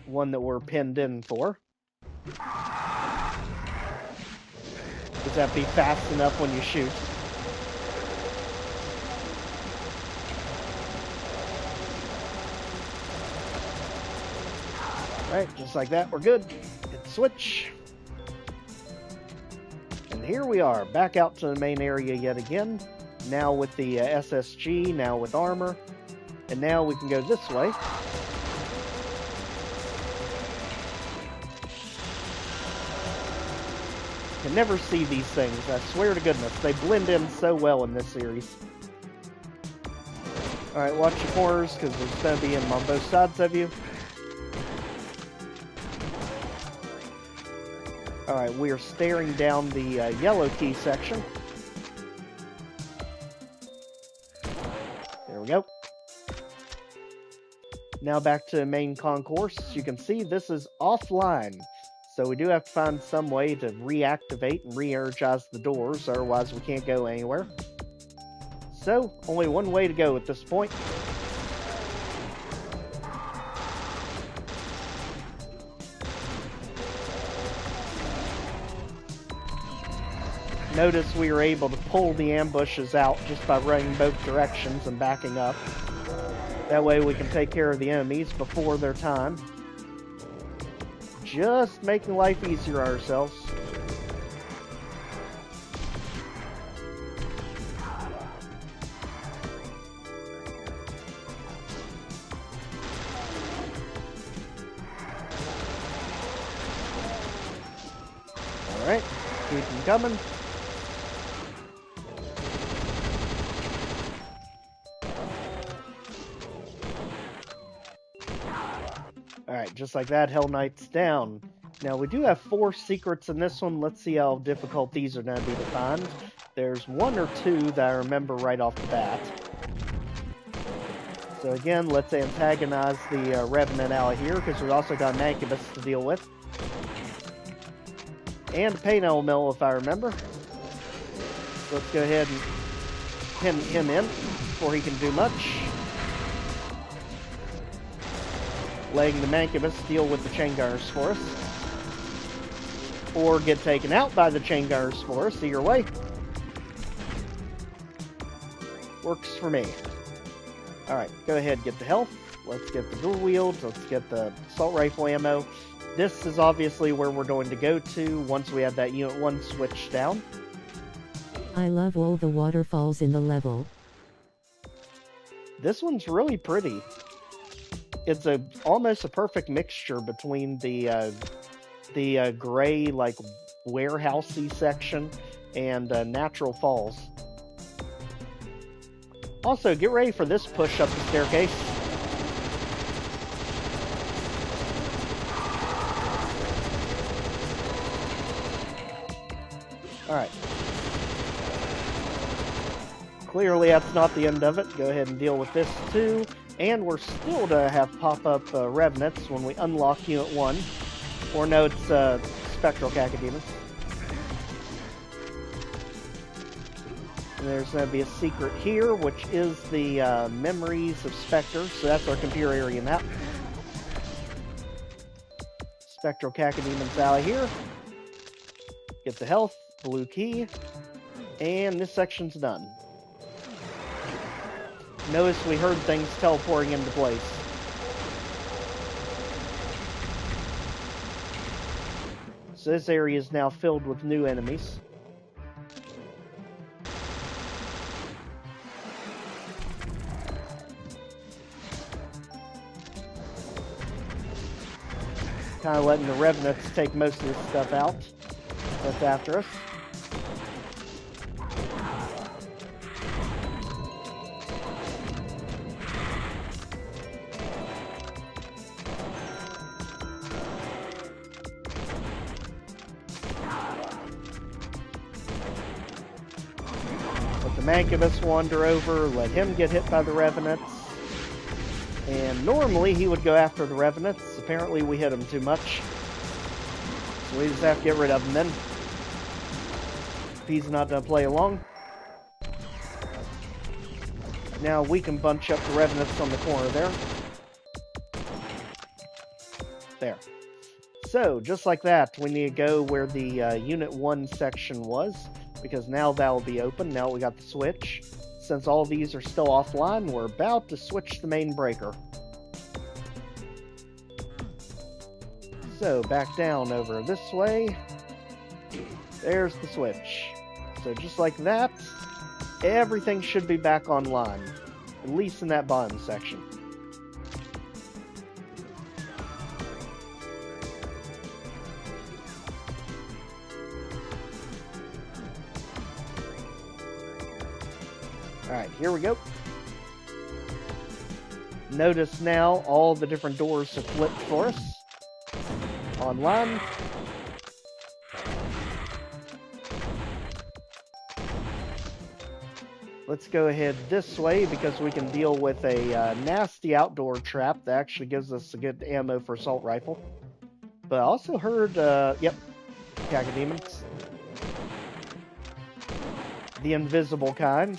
One that we're pinned in for. Just have to be fast enough when you shoot. Alright, just like that, we're good. Hit the switch. And here we are, back out to the main area yet again. Now with the SSG, now with armor. And now we can go this way. Can never see these things, I swear to goodness. They blend in so well in this series. Alright, watch your corners, because there's going to be them on both sides of you. Alright, we are staring down the yellow key section. There we go. Now back to the main concourse. You can see this is offline. So we do have to find some way to reactivate and re-energize the doors, otherwise we can't go anywhere. So, only one way to go at this point. Notice we were able to pull the ambushes out just by running both directions and backing up. That way we can take care of the enemies before their time. Just making life easier on ourselves. Alright, keep them coming. Alright, just like that, Hell Knight's down. Now, we do have 4 secrets in this one. Let's see how difficult these are going to be to find. There's 1 or 2 that I remember right off the bat. So again, let's antagonize the Revenant out of here, because we've also got an Incubus to deal with. And a Pain Elemental, if I remember. So let's go ahead and pin him in before he can do much. Letting the Mancubus deal with the Chain Gunners for us. Or get taken out by the Chain Gunners for us, either way. Works for me. Alright, go ahead, get the health. Let's get the Dual-Weild. Let's get the Assault Rifle ammo. This is obviously where we're going to go to once we have that Unit 1 switched down. I love all the waterfalls in the level. This one's really pretty. It's almost a perfect mixture between the gray, like, warehousey section and natural falls. Also, get ready for this push up the staircase. Alright. Clearly that's not the end of it. Go ahead and deal with this too. And we're still to have pop-up Revenants when we unlock Unit 1. Or no, it's Spectral Cacodemons. And there's going to be a secret here, which is the Memories of Spectre. So that's our computer area map. Spectral Cacodemons out of here. Get the health, blue key. And this section's done. Notice we heard things teleporting into place. So this area is now filled with new enemies. Kind of letting the Revenants take most of this stuff out that's after us. Mancubus wander over, let him get hit by the Revenants. And normally he would go after the Revenants. Apparently we hit him too much. So we just have to get rid of him then. If he's not going to play along. Now we can bunch up the Revenants on the corner there. There. So, just like that, we need to go where the Unit 1 section was. Because now that'll be open. Now we got the switch. Since all these are still offline, we're about to switch the main breaker. So, back down over this way. There's the switch. So just like that, everything should be back online. At least in that bottom section. Alright, here we go. Notice now all the different doors have flipped for us. Online. Let's go ahead this way because we can deal with a nasty outdoor trap that actually gives us a good ammo for assault rifle. But I also heard, yep, Cacodemons. The invisible kind.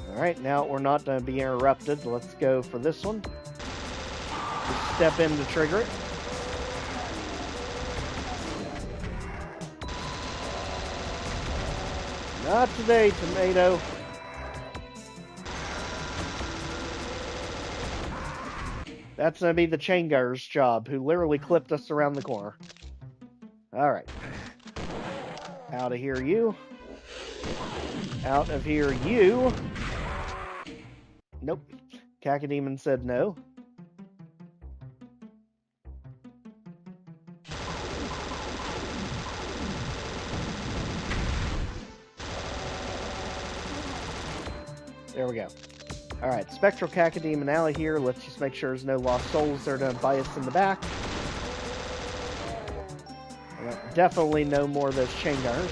Alright, now we're not going to be interrupted. Let's go for this one. Just step in to trigger it. Not today, tomato. That's going to be the chain guy's job, who literally clipped us around the corner. Alright. Out of here, you. Out of here, you. Nope. Cacodemon said no. There we go. Alright, Spectral Cacodemon out of here. Let's just make sure there's no lost souls that are going to bite us in the back. Definitely no more of those chain gunners.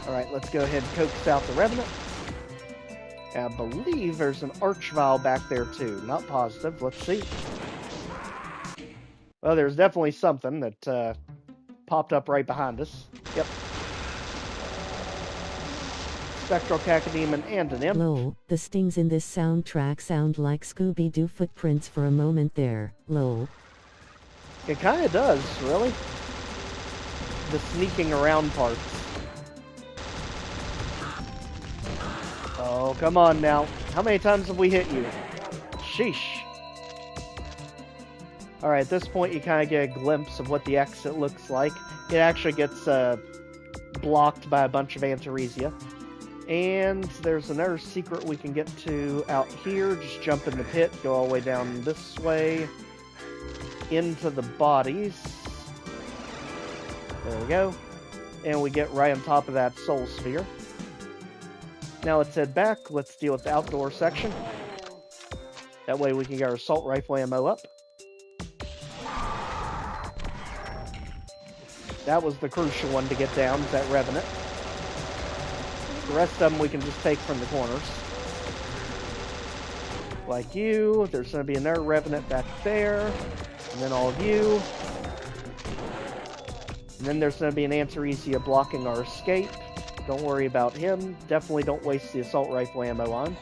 Alright, let's go ahead and coax out the Revenant. I believe there's an Archvile back there too. Not positive. Let's see. Well, there's definitely something that popped up right behind us. Yep. Spectral Cacodemon and an imp. Lol, the stings in this soundtrack sound like Scooby-Doo footprints for a moment there. Lol. It kind of does, really. The sneaking around parts. Oh, come on now. How many times have we hit you? Sheesh. Alright, at this point you kind of get a glimpse of what the exit looks like. It actually gets blocked by a bunch of Antaresia. And there's another secret we can get to out here. Just jump in the pit, go all the way down this way, into the bodies. There we go. And we get right on top of that soul sphere. Now let's head back. Let's deal with the outdoor section. That way we can get our assault rifle ammo up. That was the crucial one to get down, that Revenant. The rest of them we can just take from the corners. Like you. There's going to be another Revenant back there. And then all of you. And then there's going to be an Antaresia blocking our escape. Don't worry about him. Definitely don't waste the assault rifle ammo on.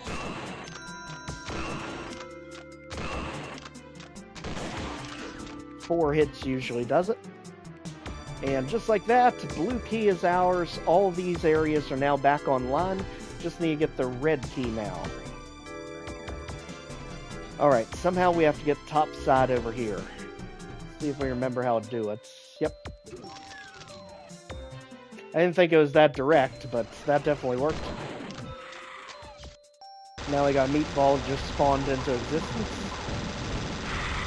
Four hits usually does it. And just like that, blue key is ours. All of these areas are now back online. Just need to get the red key now. Alright, somehow we have to get top side over here. Let's see if we remember how to do it. Yep. I didn't think it was that direct, but that definitely worked. Now we got Meatball just spawned into existence.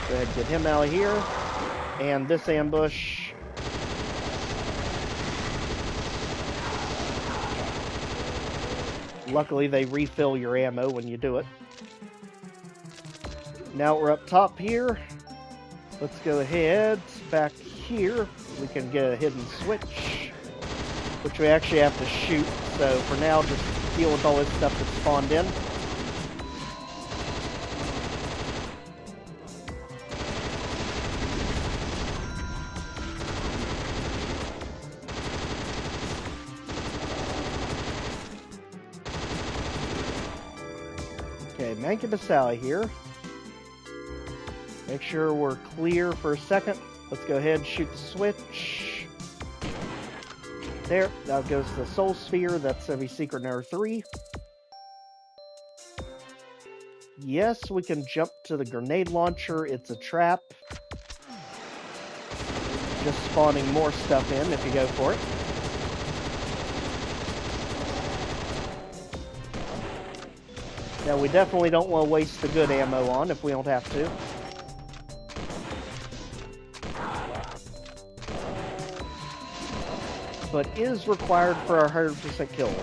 Go ahead and get him out of here. And this ambush. Luckily, they refill your ammo when you do it. Now we're up top here. Let's go ahead. Back here, we can get a hidden switch, which we actually have to shoot. So for now, just deal with all this stuff that's spawned in. Okay, Mancubus out of here. Make sure we're clear for a second. Let's go ahead and shoot the switch. There, now goes the Soul Sphere. That's going to be secret number 3. Yes, we can jump to the grenade launcher. It's a trap. Just spawning more stuff in if you go for it. Now, we definitely don't want to waste the good ammo on if we don't have to. But is required for our 100% kills.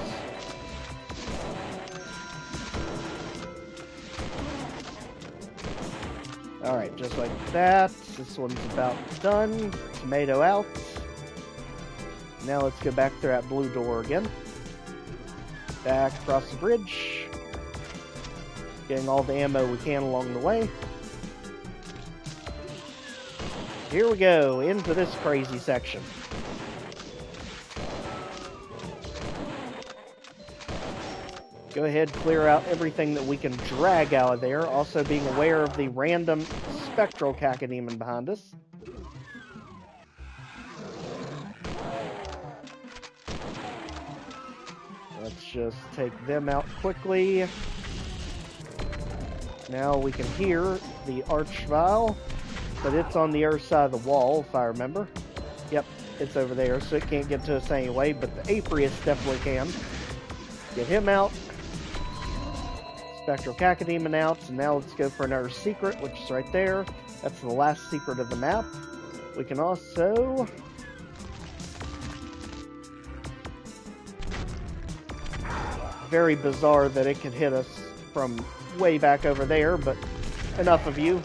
Alright, just like that. This one's about done. Tomato out. Now let's go back through that blue door again. Back across the bridge. Getting all the ammo we can along the way. Here we go, into this crazy section. Go ahead, clear out everything that we can drag out of there. Also being aware of the random Spectral Cacodemon behind us. Let's just take them out quickly. Now we can hear the Archvile, but it's on the other side of the wall, if I remember. Yep, it's over there, so it can't get to us anyway, but the Afriest definitely can. Get him out. Spectral Cacodemon out, and now let's go for another secret, which is right there. That's the last secret of the map. We can also... very bizarre that it could hit us from way back over there, but enough of you.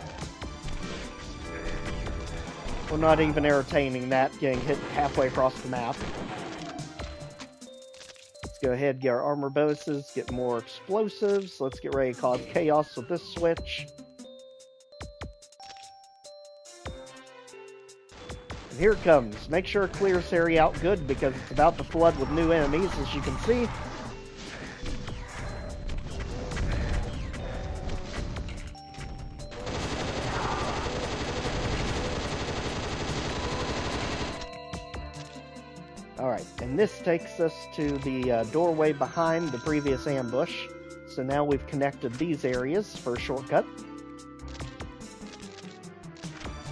We're not even entertaining that getting hit halfway across the map. Let's go ahead and get our armor bonuses, get more explosives. Let's get ready to cause chaos with this switch. And here it comes. Make sure it clears this area out good because it's about to flood with new enemies, as you can see. Alright, and this takes us to the doorway behind the previous ambush. So now we've connected these areas for a shortcut.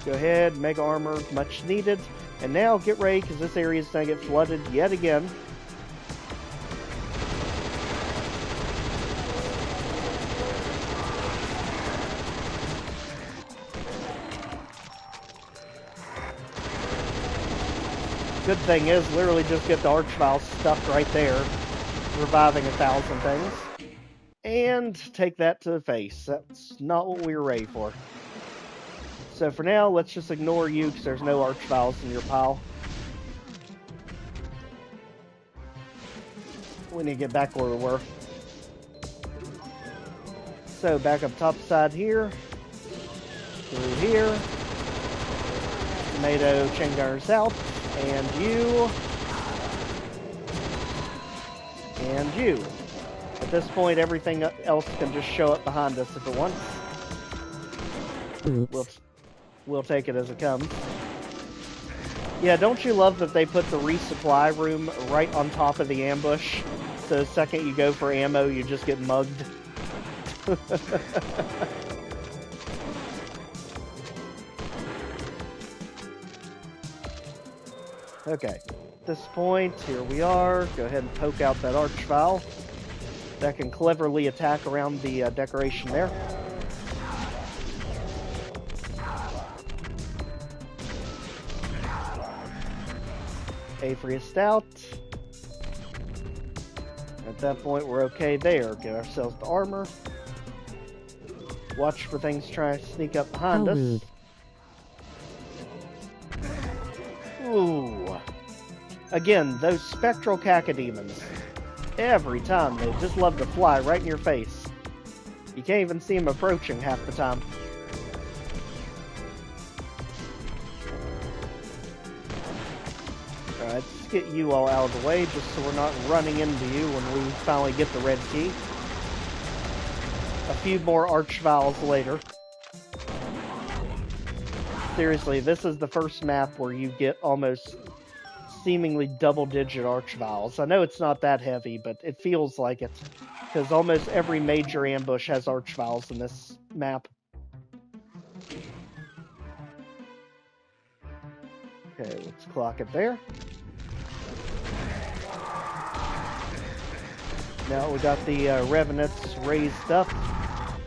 Go ahead, mega armor, much needed. And now get ready, because this area is going to get flooded yet again. Good thing is, literally just get the Archvile stuck right there, reviving 1,000 things. And take that to the face. That's not what we were ready for. So for now, let's just ignore you, because there's no Archviles in your pile. We need to get back where we were. So back up top side here. Through here. Tomato chain gunners out. And you. And you. At this point, everything else can just show up behind us if it wants. We'll take it as it comes. Yeah, don't you love that they put the resupply room right on top of the ambush? So the second you go for ammo, you just get mugged. Okay, at this point, here we are. Go ahead and poke out that Archvile. That can cleverly attack around the decoration there. Afriest out. At that point, we're okay there. Get ourselves the armor. Watch for things trying to sneak up behind us. Rude. Ooh. Again, those spectral cacodemons. Every time, they just love to fly right in your face. You can't even see them approaching half the time. Alright, let's get you all out of the way, just so we're not running into you when we finally get the red key. A few more Archviles later. Seriously, this is the first map where you get almost seemingly double-digit Archviles. I know it's not that heavy, but it feels like it. Because almost every major ambush has Archviles in this map. Okay, let's clock it there. Now we got the Revenants raised up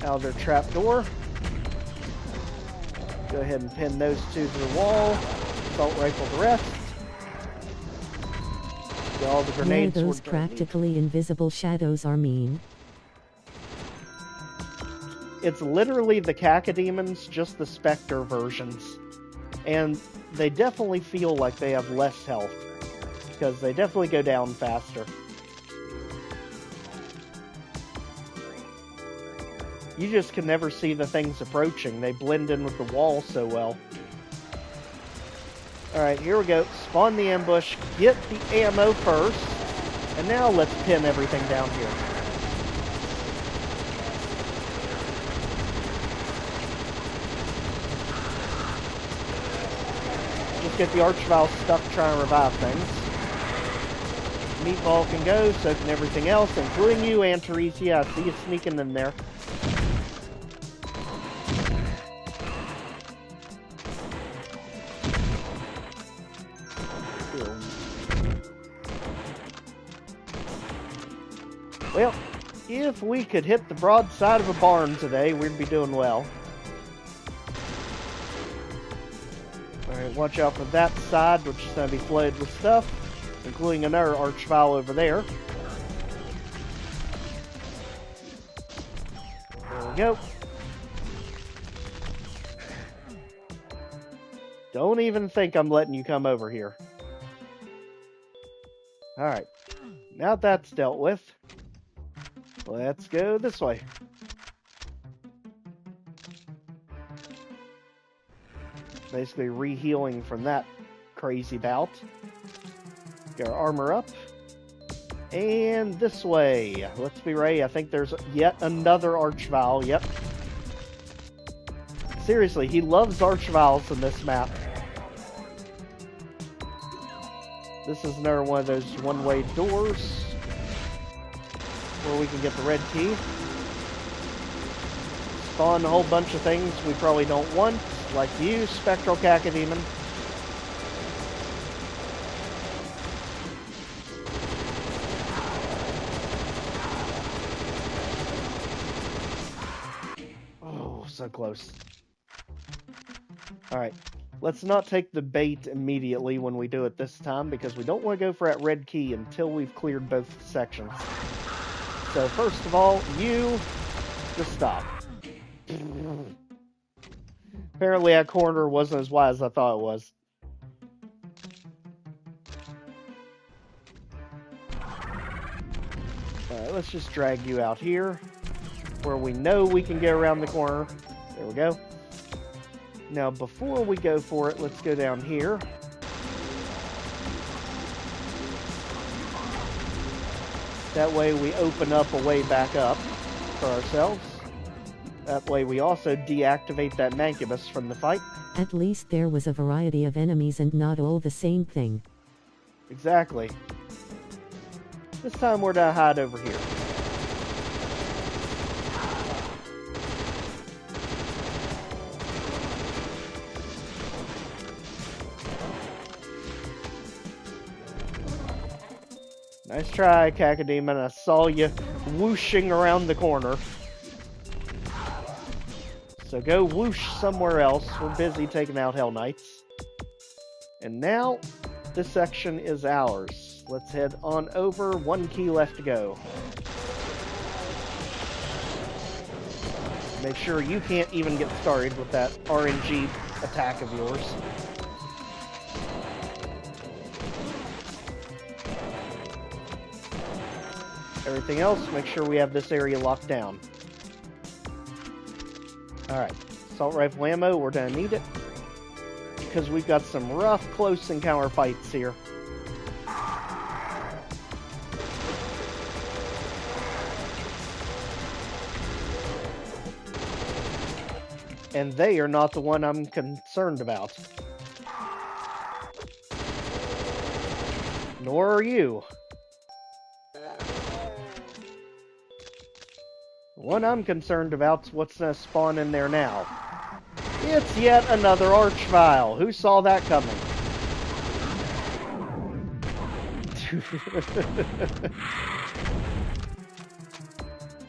out of their trapdoor. Go ahead and pin those two to the wall. Assault rifle the rest. Get all the grenades. Those practically invisible shadows are mean. It's literally the Cacodemons, just the Spectre versions. And they definitely feel like they have less health. Because they definitely go down faster. You just can never see the things approaching. They blend in with the wall so well. Alright, here we go. Spawn the ambush. Get the ammo first. And now let's pin everything down here. Just get the Archvile stuck trying to revive things. Meatball can go, so can everything else, including you, Antaresia. I see you sneaking in there. Well, if we could hit the broadside of a barn today, we'd be doing well. Alright, watch out for that side, which is going to be flooded with stuff, including another Archvile over there. go. Don't even think I'm letting you come over here. Alright. Now that's dealt with, let's go this way. Basically re-healing from that crazy bout. Get our armor up. And this way. Let's be ready. I think there's yet another Archvile. Yep. Seriously, he loves Archviles in this map. This is another one of those one-way doors where we can get the red key. Spawn a whole bunch of things we probably don't want, like you, Spectral Cacodemon. Oh, so close. Alright, let's not take the bait immediately when we do it this time, because we don't want to go for that red key until we've cleared both sections. So first of all, you just stop. Apparently that corner wasn't as wide as I thought it was. Alright, let's just drag you out here, where we know we can get around the corner. There we go. Now, before we go for it, let's go down here. That way we open up a way back up for ourselves. That way we also deactivate that Mancubus from the fight. At least there was a variety of enemies and not all the same thing. Exactly. This time we're gonna hide over here. Nice try, Cacodemon. I saw you whooshing around the corner. So go whoosh somewhere else. We're busy taking out Hell Knights. And now, this section is ours. Let's head on over. One key left to go. Make sure you can't even get started with that RNG attack of yours. Everything else, make sure we have this area locked down. Alright, assault rifle ammo, we're gonna need it. Because we've got some rough close encounter fights here. And they are not the one I'm concerned about. Nor are you. The one I'm concerned about is what's going to spawn in there now. It's yet another Archvile. Who saw that coming?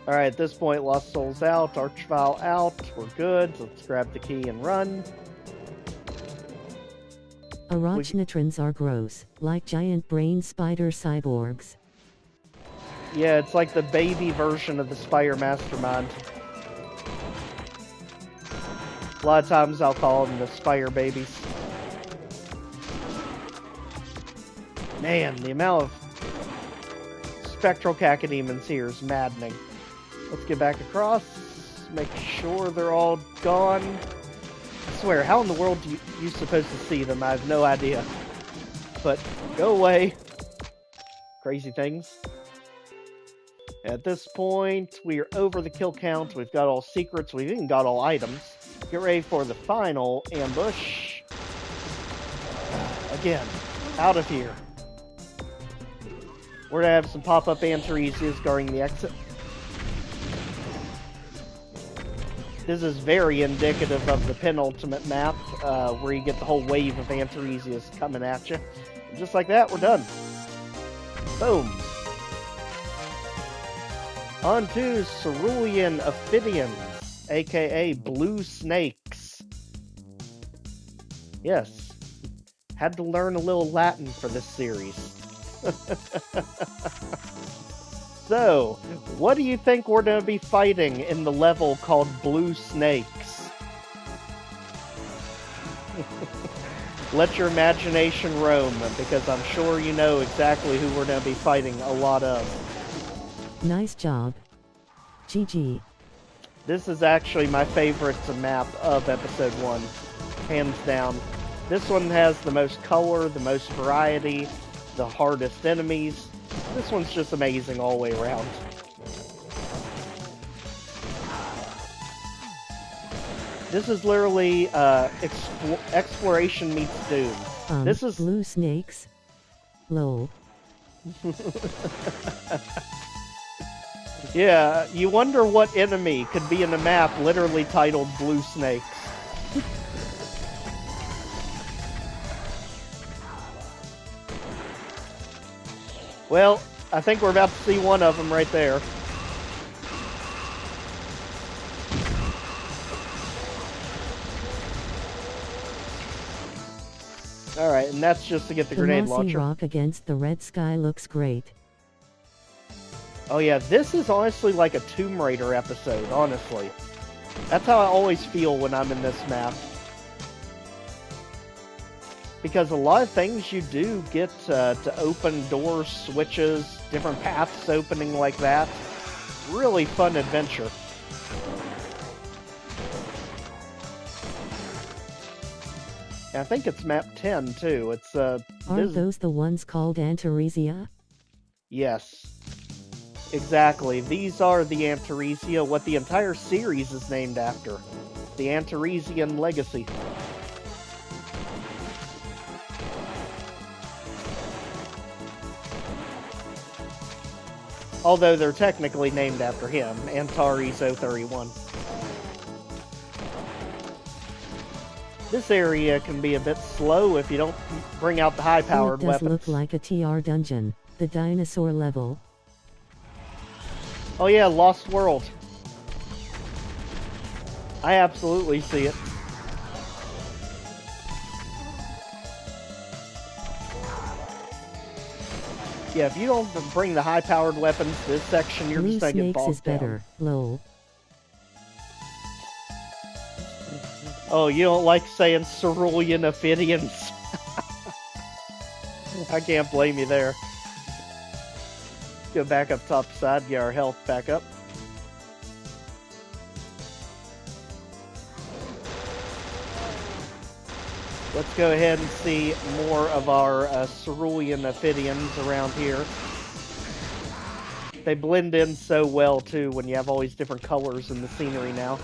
Alright, at this point, Lost Souls out, Archvile out. We're good. Let's grab the key and run. Arachnitrons are gross, like giant brain spider cyborgs. Yeah, it's like the baby version of the Spire Mastermind. A lot of times I'll call them the Spire babies. Man, the amount of spectral cacodemons here is maddening. Let's get back across. Make sure they're all gone. I swear, how in the world are you supposed to see them? I have no idea. But go away. Crazy things. At this point, we are over the kill count. We've got all secrets. We've even got all items. Get ready for the final ambush. Again, out of here. We're going to have some pop-up Antaresias guarding the exit. This is very indicative of the penultimate map, where you get the whole wave of Antaresias coming at you. And just like that, we're done. Boom. On to Cerulean Ophidians, aka Blue Snakes. Yes, had to learn a little Latin for this series. So, what do you think we're going to be fighting in the level called Blue Snakes? Let your imagination roam, because I'm sure you know exactly who we're going to be fighting a lot of. Nice job. GG. This is actually my favorite map of episode 1, hands down. This one has the most color, the most variety, the hardest enemies. This one's just amazing all the way around. This is literally exploration meets Doom. This is Blue snakes? Lol. Yeah, you wonder what enemy could be in a map literally titled Blue Snakes. Well, I think we're about to see one of them right there. Alright, and that's just to get the grenade launcher. The mossy rock against the red sky looks great. Oh yeah, this is honestly like a Tomb Raider episode, honestly. That's how I always feel when I'm in this map. Because a lot of things you do get to open doors, switches, different paths opening like that. Really fun adventure. And I think it's map 10 too. It's Aren't those the ones called Antaresia? Yes. Exactly. These are the Antaresia, what the entire series is named after. The Antaresian Legacy. Although they're technically named after him, Antares 031. This area can be a bit slow if you don't bring out the high-powered weapons. It does look like a TR dungeon, the dinosaur level. Oh yeah, Lost World. I absolutely see it. Yeah, if you don't bring the high-powered weapons to this section, you're just gonna get bogged down. Blue Snakes is better, lol. Oh, you don't like saying Cerulean Ophidians? I can't blame you there. Go back up top side, get our health back up. Let's go ahead and see more of our Cerulean Ophidians around here. They blend in so well, too, when you have all these different colors in the scenery now.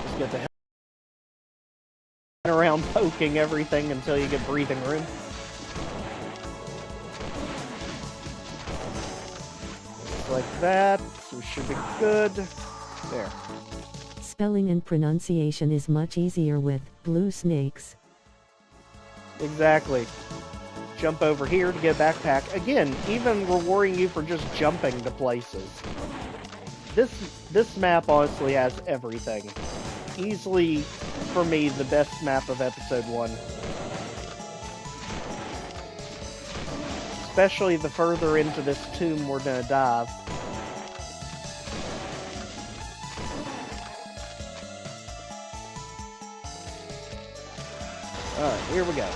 Just get the hell around poking everything until you get breathing room. Like that, so we should be good. There. Spelling and pronunciation is much easier with Blue Snakes. Exactly. Jump over here to get a backpack. Again, even rewarding you for just jumping to places. This map honestly has everything. Easily, for me, the best map of episode 1. Especially the further into this tomb we're gonna dive. Alright, here we go.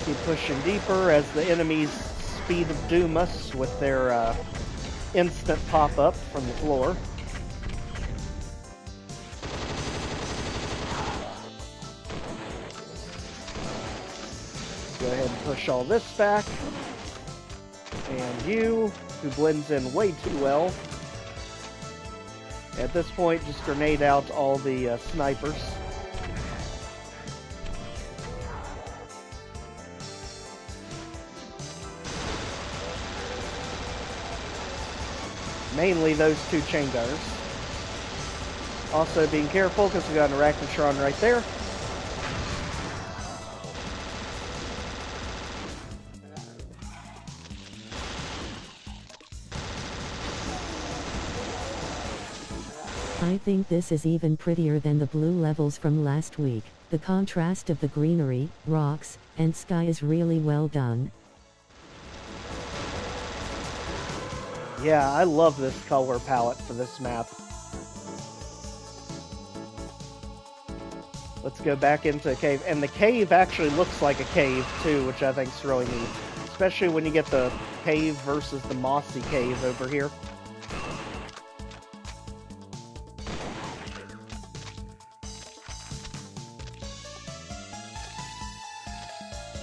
Keep pushing deeper as the enemies speed of doom us with their instant pop-up from the floor. Go ahead and push all this back. And you, who blends in way too well. At this point, just grenade out all the snipers. Mainly those two chain gunners. Also being careful because we got an Arachnotron right there. I think this is even prettier than the blue levels from last week. The contrast of the greenery, rocks, and sky is really well done. Yeah, I love this color palette for this map. Let's go back into a cave. And the cave actually looks like a cave, too, which I think is really neat. Especially when you get the cave versus the mossy cave over here.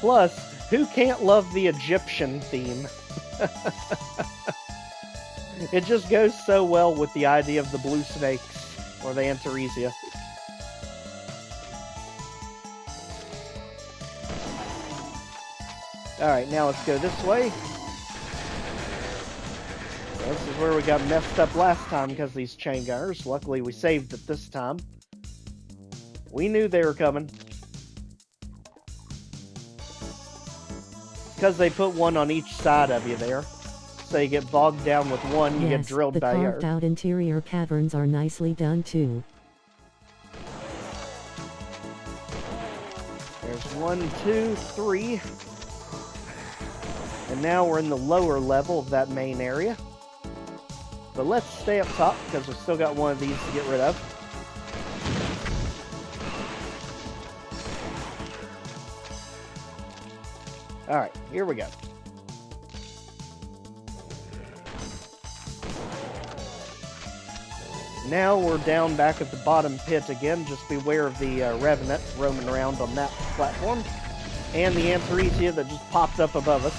Plus, who can't love the Egyptian theme? It just goes so well with the idea of the blue snakes, or the Antaresia. Alright, now let's go this way. This is where we got messed up last time because of these chain gunners. Luckily, we saved it this time. We knew they were coming. Because they put one on each side of you there. So you get bogged down with one, you get drilled by the your... carved out interior caverns are nicely done too. There's 1, 2, 3. And now we're in the lower level of that main area. But let's stay up top because we've still got one of these to get rid of. Alright, here we go. Now we're down back at the bottom pit again. Just beware of the Revenant roaming around on that platform. And the Antaresia that just popped up above us.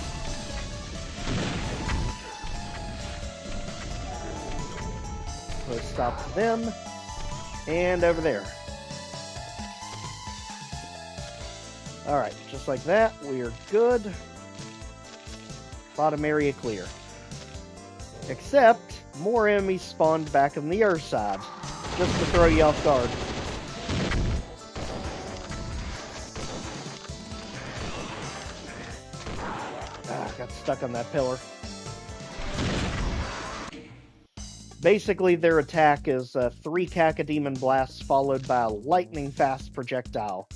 Put a stop to them. And over there. Alright, just like that, we are good. Bottom area clear. Except, more enemies spawned back on the earth side, just to throw you off guard. Got stuck on that pillar. Basically, their attack is 3 Cacodemon blasts followed by a lightning-fast projectile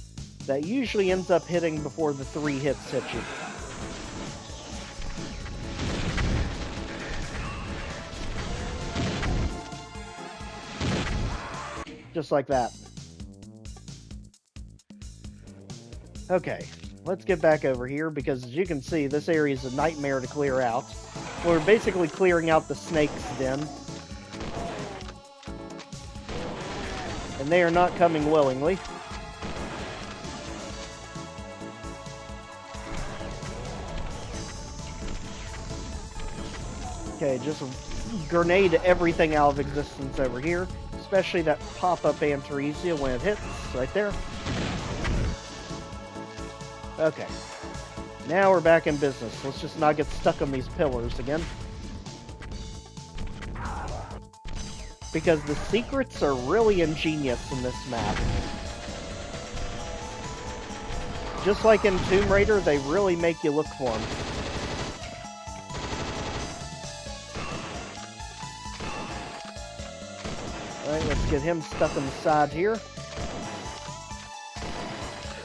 that usually ends up hitting before the 3 hits hit you. Just like that. Okay, let's get back over here because as you can see, this area is a nightmare to clear out. We're basically clearing out the snake's den. And they are not coming willingly. Okay, just grenade everything out of existence over here. Especially that pop-up Antaresia when it hits, right there. Okay. Now we're back in business. Let's just not get stuck on these pillars again. Because the secrets are really ingenious in this map. Just like in Tomb Raider, they really make you look for them. Alright, let's get him stuck on the side here.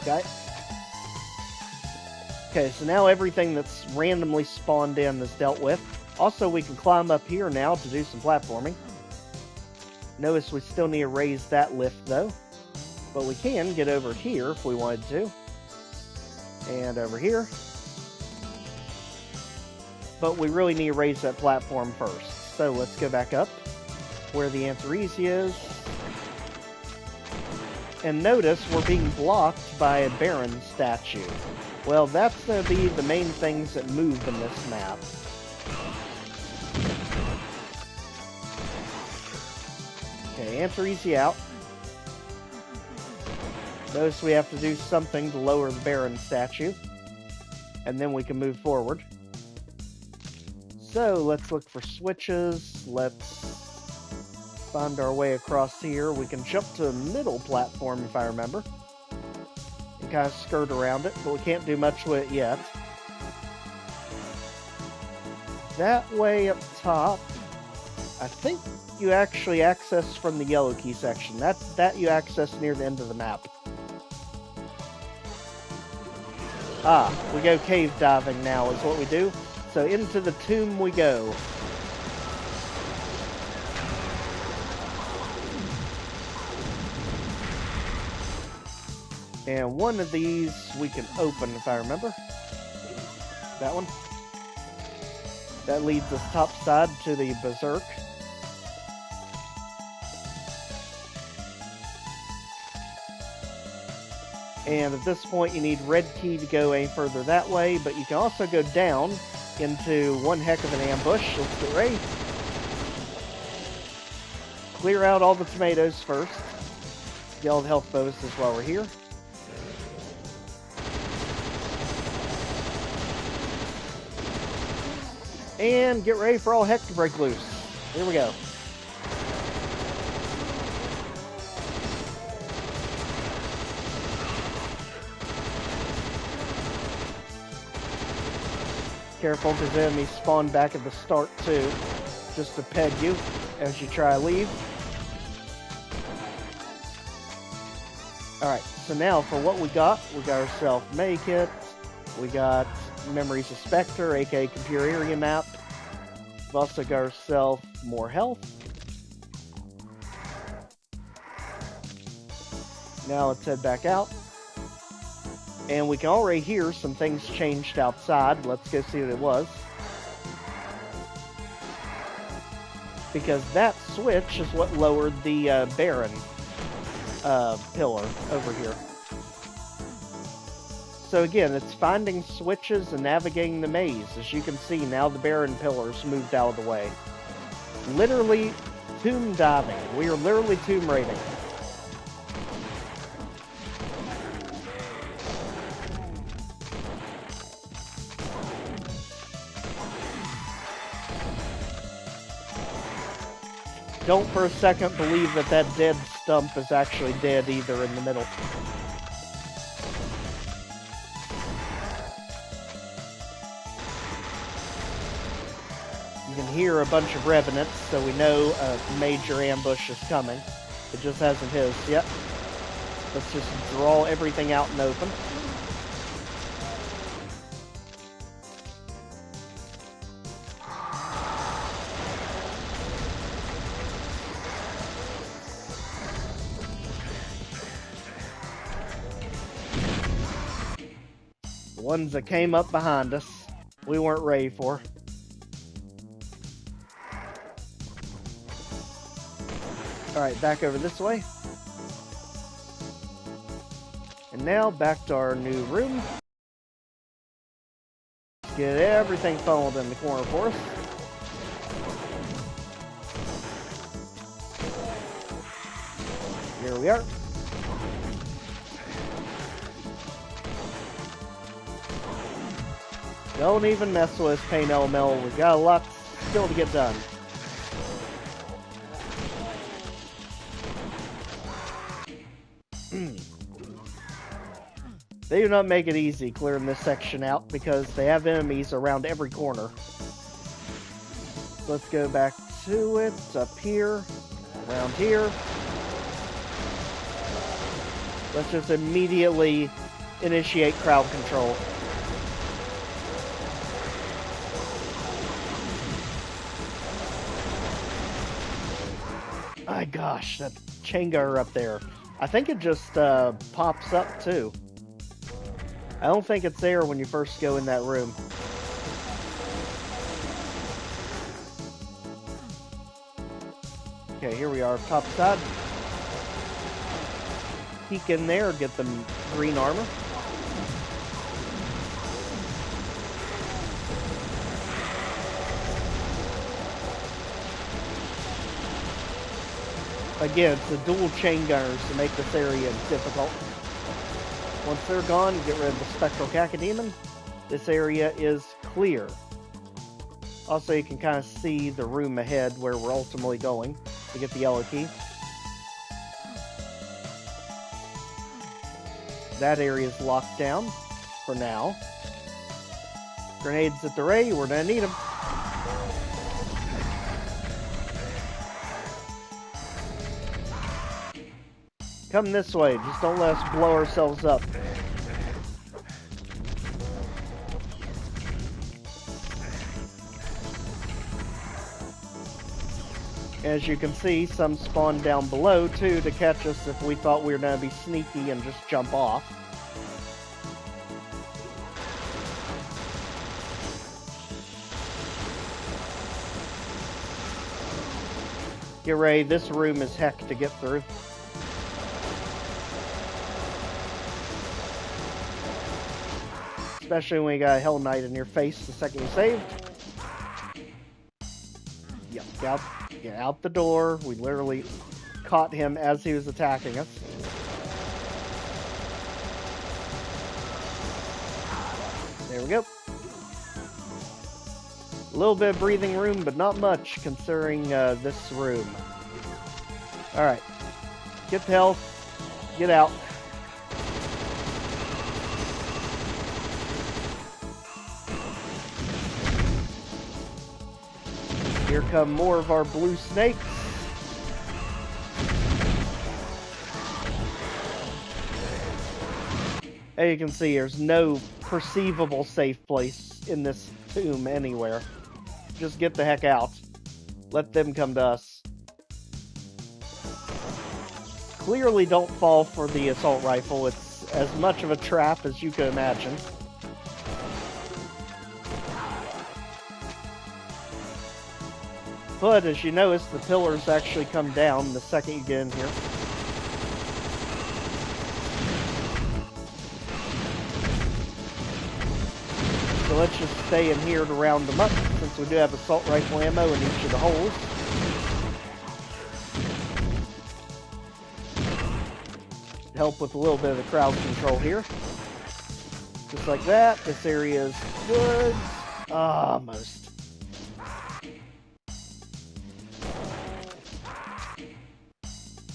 Okay. Okay, so now everything that's randomly spawned in is dealt with. Also, we can climb up here now to do some platforming. Notice we still need to raise that lift, though. But we can get over here if we wanted to. And over here. But we really need to raise that platform first. So let's go back up where the Antaresia is. And notice we're being blocked by a Baron statue. Well, that's going to be the main things that move in this map. Okay, Antaresia out. Notice we have to do something to lower the Baron statue. And then we can move forward. So, let's look for switches. Let's find our way across here. We can jump to the middle platform, if I remember. And kind of skirt around it, but we can't do much with it yet. That way up top, I think you actually access from the yellow key section. That you access near the end of the map. Ah, we go cave diving now is what we do. So into the tomb we go. And one of these we can open, if I remember. That one. That leads us topside to the Berserk. And at this point you need red key to go any further that way, but you can also go down into one heck of an ambush. Let's get ready. Clear out all the tomatoes first. Get all the health bonuses while we're here. And get ready for all heck to break loose. Here we go. Careful, because enemies spawn back at the start too, just to peg you as you try to leave. Alright, so now for what we got ourselves Medikit, we got Memories of Spectre, aka Computer Area Map. We've also got ourselves more health. Now let's head back out. And we can already hear some things changed outside. Let's go see what it was. Because that switch is what lowered the Baron pillar over here. So again, it's finding switches and navigating the maze. As you can see, now the Baron pillars moved out of the way. Literally tomb diving. We are literally tomb raiding. Don't for a second believe that that dead stump is actually dead either in the middle. You can hear a bunch of Revenants, so we know a major ambush is coming. It just hasn't hit us yet. Let's just draw everything out and open. The ones that came up behind us, we weren't ready for. Alright, back over this way. And now back to our new room. Let's get everything funneled in the corner for us. Here we are. Don't even mess with us, Pain Elemental. We've got a lot still to get done. They do not make it easy clearing this section out because they have enemies around every corner. Let's go back to it, up here, around here. Let's just immediately initiate crowd control. My gosh, that Tango up there. I think it just pops up too. I don't think it's there when you first go in that room. Okay, here we are, top side. Peek in there, get the green armor. Again, it's the dual chain gunners to make this area difficult. Once they're gone, get rid of the Spectral Cacodemon. This area is clear. Also, you can kind of see the room ahead where we're ultimately going to get the yellow key. That area is locked down for now. Grenades at the ray, we're gonna need them. Come this way. Just don't let us blow ourselves up. As you can see, some spawn down below, too, to catch us if we thought we were going to be sneaky and just jump off. Get ready, this room is heck to get through. Especially when you got a Hell Knight in your face the second you save. Yep, get out the door. We literally caught him as he was attacking us. There we go. A little bit of breathing room, but not much considering this room. Alright. Get the health. Get out. Here come more of our blue snakes. As you can see, there's no perceivable safe place in this tomb anywhere. Just get the heck out. Let them come to us. Clearly don't fall for the assault rifle. It's as much of a trap as you can imagine. But as you notice, the pillars actually come down the second you get in here. So let's just stay in here to round them up, since we do have assault rifle ammo in each of the holes. Help with a little bit of the crowd control here. Just like that. This area is good. Almost.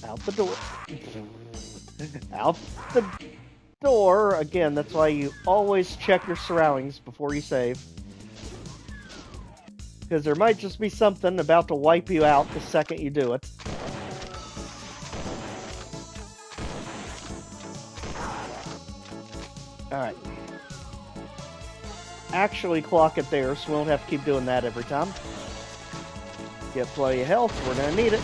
Out the door. Out the door. Again, that's why you always check your surroundings before you save. Because there might just be something about to wipe you out the second you do it. Alright. Actually clock it there, so we won't have to keep doing that every time. Get plenty of health, we're gonna need it.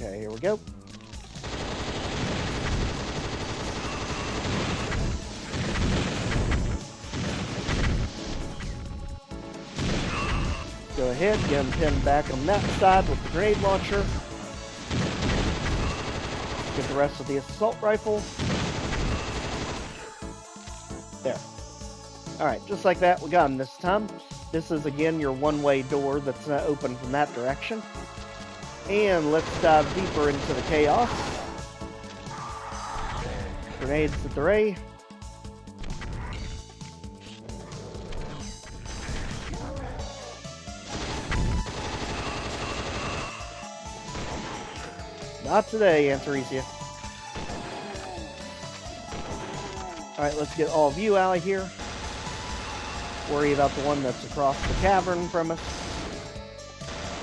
Okay, here we go. Go ahead, get him pinned back on that side with the grenade launcher. Get the rest of the assault rifle. There. Alright, just like that, we got him this time. This is again your one-way door that's not open from that direction. And let's dive deeper into the chaos. Grenades at the ray. Not today, Antaresia. Alright, let's get all of you out of here. Worry about the one that's across the cavern from us.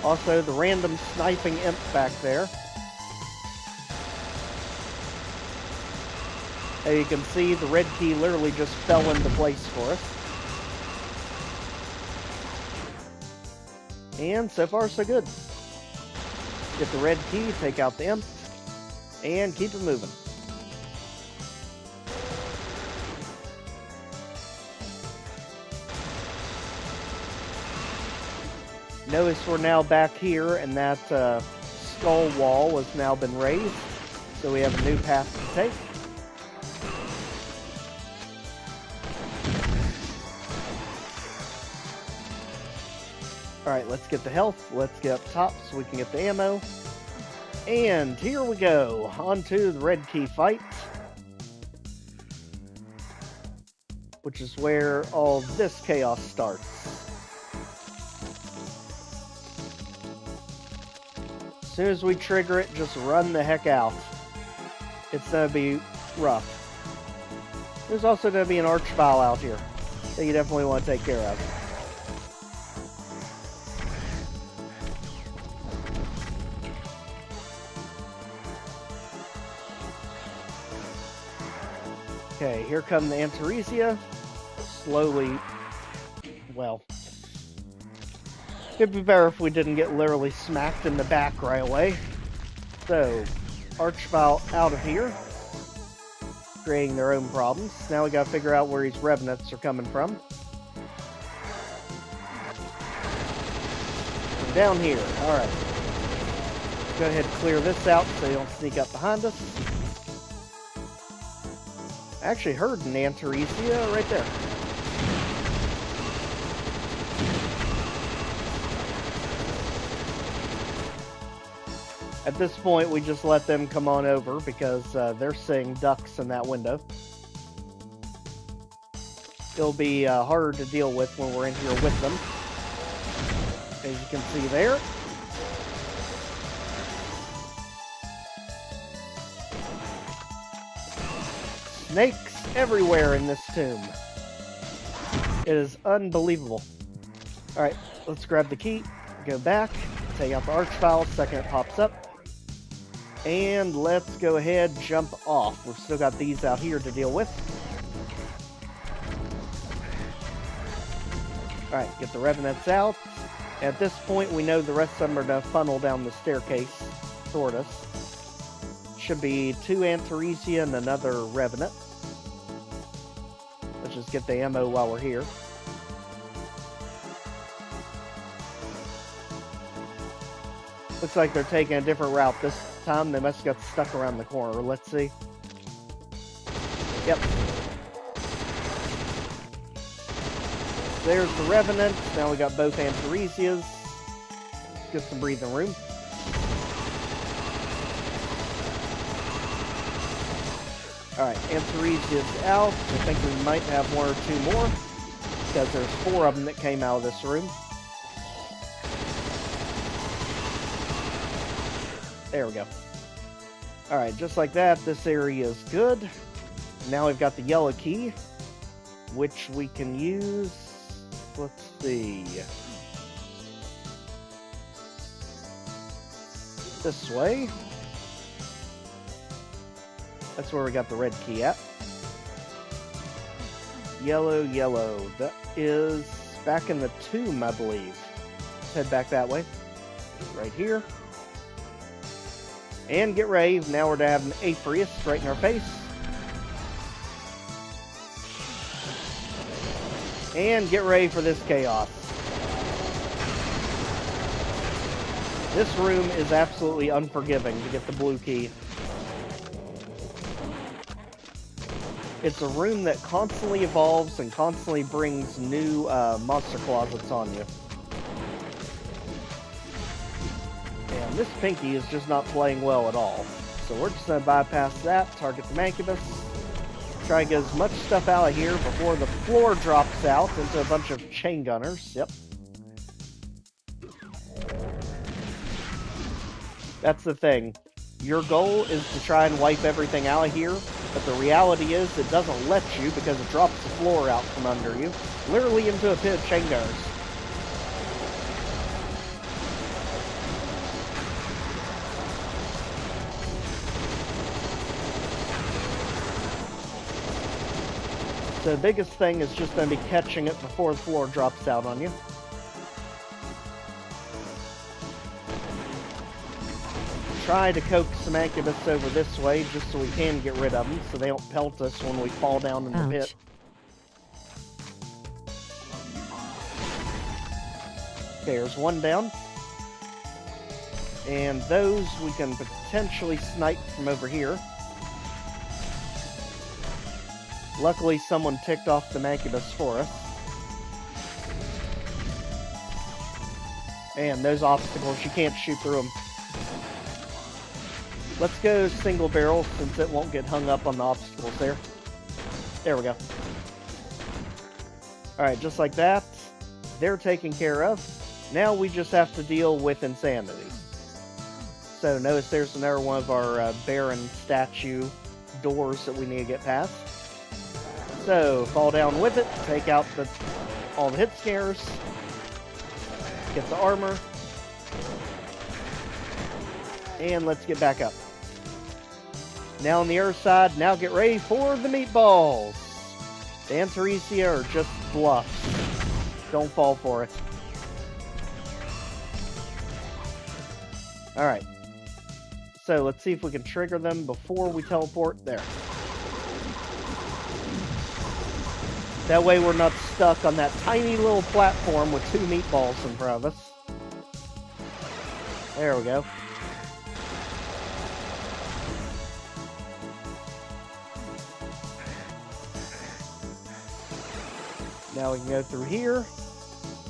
Also, the random sniping imp back there. As you can see, the red key literally just fell into place for us. And so far, so good. Get the red key, take out the imp, and keep it moving. Notice we're now back here, and that skull wall has now been raised, so we have a new path to take. Alright, let's get the health, let's get up top so we can get the ammo. And here we go, on to the red key fight. Which is where all this chaos starts. As soon as we trigger it, just run the heck out. It's going to be rough. There's also going to be an archvile out here that you definitely want to take care of. Okay, here come the Antaresia. Slowly, well, it'd be better if we didn't get literally smacked in the back right away. So, Archvile out of here, creating their own problems. Now we gotta figure out where these Revenants are coming from. And down here, alright. Go ahead and clear this out so they don't sneak up behind us. I actually heard an Antaresia right there. At this point, we just let them come on over because they're seeing ducks in that window. It'll be harder to deal with when we're in here with them. As you can see there. Snakes everywhere in this tomb. It is unbelievable. Alright, let's grab the key, go back, take out the Archvile, second it pops up. And let's go ahead, jump off. We've still got these out here to deal with. Alright, get the Revenants out. At this point, we know the rest of them are going to funnel down the staircase toward us. Should be 2 Antaresia and another Revenant. Let's just get the ammo while we're here. Looks like they're taking a different route this time. They must have got stuck around the corner. Let's see. Yep. There's the Revenant. Now we got both Antaresias. Get some breathing room. Alright, Antaresia's out. I think we might have 1 or 2 more. Because there's 4 of them that came out of this room. There we go. Alright, just like that, this area is good. Now we've got the yellow key, which we can use. Let's see. This way. That's where we got the red key at. Yellow, yellow. That is back in the tomb, I believe. Let's head back that way. Right here. And get ready. Now we're to have an Afriest right in our face. And get ready for this chaos. This room is absolutely unforgiving to get the blue key. It's a room that constantly evolves and constantly brings new monster closets on you. And this Pinky is just not playing well at all. So we're just going to bypass that, target the Mancubus, try and get as much stuff out of here before the floor drops out into a bunch of chain gunners. Yep. That's the thing. Your goal is to try and wipe everything out of here, but the reality is it doesn't let you because it drops the floor out from under you, literally into a pit of chain gunners. So the biggest thing is just going to be catching it before the floor drops out on you. Try to coax some Incubus over this way just so we can get rid of them so they don't pelt us when we fall down in the pit. Okay, there's 1 down. And those we can potentially snipe from over here. Luckily, someone ticked off the Mancubus for us. And those obstacles, you can't shoot through them. Let's go single barrel since it won't get hung up on the obstacles there. There we go. Alright, just like that. They're taken care of. Now we just have to deal with insanity. So notice there's another one of our Baron statue doors that we need to get past. So, fall down with it, take out all the hit scares, get the armor, and let's get back up. Now on the Earth side, now get ready for the meatballs. The Antaresia are just bluffs. Don't fall for it. Alright. So let's see if we can trigger them before we teleport there. That way we're not stuck on that tiny little platform with 2 meatballs in front of us. There we go. Now we can go through here.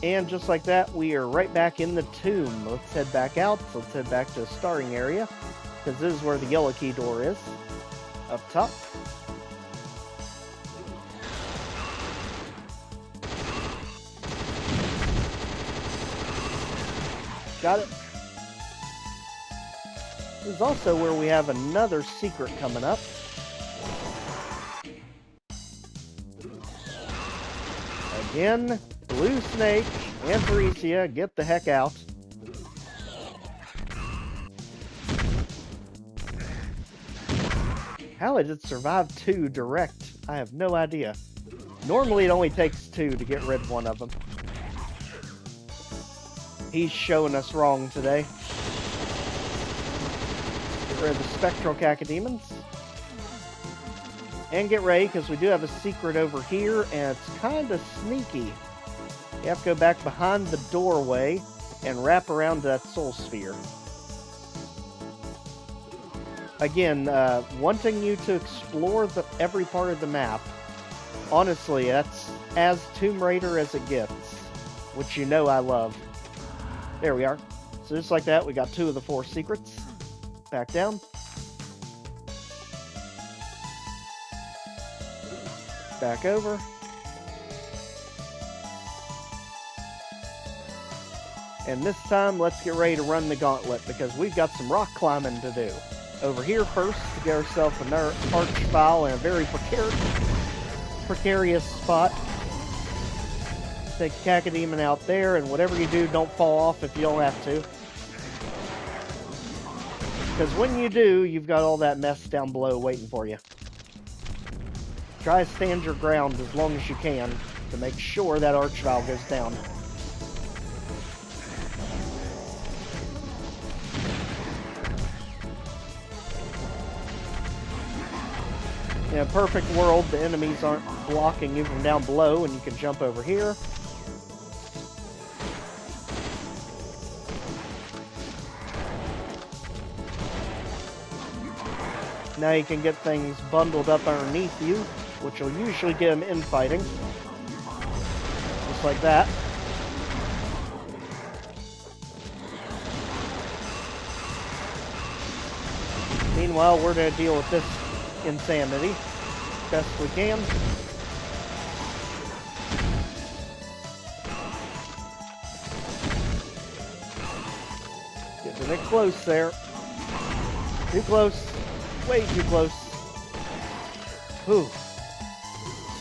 And just like that, we are right back in the tomb. Let's head back out. Let's head back to the starting area, because this is where the yellow key door is. Up top. Got it. This is also where we have another secret coming up. Again, blue snake, Antaresia, get the heck out. How did it survive 2 direct? I have no idea. Normally it only takes 2 to get rid of one of them. He's showing us wrong today. Get rid of the spectral cacodemons. And get ready, because we do have a secret over here, and it's kind of sneaky. You have to go back behind the doorway and wrap around that soul sphere. Again, wanting you to explore every part of the map. Honestly, that's as Tomb Raider as it gets, which you know I love. There we are. So just like that, we got 2 of the 4 secrets. Back down. Back over. And this time, let's get ready to run the gauntlet, because we've got some rock climbing to do. Over here first, to get ourselves another archvile in a very precarious spot. Take Cacodemon out there, and whatever you do, don't fall off if you don't have to. Because when you do, you've got all that mess down below waiting for you. Try to stand your ground as long as you can to make sure that archvile goes down. In a perfect world, the enemies aren't blocking you from down below, and you can jump over here. Now you can get things bundled up underneath you, which will usually get them infighting. Just like that. Meanwhile, we're going to deal with this insanity best we can. Getting a bit close there. Too close. Way too close. Whew.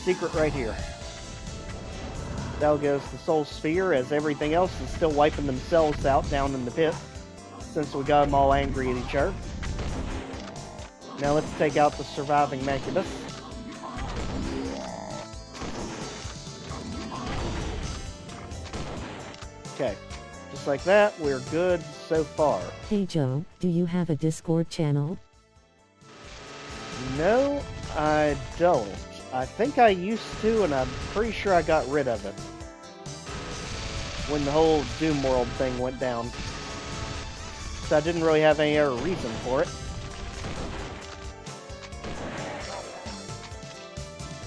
Secret right here. That'll give us the soul sphere, as everything else is still wiping themselves out down in the pit, since we got them all angry at each other. Now let's take out the surviving Mancubus. Okay, just like that, we're good so far. Hey Joe, do you have a Discord channel? No, I don't. I think I used to, and I'm pretty sure I got rid of it when the whole Doom World thing went down. So I didn't really have any other reason for it.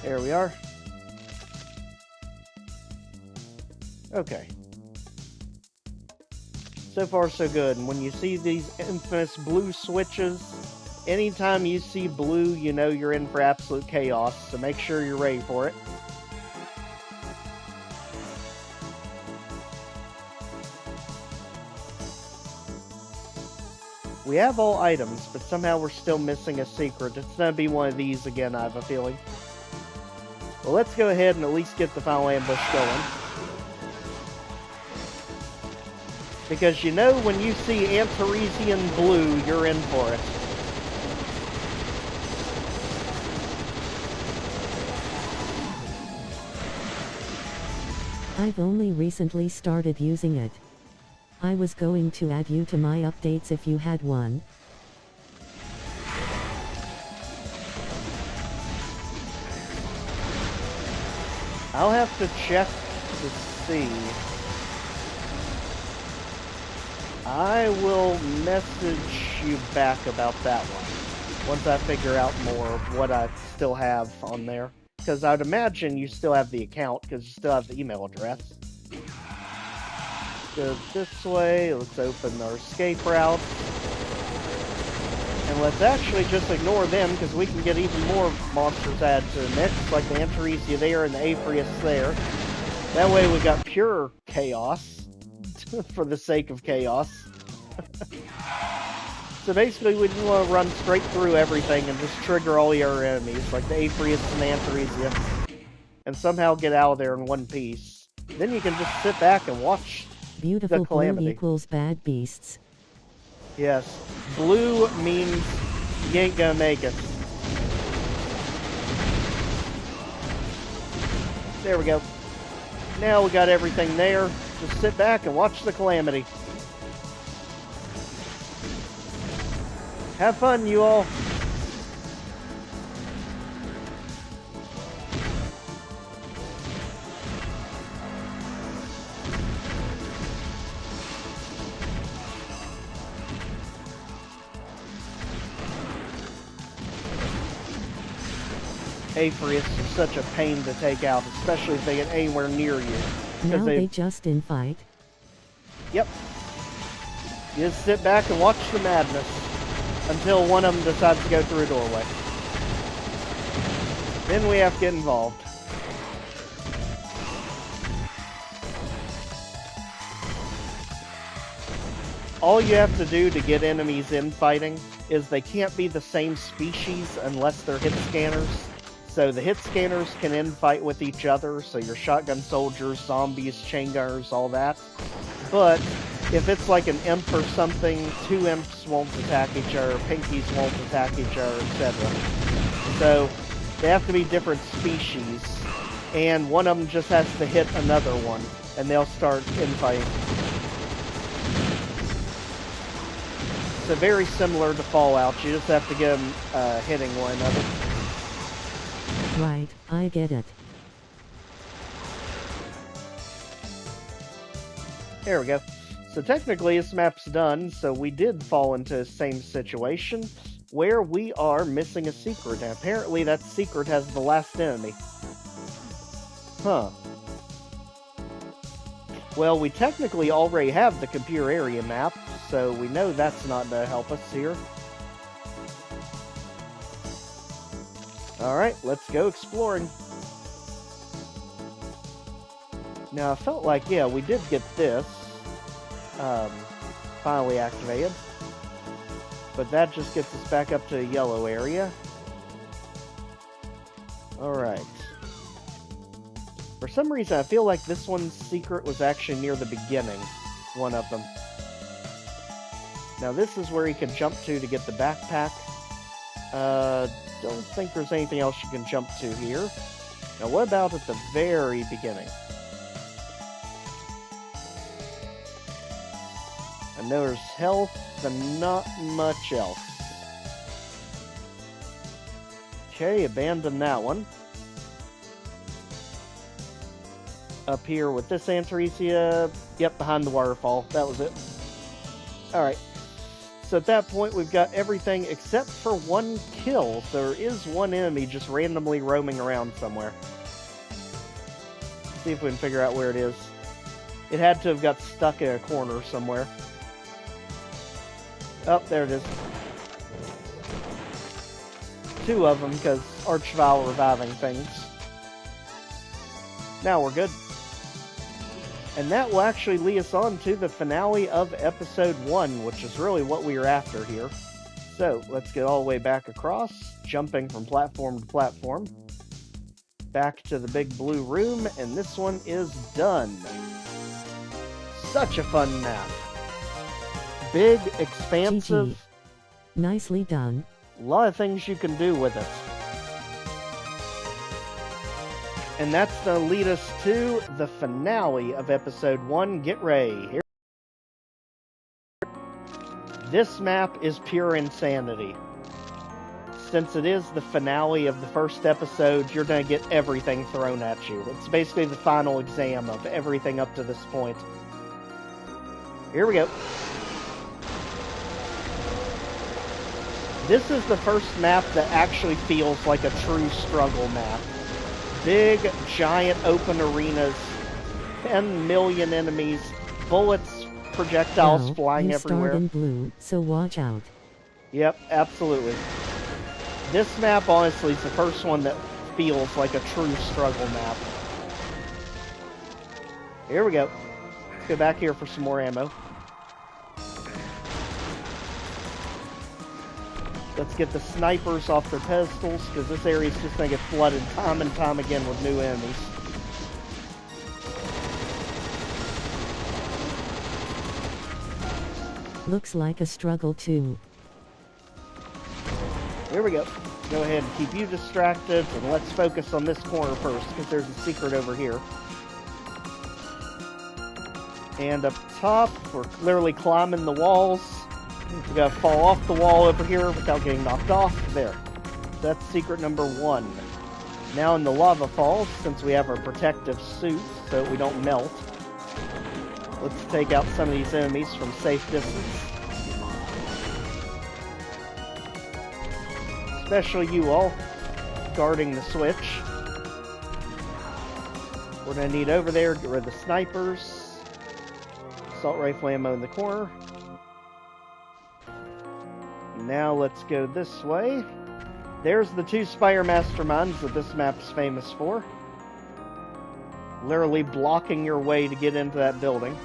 There we are. Okay. So far, so good. And when you see these infamous blue switches, anytime you see blue, you know you're in for absolute chaos, so make sure you're ready for it. We have all items, but somehow we're still missing a secret. It's going to be one of these again, I have a feeling. Well, let's go ahead and at least get the final ambush going. Because you know when you see Antaresian blue, you're in for it. I've only recently started using it. I was going to add you to my updates if you had one. I'll have to check to see. I will message you back about that one once I figure out more of what I still have on there. Because I'd imagine you still have the account, because you still have the email address. Go this way, let's open our escape route. And let's actually just ignore them, because we can get even more monsters added to the mix, like the Antaresia there and the Afriest there. That way we got pure chaos, for the sake of chaos. So basically we just want to run straight through everything and just trigger all your enemies, like the Afriest and the Antaresia, and somehow get out of there in one piece. Then you can just sit back and watch Beautiful the calamity. Blue equals bad beasts. Yes, blue means you ain't gonna make it. There we go. Now we got everything there. Just sit back and watch the calamity. Have fun, you all. Afriest are such a pain to take out, especially if they get anywhere near you. Now they just infight. Yep. You just sit back and watch the madness until one of them decides to go through a doorway. Then we have to get involved. All you have to do to get enemies infighting is they can't be the same species unless they're hit scanners. So the hit scanners can infight with each other, so your shotgun soldiers, zombies, chain gunners, all that. But if it's like an imp or something, two imps won't attack each other, pinkies won't attack each other, etc. So they have to be different species, and one of them just has to hit another one, and they'll start infighting. So very similar to Fallout, you just have to get them hitting one another. Right, I get it. There we go. So technically this map's done, so we did fall into the same situation where we are missing a secret, and apparently that secret has the last enemy. Huh. Well, we technically already have the computer area map, so we know that's not going to help us here. Alright, let's go exploring. Now, I felt like, yeah, we did get this finally activated. But that just gets us back up to a yellow area. Alright. For some reason, I feel like this one's secret was actually near the beginning. One of them. Now, this is where you can jump to get the backpack. Don't think there's anything else you can jump to here. Now, what about at the very beginning? I know there's health, but not much else. Okay, abandon that one. Up here with this Antaresia, yep, behind the waterfall. That was it. Alright. So at that point, we've got everything except for one kill. There is one enemy just randomly roaming around somewhere. See if we can figure out where it is. It had to have got stuck in a corner somewhere. Oh, there it is. Two of them, because Archvile reviving things. Now we're good. And that will actually lead us on to the finale of Episode 1, which is really what we are after here. So, let's get all the way back across, jumping from platform to platform. Back to the big blue room, and this one is done. Such a fun map. Big, expansive. GG. Nicely done. A lot of things you can do with it. And that's going to lead us to the finale of episode 1, Get Ray. Here. This map is pure insanity. Since it is the finale of the first episode, you're going to get everything thrown at you. It's basically the final exam of everything up to this point. Here we go. This is the first map that actually feels like a true struggle map. Big, giant open arenas, 10 million enemies, bullets, projectiles flying everywhere. You start in blue, so watch out. Yep, absolutely. This map, honestly, is the first one that feels like a true struggle map. Here we go. Let's go back here for some more ammo. Let's get the snipers off their pedestals, because this area is just going to get flooded time and time again with new enemies. Looks like a struggle too. Here we go. Go ahead and keep you distracted, and let's focus on this corner first, because there's a secret over here. And up top, we're clearly climbing the walls. We gotta fall off the wall over here without getting knocked off. There. That's secret number 1. Now in the lava falls, since we have our protective suit so we don't melt, let's take out some of these enemies from safe distance. Especially you all, guarding the switch. We're gonna need over there, get rid of the snipers. Assault rifle ammo in the corner. Now let's go this way. There's the 2 Spire Masterminds that this map is famous for. Literally blocking your way to get into that building.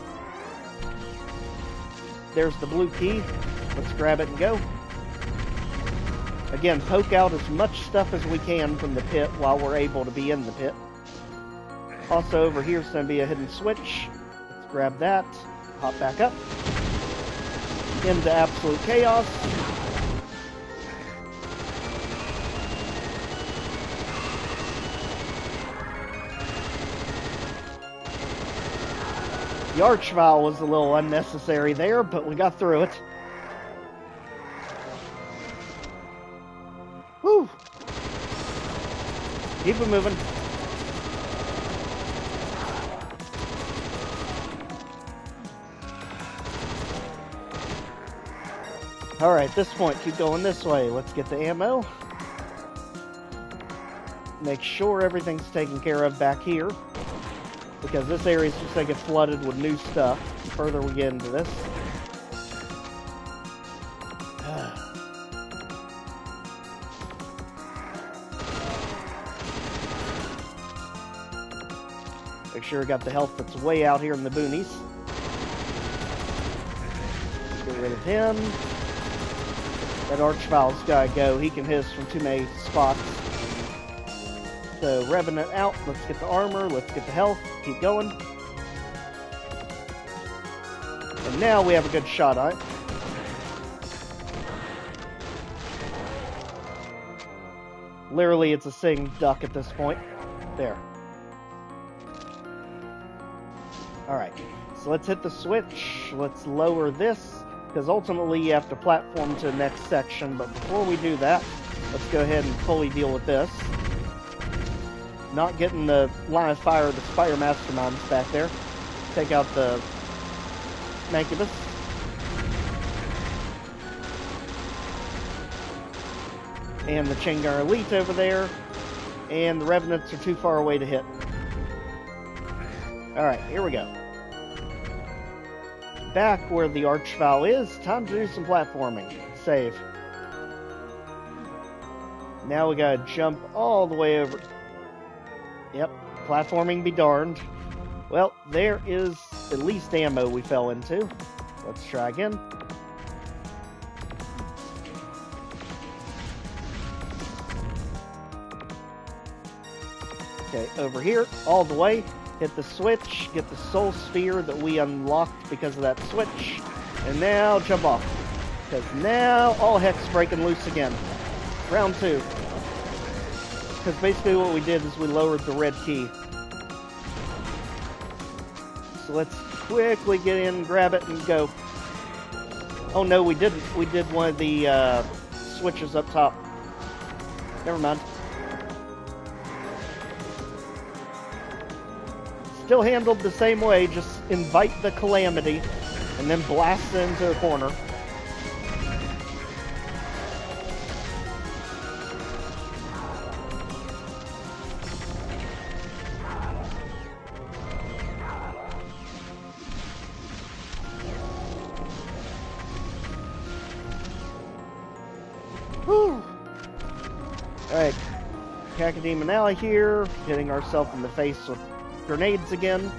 There's the blue key. Let's grab it and go. Again, poke out as much stuff as we can from the pit while we're able to be in the pit. Also over here is going to be a hidden switch. Let's grab that. Hop back up. Into absolute chaos. The Archvile was a little unnecessary there, but we got through it. Whew! Keep it moving. Alright, at this point, keep going this way. Let's get the ammo. Make sure everything's taken care of back here, because this area is just going to get flooded with new stuff the further we get into this. Make sure we got the health that's way out here in the boonies. Get rid of him. That Archvile's gotta go. He can hit us from too many spots. So, Revenant out. Let's get the armor. Let's get the health. Keep going. And now we have a good shot on it. Literally, it's a sitting duck at this point. There. Alright. So let's hit the switch. Let's lower this, because ultimately you have to platform to the next section. But before we do that, let's go ahead and fully deal with this. Not getting the line of fire of the Spire Masterminds back there. Take out the Mancubus. And the Chaingunner Elite over there. And the Revenants are too far away to hit. Alright, here we go. Back where the Archvile is, time to do some platforming. Save. Now we gotta jump all the way over. Yep, platforming be darned. Well, there is at least ammo we fell into. Let's try again. Okay, over here, all the way. Hit the switch, get the soul sphere that we unlocked because of that switch. And now jump off. Because now all heck's breaking loose again. Round 2. Because basically what we did is we lowered the red key. So let's quickly get in, grab it, and go. Oh no, we didn't. We did one of the switches up top. Never mind. Still handled the same way, just invite the calamity and then blast it into a corner. Whew. Alright, Cacodemon Alley here, hitting ourselves in the face with grenades again.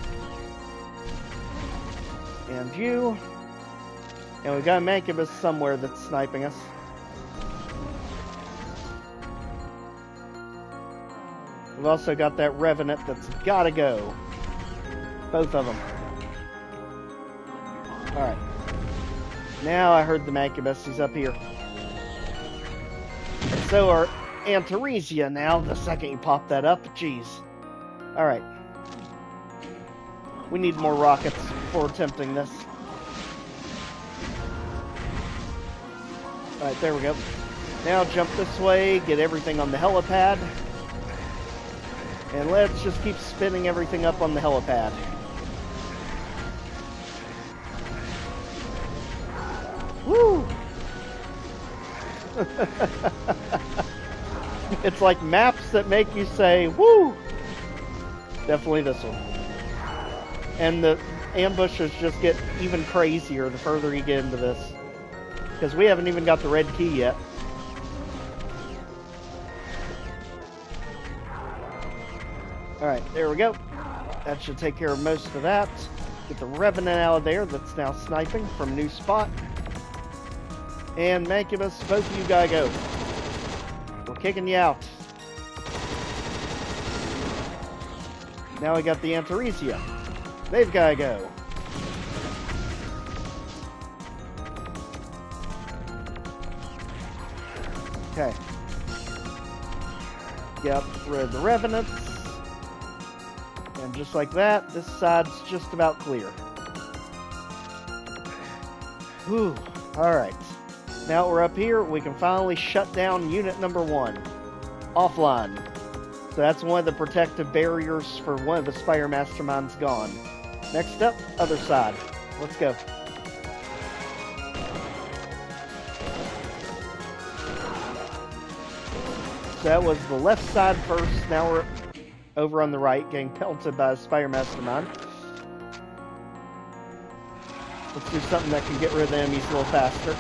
And you. And we got a Mancubus somewhere that's sniping us. We've also got that Revenant that's gotta go. Both of them. Alright. Now I heard the Mancubus, he's up here. And so are Antaresia now, the second you pop that up. Jeez. Alright. We need more rockets before attempting this. Alright, there we go. Now jump this way, get everything on the helipad. And let's just keep spinning everything up on the helipad. Woo! It's like maps that make you say, woo! Definitely this one. And the ambushes just get even crazier the further you get into this. Because we haven't even got the red key yet. Alright, there we go. That should take care of most of that. Get the Revenant out of there that's now sniping from new spot. And Mancubus, both of you gotta go. We're kicking you out. Now we got the Antaresia. They've gotta go. Okay. Get rid of the Revenants. And just like that, this side's just about clear. Whew. Alright. Now we're up here, we can finally shut down unit number 1. Offline. So that's one of the protective barriers for one of the Spire Masterminds gone. Next up, other side. Let's go. So that was the left side first, now we're over on the right, getting pelted by a Spire Mastermind. Let's do something that can get rid of the enemies a little faster.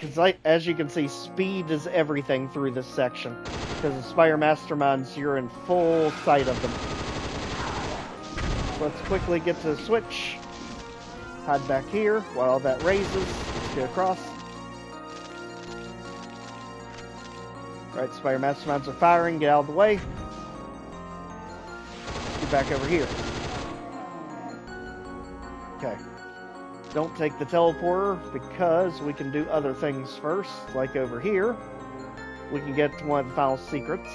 Because as you can see, speed is everything through this section. Because the Spire Masterminds, you're in full sight of them. So let's quickly get to the switch. Hide back here while that raises. Let's get across. Alright, Spire Masterminds are firing. Get out of the way. Let's get back over here. Okay. Don't take the teleporter because we can do other things first. Like over here. We can get to one of the final secrets.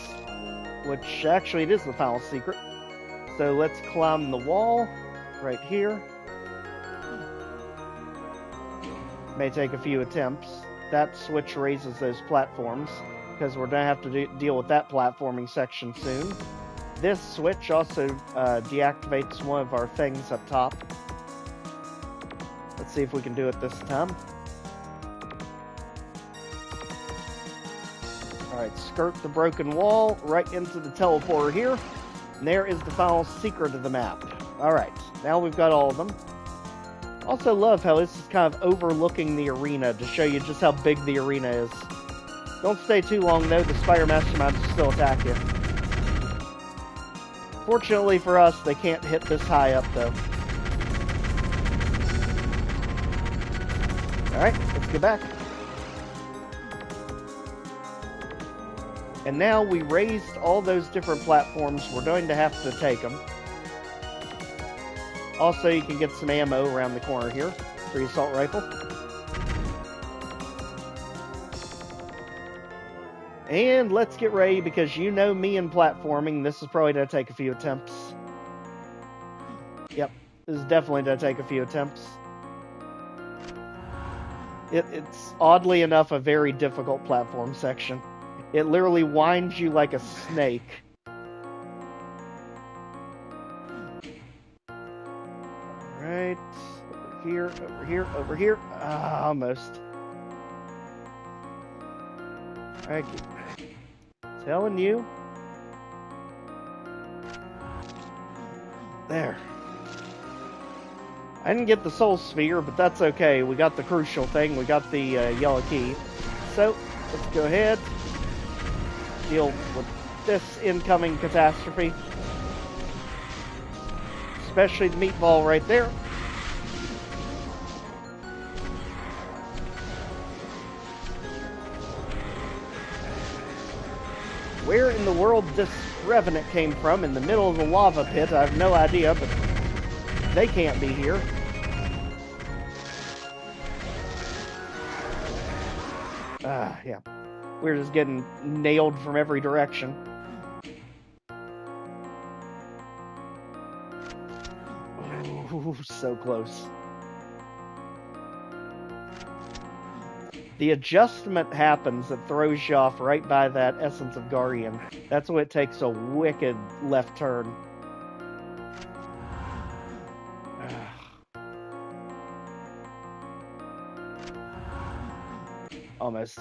Which, actually, it is the final secret. So let's climb the wall. Right here. May take a few attempts. That switch raises those platforms. Because we're going to have to deal with that platforming section soon. This switch also deactivates one of our things up top. Let's see if we can do it this time. Alright, skirt the broken wall right into the teleporter here. And there is the final secret of the map. Alright, now we've got all of them. Also love how this is kind of overlooking the arena to show you just how big the arena is. Don't stay too long though, the Spire Masterminds will still attack you. Fortunately for us, they can't hit this high up though. Alright, let's get back. And now we raised all those different platforms, we're going to have to take them. Also, you can get some ammo around the corner here for your assault rifle. And let's get ready, because you know me in platforming, this is probably going to take a few attempts. Yep, this is definitely going to take a few attempts. It's oddly enough a very difficult platform section. It literally winds you like a snake. Alright, over here, over here, over here. Ah, almost. Alright, telling you. There. I didn't get the soul sphere, but that's okay. We got the crucial thing. We got the yellow key. So, let's go ahead. Deal with this incoming catastrophe. Especially the meatball right there. Where in the world this Revenant came from in the middle of the lava pit, I have no idea, but they can't be here. Yeah. We're just getting nailed from every direction. Ooh, so close. The adjustment happens that throws you off right by that Essence of Guardian. That's when it takes a wicked left turn. Almost.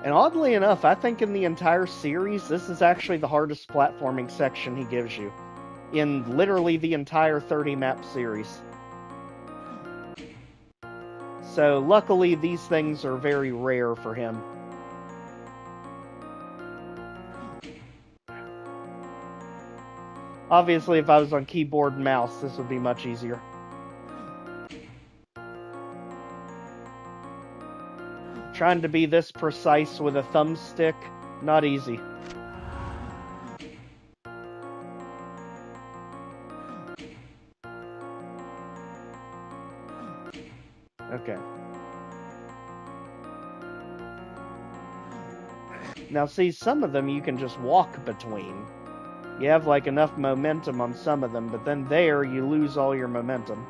And oddly enough, I think in the entire series, this is actually the hardest platforming section he gives you. In literally the entire 30-map series. So, luckily, these things are very rare for him. Obviously, if I was on keyboard and mouse, this would be much easier. Trying to be this precise with a thumbstick, not easy. Okay. Now see, some of them you can just walk between. You have like enough momentum on some of them, but then there you lose all your momentum.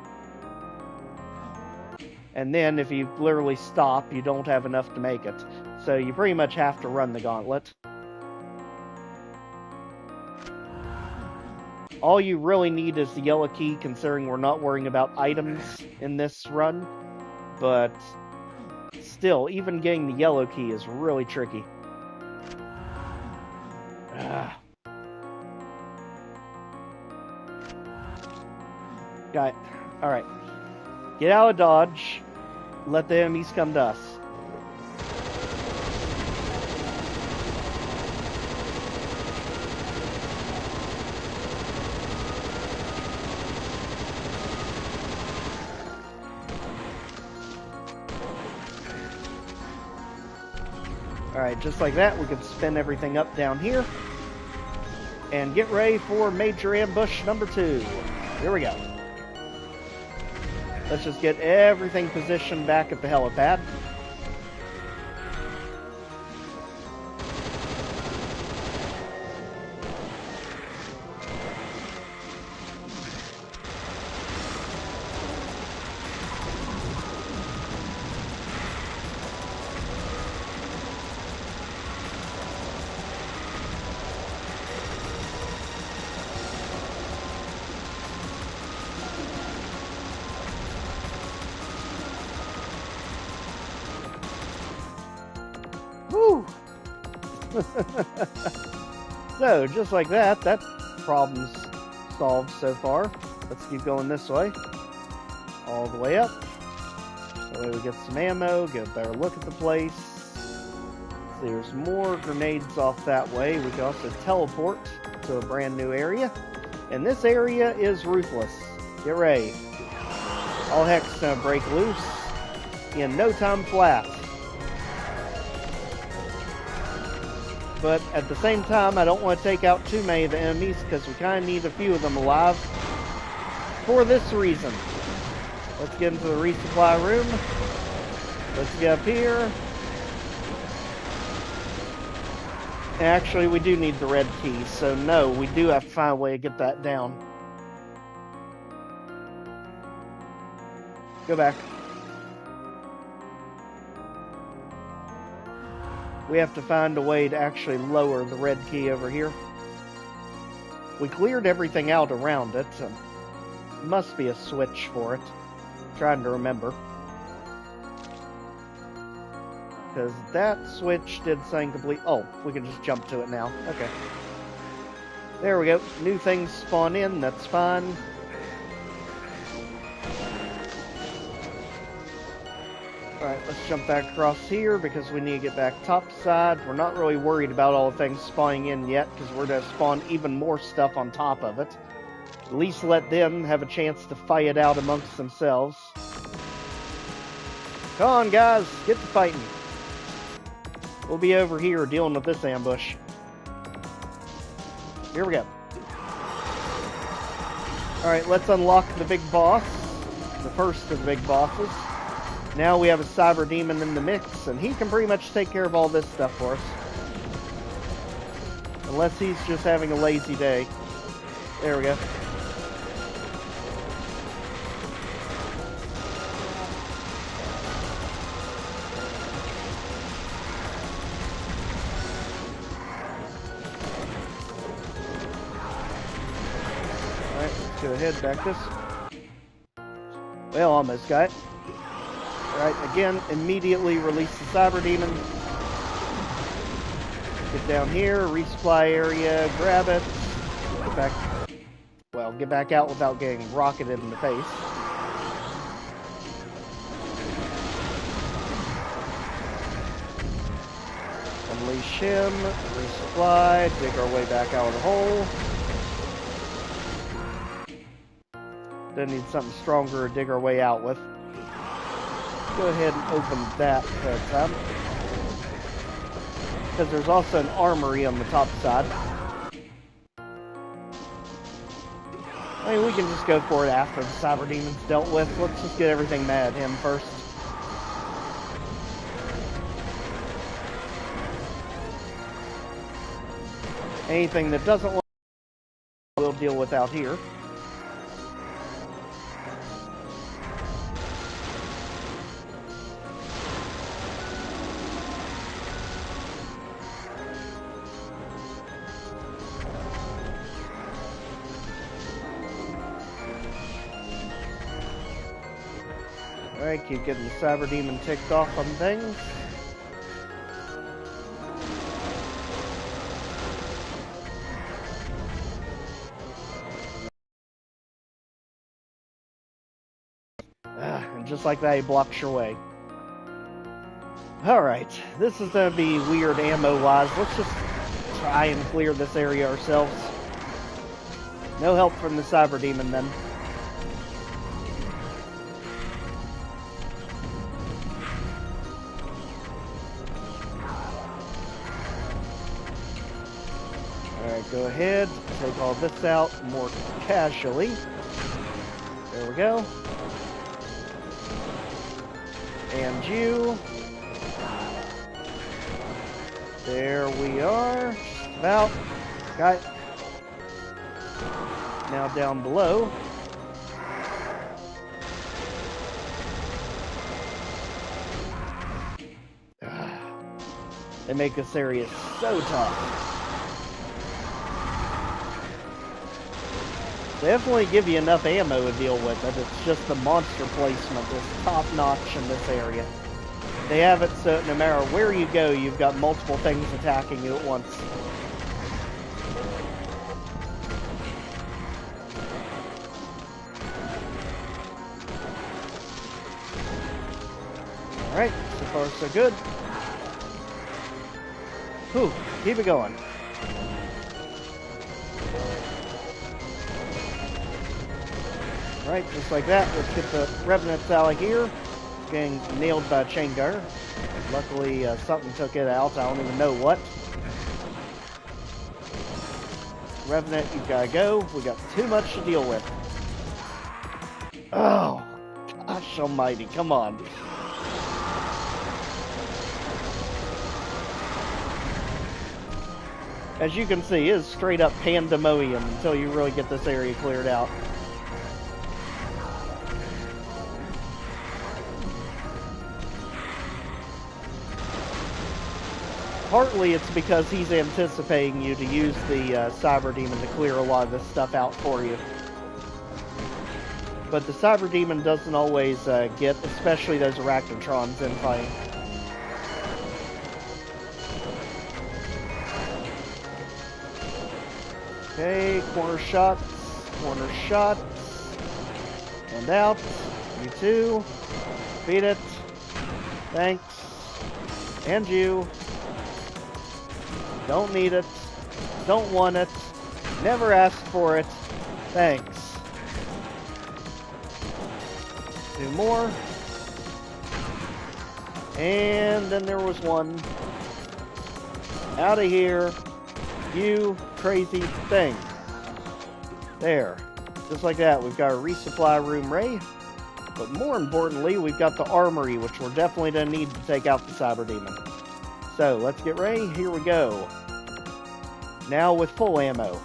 And then if you literally stop, you don't have enough to make it. So you pretty much have to run the gauntlet. All you really need is the yellow key, considering we're not worrying about items in this run. But still, even getting the yellow key is really tricky. Got it. Alright. Get out of dodge. Let the enemies come to us. Alright, just like that, we can spin everything up down here. And get ready for Major Ambush number 2. Here we go. Let's just get everything positioned back at the helipad. So, just like that, that problem's solved so far. Let's keep going this way. All the way up. That way we get some ammo, get a better look at the place. See, there's more grenades off that way. We can also teleport to a brand new area. And this area is ruthless. Get ready. All heck's gonna break loose in no time flat. But at the same time, I don't want to take out too many of the enemies, because we kind of need a few of them alive. For this reason. Let's get into the resupply room. Let's get up here. Actually, we do need the red key, so no, we do have to find a way to get that down. Go back. We have to find a way to actually lower the red key over here. We cleared everything out around it, so must be a switch for it. I'm trying to remember. Because that switch did something complete. Oh, we can just jump to it now. Okay. There we go. New things spawn in. That's fine. Alright, let's jump back across here because we need to get back topside. We're not really worried about all the things spawning in yet because we're going to spawn even more stuff on top of it. At least let them have a chance to fight it out amongst themselves. Come on, guys. Get to fighting. We'll be over here dealing with this ambush. Here we go. Alright, let's unlock the big boss. The first of the big bosses. Now we have a Cyberdemon in the mix, and he can pretty much take care of all this stuff for us. Unless he's just having a lazy day. There we go. Alright, let's go ahead, back this. Well, almost got it. Alright, again, immediately release the Cyberdemon. Get down here, resupply area, grab it. Get back, well, get back out without getting rocketed in the face. Unleash him, resupply, dig our way back out of the hole. Then need something stronger to dig our way out with. Go ahead and open that tab. Because there's also an armory on the top side. I mean, we can just go for it after the Cyberdemon's dealt with. Let's just get everything mad at him first. Anything that doesn't want to, we'll deal with out here. Alright, keep getting the Cyberdemon ticked off on things. And just like that, he blocks your way. Alright, this is going to be weird ammo-wise. Let's just try and clear this area ourselves. No help from the Cyberdemon then. Alright, go ahead, take all this out more casually. There we go. And you. There we are. Just about. Got it. Now down below. They make this area so tough. They definitely give you enough ammo to deal with it. It's just the monster placement is top notch in this area. They have it so no matter where you go, you've got multiple things attacking you at once. Alright, so far so good. Whew, keep it going. Right, just like that. Let's get the Revenants out of here. Getting nailed by a chain guard. Luckily, something took it out. I don't even know what. Revenant, you gotta go. We got too much to deal with. Oh, gosh almighty, come on. As you can see, it is straight up pandemonium until you really get this area cleared out. Partly it's because he's anticipating you to use the Cyberdemon to clear a lot of this stuff out for you. But the Cyberdemon doesn't always get, especially those Arachnotrons in fighting. Okay, corner shots, and out. You too. Beat it. Thanks. And you. Don't need it. Don't want it. Never asked for it. Thanks. 2 more. And then there was one. Out of here. You crazy thing. There. Just like that, we've got a resupply room Ray. But more importantly, we've got the armory, which we're definitely going to need to take out the Cyberdemon. So, let's get ready. Here we go. Now with full ammo.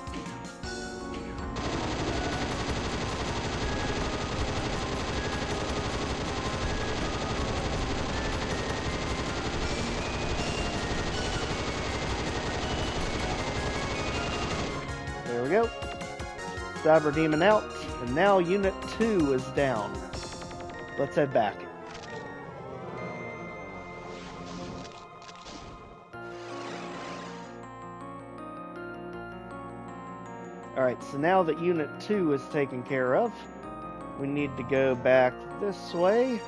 There we go. Cyberdemon out. And now Unit 2 is down. Let's head back. Alright, so now that Unit 2 is taken care of, we need to go back this way.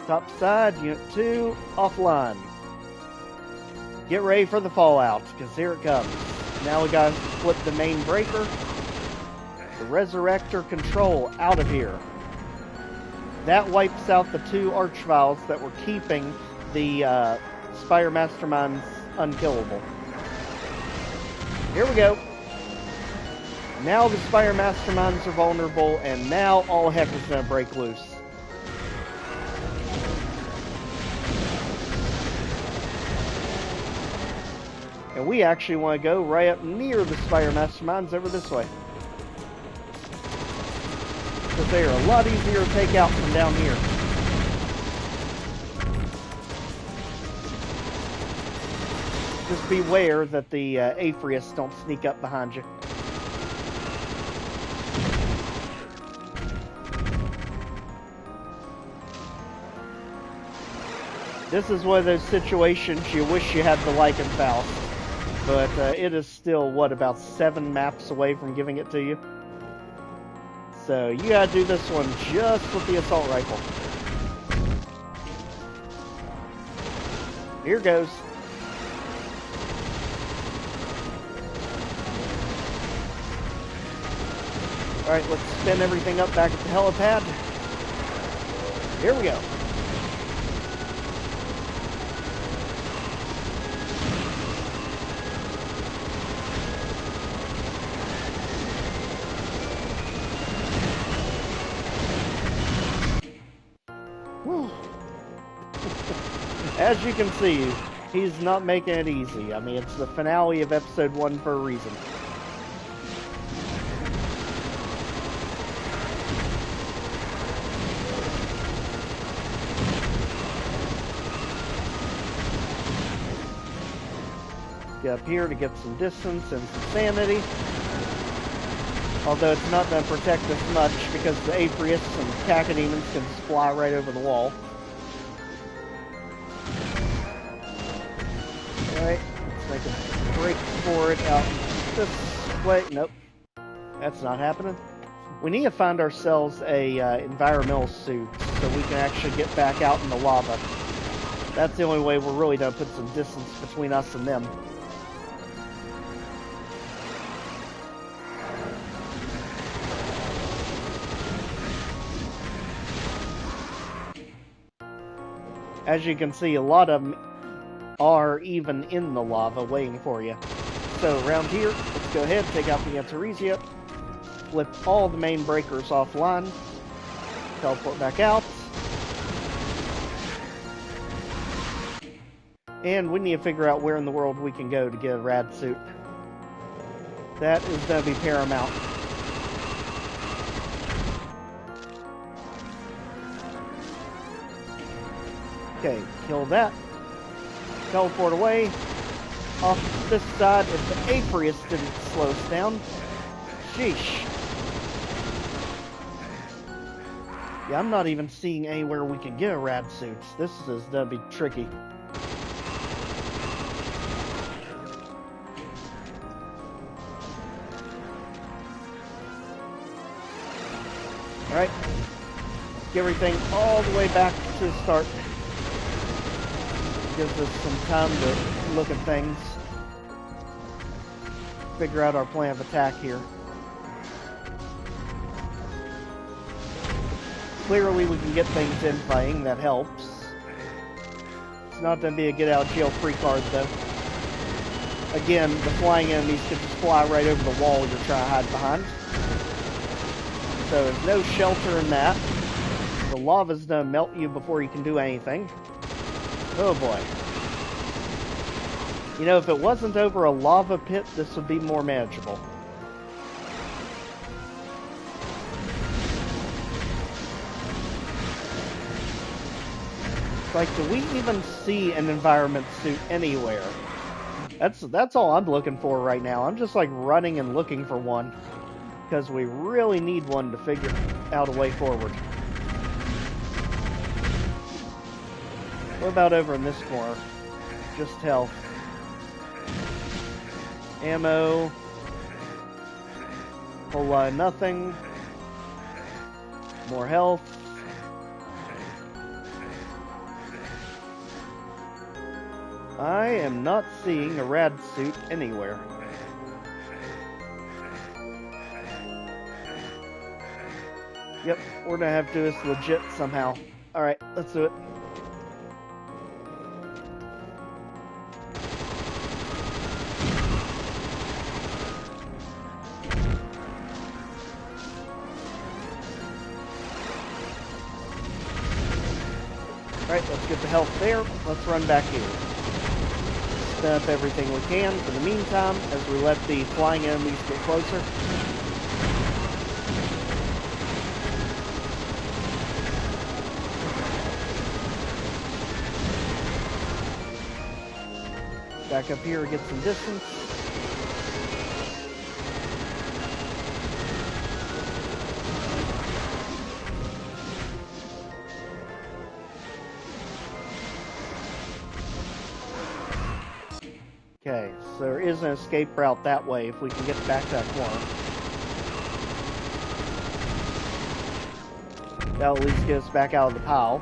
Top side, Unit 2, offline. Get ready for the fallout, because here it comes. Now we gotta flip the main breaker. The Resurrector control out of here. That wipes out the 2 Archviles that were keeping the Spire Masterminds unkillable. Here we go. Now the Spire Masterminds are vulnerable, and now all heck is going to break loose. And we actually want to go right up near the Spire Masterminds over this way. Because they are a lot easier to take out from down here. Just beware that the Afriest don't sneak up behind you. This is one of those situations you wish you had the Lycanfaust, but it is still, what, about 7 maps away from giving it to you? So you gotta do this one just with the assault rifle. Here goes. Alright, let's spin everything up back at the helipad. Here we go. As you can see, he's not making it easy. I mean, it's the finale of episode 1 for a reason. Get up here to get some distance and some sanity. Although it's not going to protect us much because the Afriest and Cacodemons can just fly right over the wall. Alright, let's make a break for it out this way. Nope, that's not happening. We need to find ourselves a environmental suit so we can actually get back out in the lava. That's the only way we're really going to put some distance between us and them. As you can see, a lot of them are even in the lava waiting for you. So around here, let's go ahead, take out the Antaresia, flip all the main breakers offline, teleport back out, and we need to figure out where in the world we can go to get a rad suit. That is going to be paramount. Okay, kill that. Teleport away. Off this side, if the Afriest didn't slow us down. Sheesh. Yeah, I'm not even seeing anywhere we can get a rad suit. This is going to be tricky. Alright. Get everything all the way back to the start. Gives us some time to look at things. Figure out our plan of attack here. Clearly we can get things in fighting, that helps. It's not going to be a get out of jail free card though. Again, the flying enemies can just fly right over the wall you're trying to hide behind. So there's no shelter in that. The lava's going to melt you before you can do anything. Oh boy. You know, if it wasn't over a lava pit, this would be more manageable. Like, do we even see an environment suit anywhere? That's all I'm looking for right now. I'm just like running and looking for one. Because we really need one to figure out a way forward. What about over in this corner? Just health. Ammo. Whole lot of nothing. More health. I am not seeing a rad suit anywhere. Yep, we're gonna have to do this legit somehow. Alright, let's do it. Alright, let's get the health there. Let's run back here. Spin up everything we can for the meantime as we let the flying enemies get closer. Back up here, get some distance. Okay, so there is an escape route that way if we can get back to that corner. That'll at least get us back out of the pile.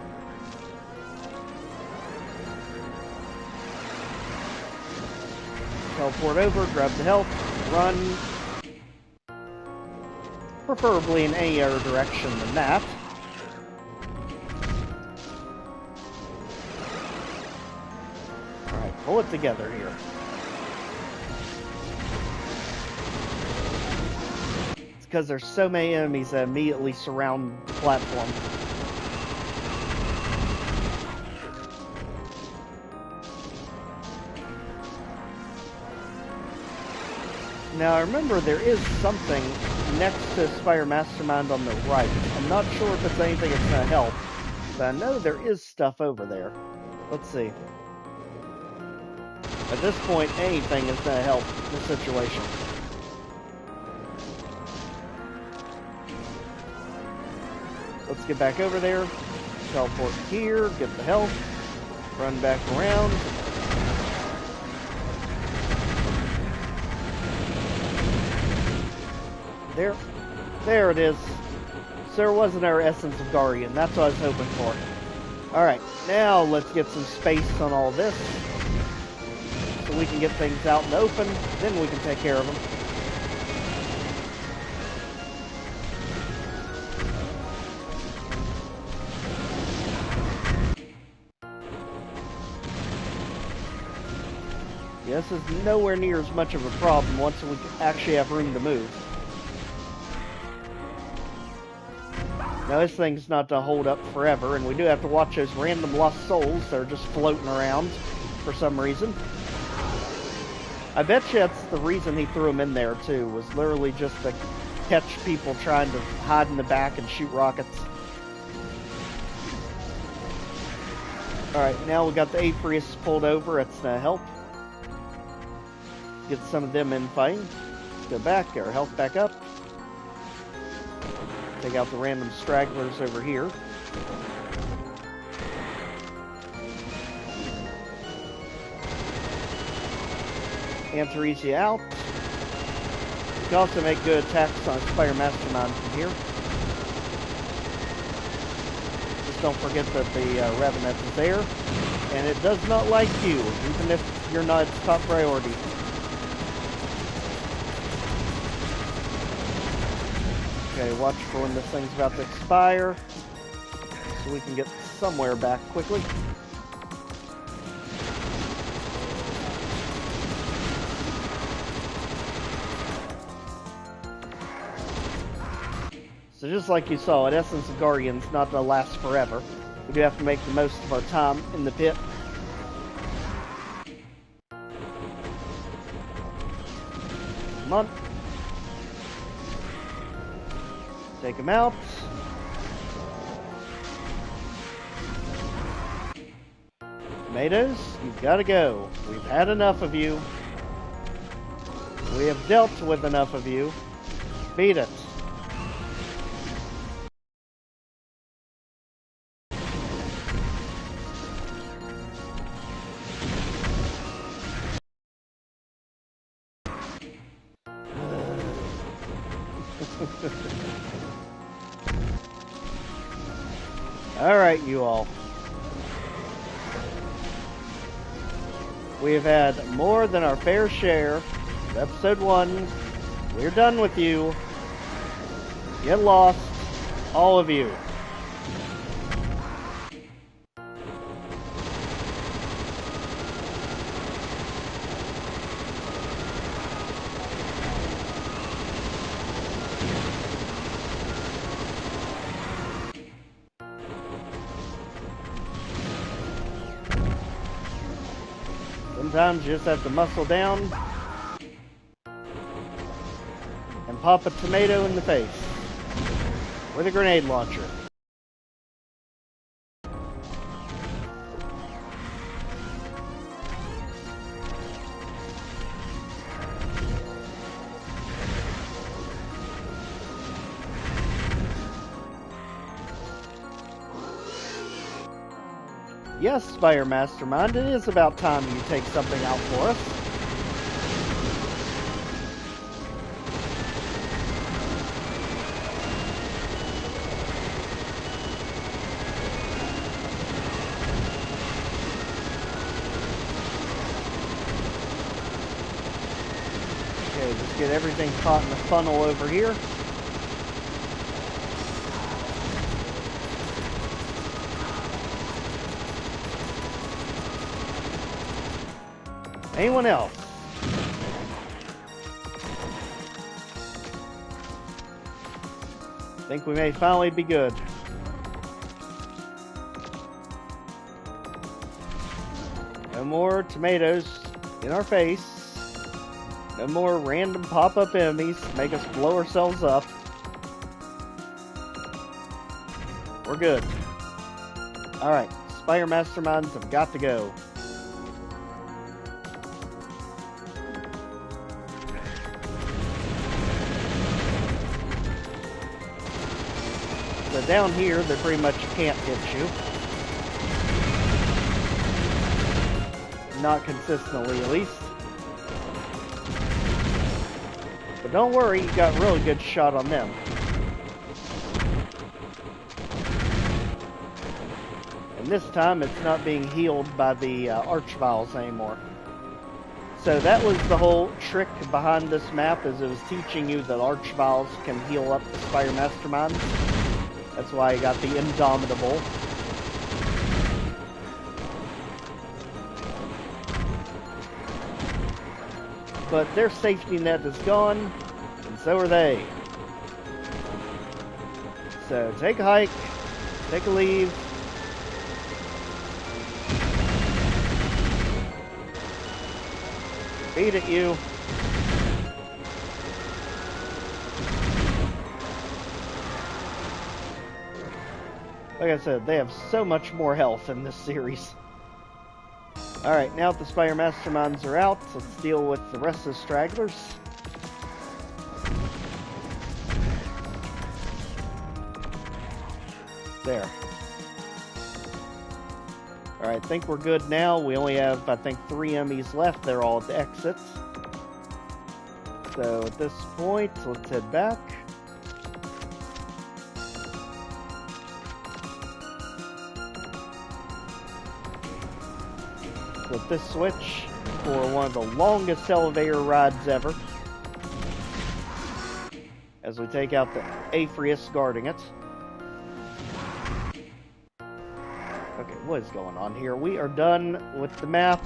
Teleport over, grab the health, run. Preferably in any other direction than that. Alright, pull it together here. It's because there's so many enemies that immediately surround the platform. Now, remember, there is something next to Spire Mastermind on the right. I'm not sure if it's anything that's going to help, but I know there is stuff over there. Let's see. At this point, anything is going to help the situation. Let's get back over there. Teleport here, get the health, run back around. There it is. So there wasn't our Essence of Guardian. That's what I was hoping for. Alright, now let's get some space on all this. So we can get things out in the open. Then we can take care of them. Yeah, this is nowhere near as much of a problem once we actually have room to move. Now this thing's not to hold up forever, and we do have to watch those random lost souls that are just floating around for some reason. I bet you that's the reason he threw him in there, too, was literally just to catch people trying to hide in the back and shoot rockets. Alright, now we got the Afriest pulled over. It's gonna help. Get some of them in fighting. Let's go back, get our health back up. Take out the random stragglers over here. Antaresia out. You can also make good attacks on Spire Mastermind from here. Just don't forget that the Revenant is there. And it does not like you, even if you're not its top priority. Okay, watch for when this thing's about to expire, so we can get somewhere back quickly. So just like you saw, at Essence of Guardian's not to last forever. We do have to make the most of our time in the pit. Come on. Take him out. Tomatoes, you've got to go. We've had enough of you. We have dealt with enough of you. Beat it. Alright, you all. We have had more than our fair share of episode 1. We're done with you. Get lost, all of you. Sometimes you just have to muscle down and pop a tomato in the face with a grenade launcher. Yes, Spire Mastermind, it is about time you take something out for us. Okay, just get everything caught in the funnel over here. Anyone else? Think we may finally be good. No more tomatoes in our face. No more random pop-up enemies to make us blow ourselves up. We're good. Alright, Spire Masterminds have got to go. So down here, they pretty much can't hit you. Not consistently, at least. But don't worry, you got a really good shot on them. And this time, it's not being healed by the Archviles anymore. So that was the whole trick behind this map, is it was teaching you that Archviles can heal up the Spire Masterminds. That's why I got the Indomitable. But their safety net is gone, and so are they. So take a hike, take a leave. Beat it, you. Like I said, they have so much more health in this series. Alright, now that the Spire Masterminds are out, let's deal with the rest of the stragglers. There. Alright, I think we're good now. We only have, I think, 3 enemies left. They're all at the exits. So at this point, let's head back. Flip this switch for one of the longest elevator rides ever. As we take out the Afriest guarding it. Okay, what is going on here? We are done with the map.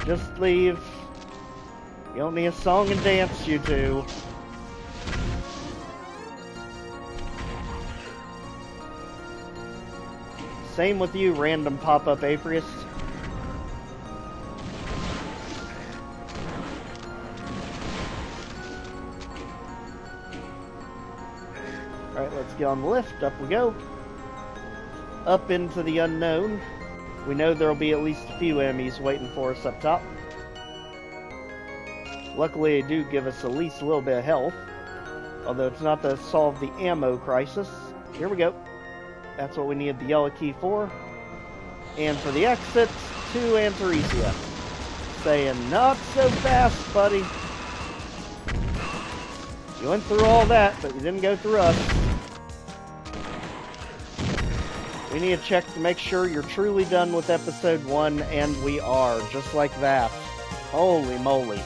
Just leave. You don't need a song and dance, you two. Same with you, random pop-up Afriest. Alright, let's get on the lift. Up we go. Up into the unknown. We know there'll be at least a few enemies waiting for us up top. Luckily, they do give us at least a little bit of health. Although it's not to solve the ammo crisis. Here we go. That's what we need the yellow key for. And for the exit, to Antaresia. Saying, not so fast, buddy. You went through all that, but you didn't go through us. We need to check to make sure you're truly done with episode 1, and we are, just like that. Holy moly.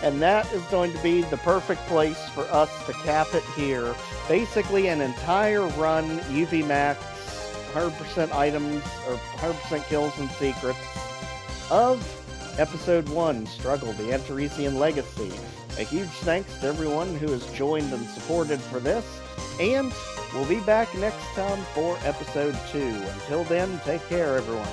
And that is going to be the perfect place for us to cap it here. Basically an entire run, UV max, 100% items, or 100% kills and secrets, of episode 1, Struggle The Antaresian Legacy. A huge thanks to everyone who has joined and supported for this, and we'll be back next time for episode 2. Until then, take care, everyone.